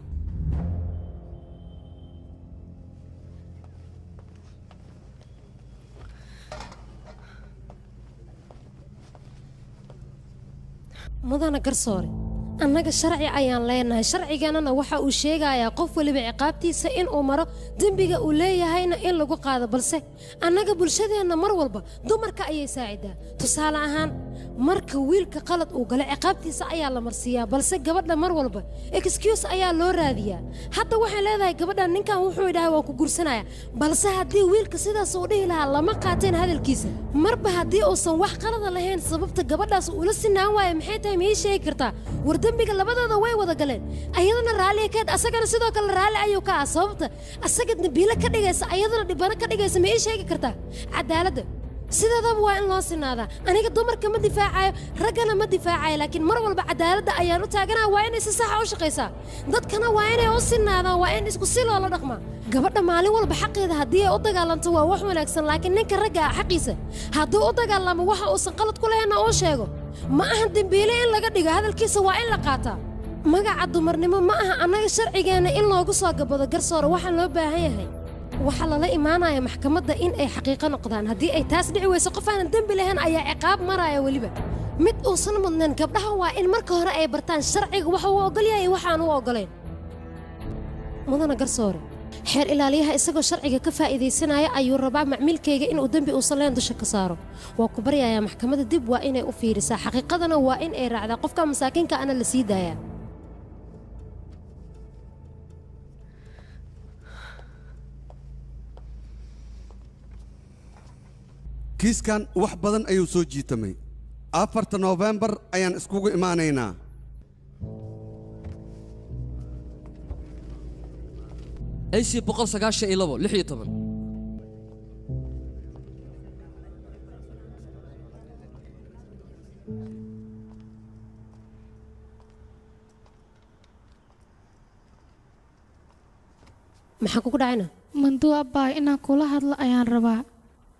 mudana garsoore annaga sharci ayaan leenahay sharciganana waxa uu sheegayaa qof waliba ciqaabtiisa inuu maro dembiga uu leeyahayna in lagu qaado balse annaga bulshadeenna mar walba dumarka ayay saacidaa tusaale ahaan marka wiilka qalad uu galo ciqaabtiisa ayaa la marsiiyaa balse gabadha mar walba excuse ayaa loo raadiyaa hadda waxay leedahay gabadhan ninkan wuxuu idhahay waa ku gursanaya balse haddii wiilka sidaas uu dhihi lahaa lama qaateen hadalkiisa marba haddii uusan wax qalada lahayn sababta gabadhaas ula sinaan waaya maxay tahay miyay sheegi kartaa war dembiga labadooda way wada galeen ayadana raalliya keed asagana sidoo kale raalli ayuu ka ah sababta asaga dembiile ka dhigaysa ayadana dhibano ka dhigaysa miyay sheegi kartaa cadaaladda sideedaba waa in loo sinaadaa aniga dumarka ma difaacayo raggana ma difaacayo laakiin mar walba cadaaladda ayaan u taaganaa waa inay si saxa u shaqaysaa dadkana waa inay u sinaadaan waa in isku si loola dhaqmaa gabadha maalin walba xaqeeda haddii ay u dagaalanto waa wax wanaagsan laakiin ninka ragga ah xaqiisa hadduu u dagaalamo waxa uusan qalad ku lahaynna uu sheego ma ahan dembiile in laga dhigo hadalkiisa waa in la qaataa magaca dumarnimo ma aha annaga sharcigeenna in loogu soo gabado garsoore waxaa loo baahan yahay waxaa lala imaanaya maxkamadda in ay xaqiiqo noqdaan haddii ay taas dhici weyso qof aanan dembi lahayn ayaa ciqaab maraya weliba mid uusan mudnayn gabdhaha waa in marka hore ay bartaan sharciga waxa uu ogol yahay waxaan u ogolayn mudana garsoore xeer ilaaliyaha isagoo sharciga ka faa'iidaysanaya ayuu rabaa macmiilkayga inuu dembi uusan lahayn dusha ka saaro waa ku baryayaa maxkamadda dib waa inay u fiirisaa xaqiiqadana waa in ay raacdaa qofka masaakiinka ana la sii daayaa kiiskan wax badan ayuu soo jiitamay 4 November ayaan iskugu imaanaynaa AC 192 maxaa kugu dhacayna manduu abbaay inaan kula hadlo ayaan rabaa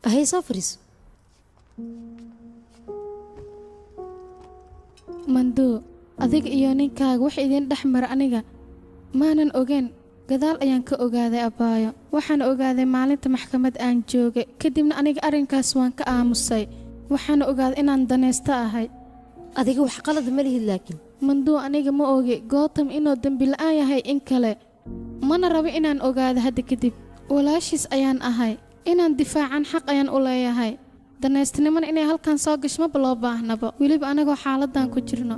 ahay soo fariiso manduu adiga iyo ninkaaga wax idin dhex mara aniga maanan ogeyn gadaal ayaan ka ogaaday abbaayo waxaan ogaaday maalinta maxkamad aan joogay kadibna aniga arrinkaas waan ka aamusay waxaan ogaaday inaan danaysto ahay adiga wax qalad ma lihid laakiin manduu aniga ma ogi gootam inuu dembi la'aan yahay in kale mana rabo inaan ogaado hadda kadib walaashiis ayaan ahay inaan difaacan xaq ayaan u leeyahay danaystinimana inay halkan soo gashmaba loo baahnaba weliba anagoo xaaladdan ku jirno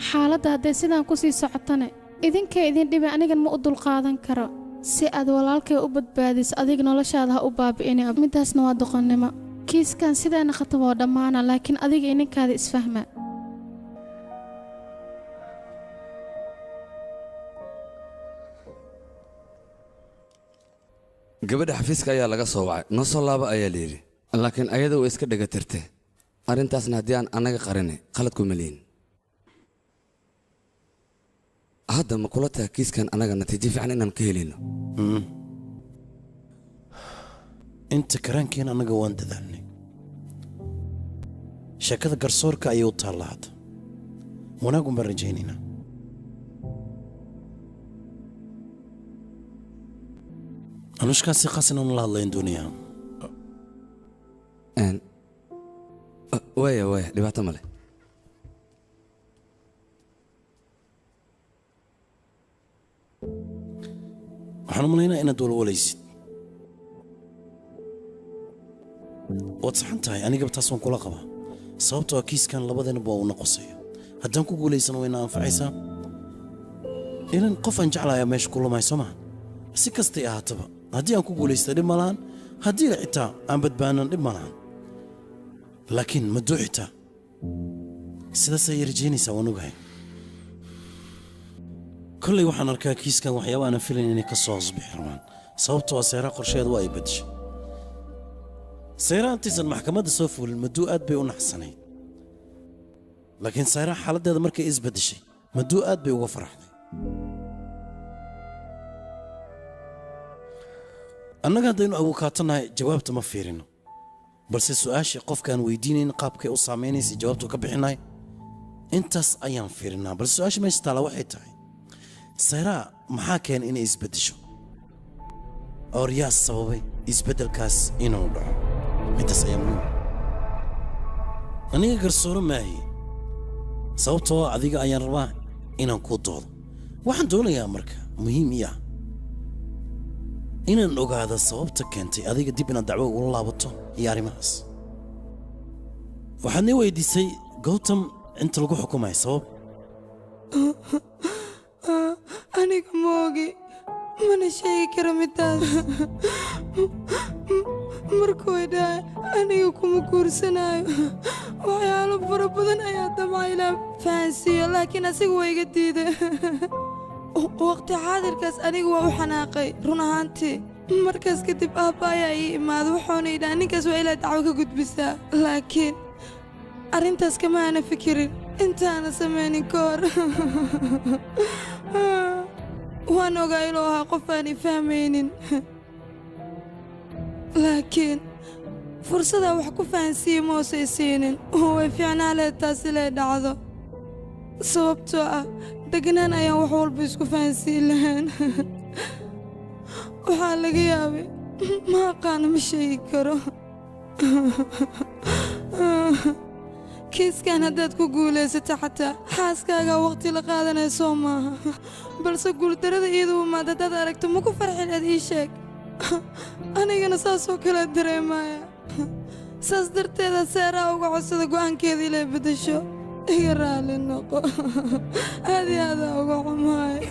xaaladda hadday sidaan ku sii socotane idinkay idin dhibi anigan ma u dulqaadan karo si aad walaalkay u badbaadiso adiga noloshaada ha u baabi'ini middaasna waa doqonnimo kiiskan sidaana khatab oo dhammaana laakiin adiga iyo ninkaada isfahma gabadha xafiiska ayaa laga soo wacay noo soo laaba ayaa layidhi laakiin ayada way iska dhegatirtay arrintaasna haddii aan annaga qarinay qalad kuma lihin hadda ma kula taha kiiskan annaga natiijo fiican inaan ka helayno inta karaankiina annaga waan dadaalnay sheekada garsoorka ayay u taallaa hadda wanaagun baan rajaynaynaa anushkaasi qasin aan la hadlayn doonayaa waaya dhibaato male waxaan u malaynaa inaad walwalaysid waad saxan tahay anigaba taas waan kula qabaa sababtoo kiiskan labadeenaba waa una qosaya haddaan ku guulaysano wayna anfacaysaa ilan qof aan jeclayaa meesha ku lumay soo maha si kastay ahaataba haddii aan ku guulaysta dhib ma lahan haddii xitaa aan badbaanan dhib ma lahan laakiin ma duu xitaa sidaas ayay rajaynaysaa waan ogahay kolley waxaan arkaa kiiskan waxyaaba aanan filayn inay ka soo hoosbixi rabaan sababtoo seeraa qorsheed waa ay badishay seeraa intaysan maxkamadda soo fuulin maduu aad bay u naxsanayd laakiin seeraa xaaladdeeda markay isbedeshay maduu aad bay uga faraxday annaga haddaynu abukaatanahay jawaabta ma fiirino balse su'aashii qofkaan weydiinayn qaabkay u saamaynaysa jawaabtu ka bixinahay intaas ayaan fiirinaa balse su'aasha meesha taala waxay tahay sayraa maxaa keenay inay isbeddesho oor yaa sababay isbeddelkaas inuu dhaco middaas ayaa muhiim aniga garsooro maahi sababtoo adiga ayaan rabaa inaan kuu doodo waxaan doonayaa marka muhiim ii ah inaan ogaado sababta keentay adiga dib inaad dacwo ugula laabato iyo arrimahaas waxaad nii weydiisay gowtam inta lagu xukumaya sabab aniga moogi mana sheegi kara midaas markuu idhaa aniga kuma guursanayo waxyaalo fara badan ayaa damca inaan fahansiiyo laakiin asiga waa iga diiday waqti xaadirkaas aniga waa u xanaaqay run ahaantii markaas kadib aabba ayaa ii imaada wuxuuna yidhaha ninkaas waa ilaa dacwo ka gudbisaa laakiin arrintaas kama aana fikirin intaana samaynin ka hor waan ogaa inuu ahaa qof aanay fahmaynin laakiin fursadaa wax ku fahansiiye moosay siinin way fiicnaa leed taasi lee dhacdo sababtoo ah degnaan ayaan wax walba isku fahansiin lahayn waxaa laga yaabay ma aqaana ma sheegi karo kiiskan haddaad ku guulaysata xataa xaaskaagaa waqti la qaadanayso maaha balse guuldarrada iyadu umaad haddaad aragto ma ku farxin aad ii sheeg anigana saasoo kale dareemaya saas darteeda seeraa uga codsada go'aankeeda ilay beddesho iga raali noqo aad iyo aadaa uga xumaay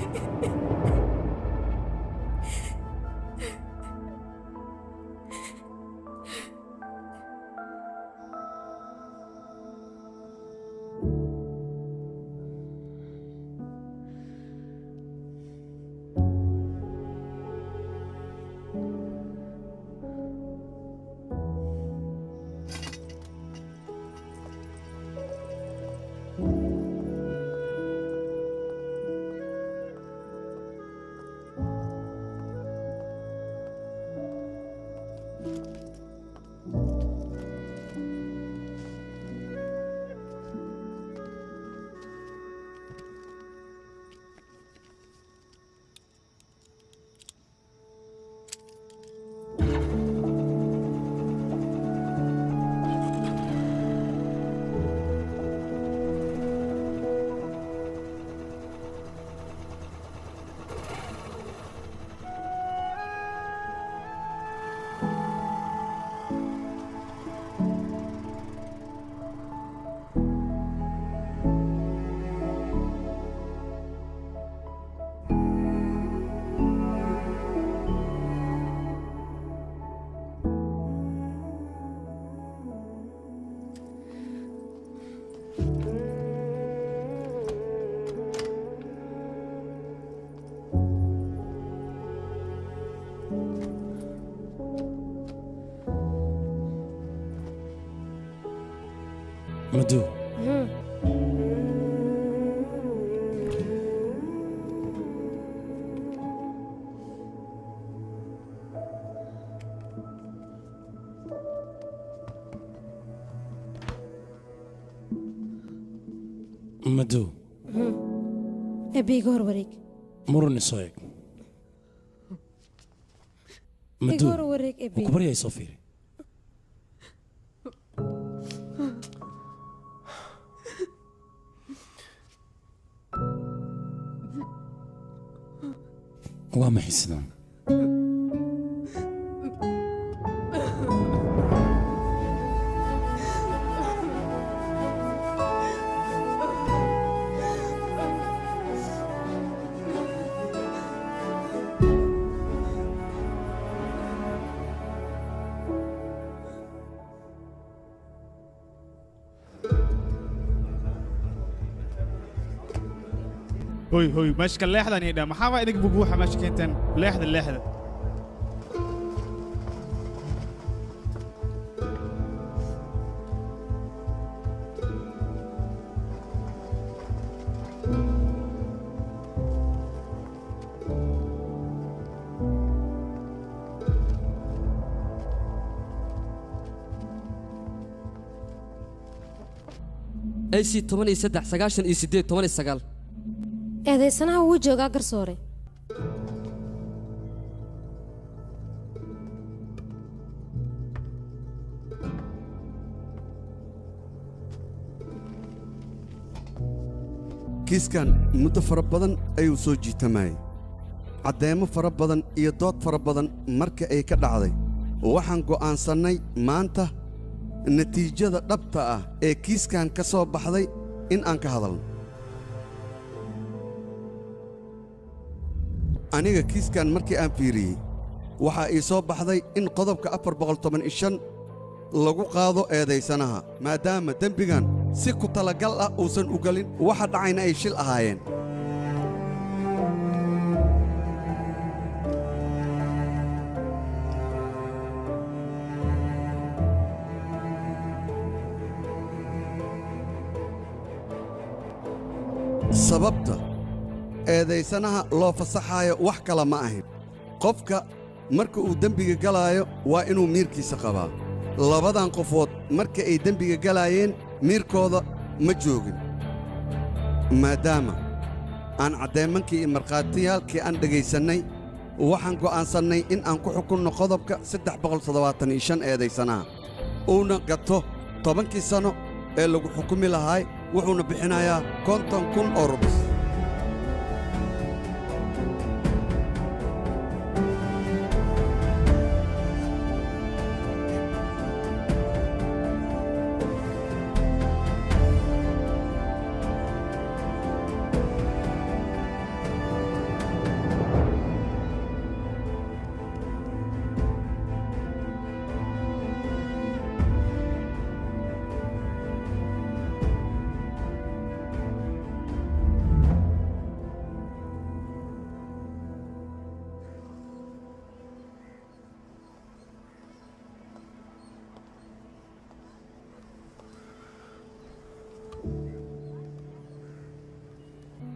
مدو مدو أبي يقهر وريك مرني صايق مدو يقهر وريك أبي وكبري يا صفيري وما حسنا هوي ماشي اللحظة نيدا ما حاول إنك ببوحة ماشي كنتن اللحظة أي سي 8 6 9 إي 8 8 9 eedaysanaha wuu joogaa garsoore kiiskan muddo fara badan ayuu soo jiitamayay caddeemo fara badan iyo dood fara badan marka ay ka dhacday waxaan go'aansannay maanta natiijada dhabta ah ee kiiskan ka soo baxday in aan ka hadalno aniga kiiskan markii aan fiiriyey waxaa ii soo baxday in qodobka 415 lagu qaado eedaysanaha maadaama dembigan si ku talagal ah uusan u gelin waxa dhacayna ay shil ahaayeen sababta eedaysanaha loo fasaxaayo wax kale ma ahin qofka marka uu dembiga galaayo waa inuu miirkiisa qabaa labadan qofood marka ay dembiga galaayeen miirkooda ma joogin maadaama aan caddeemankii iyo markhaatiyaalkii aan dhegaysannay waxaan go'aansannay in aan ku xukunno qodobka 375 eedaysanaha uuna gato 10 sano ee lagu xukumi lahaay wuxuuna bixinayaa 50,000 oo rubis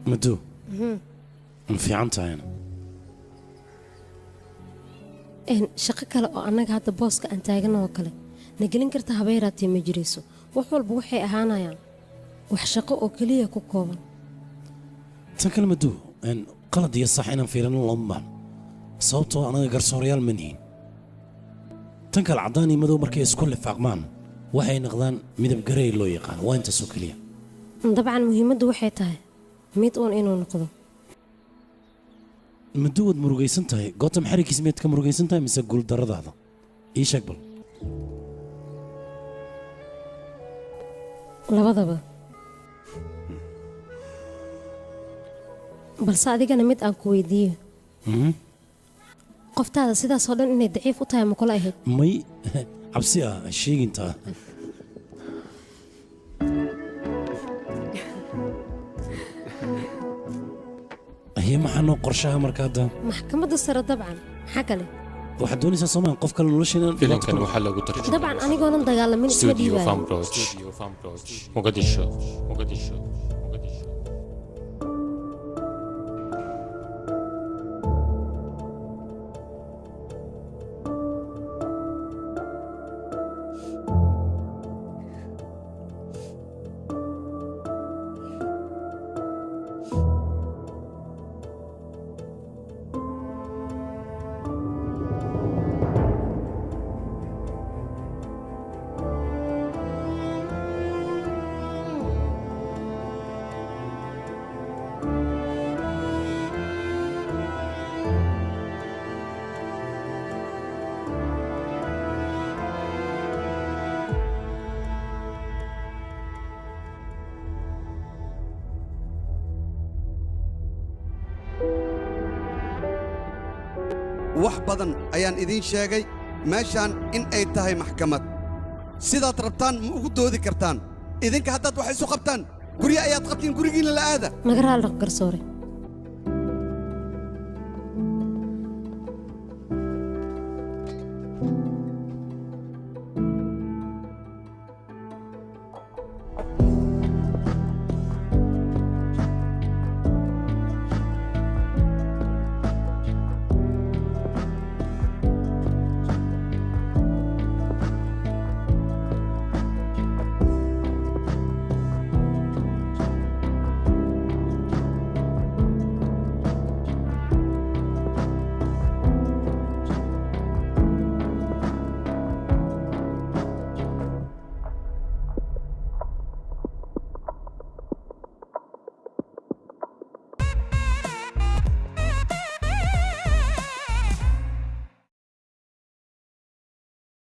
مدو في عنتها إن شقك لا أنا قاعد بوسك أنت عجنا وكله نقلين كرت هبيراتي مجلسه وحول بوحي أهانا يعني وحشقه أكليه كوكوبا تنكل مدو إن قلد يصح إن في لنا الأمة صوته أنا قرص ريال منهين تنكل عضاني مدو مركز كل فعمان وحي نقدان مدب قري لو يقان وأنت سوكليه طبعا مهمة وحي تاي ميت أون إنه نقضه مدود مروجيسن تاي قطم حركي سميت كمروجيسن تاي مسجول درد هذا إيش أقبل labadaba balse adigana mid aan ku weydiiyo qoftaada sidaas oo dhan inay daciif u tahay ma kula ahayd may cabsi ah sheeginta هي ما حنو قرشها مركادا maxkamadda sare dabcan maxaa kale waxaad doonaysaa soomaan qof kale nolosheena filimkan waxaa lagu tarjumay dabcan anigoonan dagaalamin isma studio dhiibaayo Famroach Mogadisho wax badan ayaan idiin sheegay meeshaan in ay tahay maxkamad sidaad rabtaan ma ugu doodi kartaan idinka haddaad wax isu qabtaan guryo ayaad qabtiin gurigiinna la aada naga raali garsoore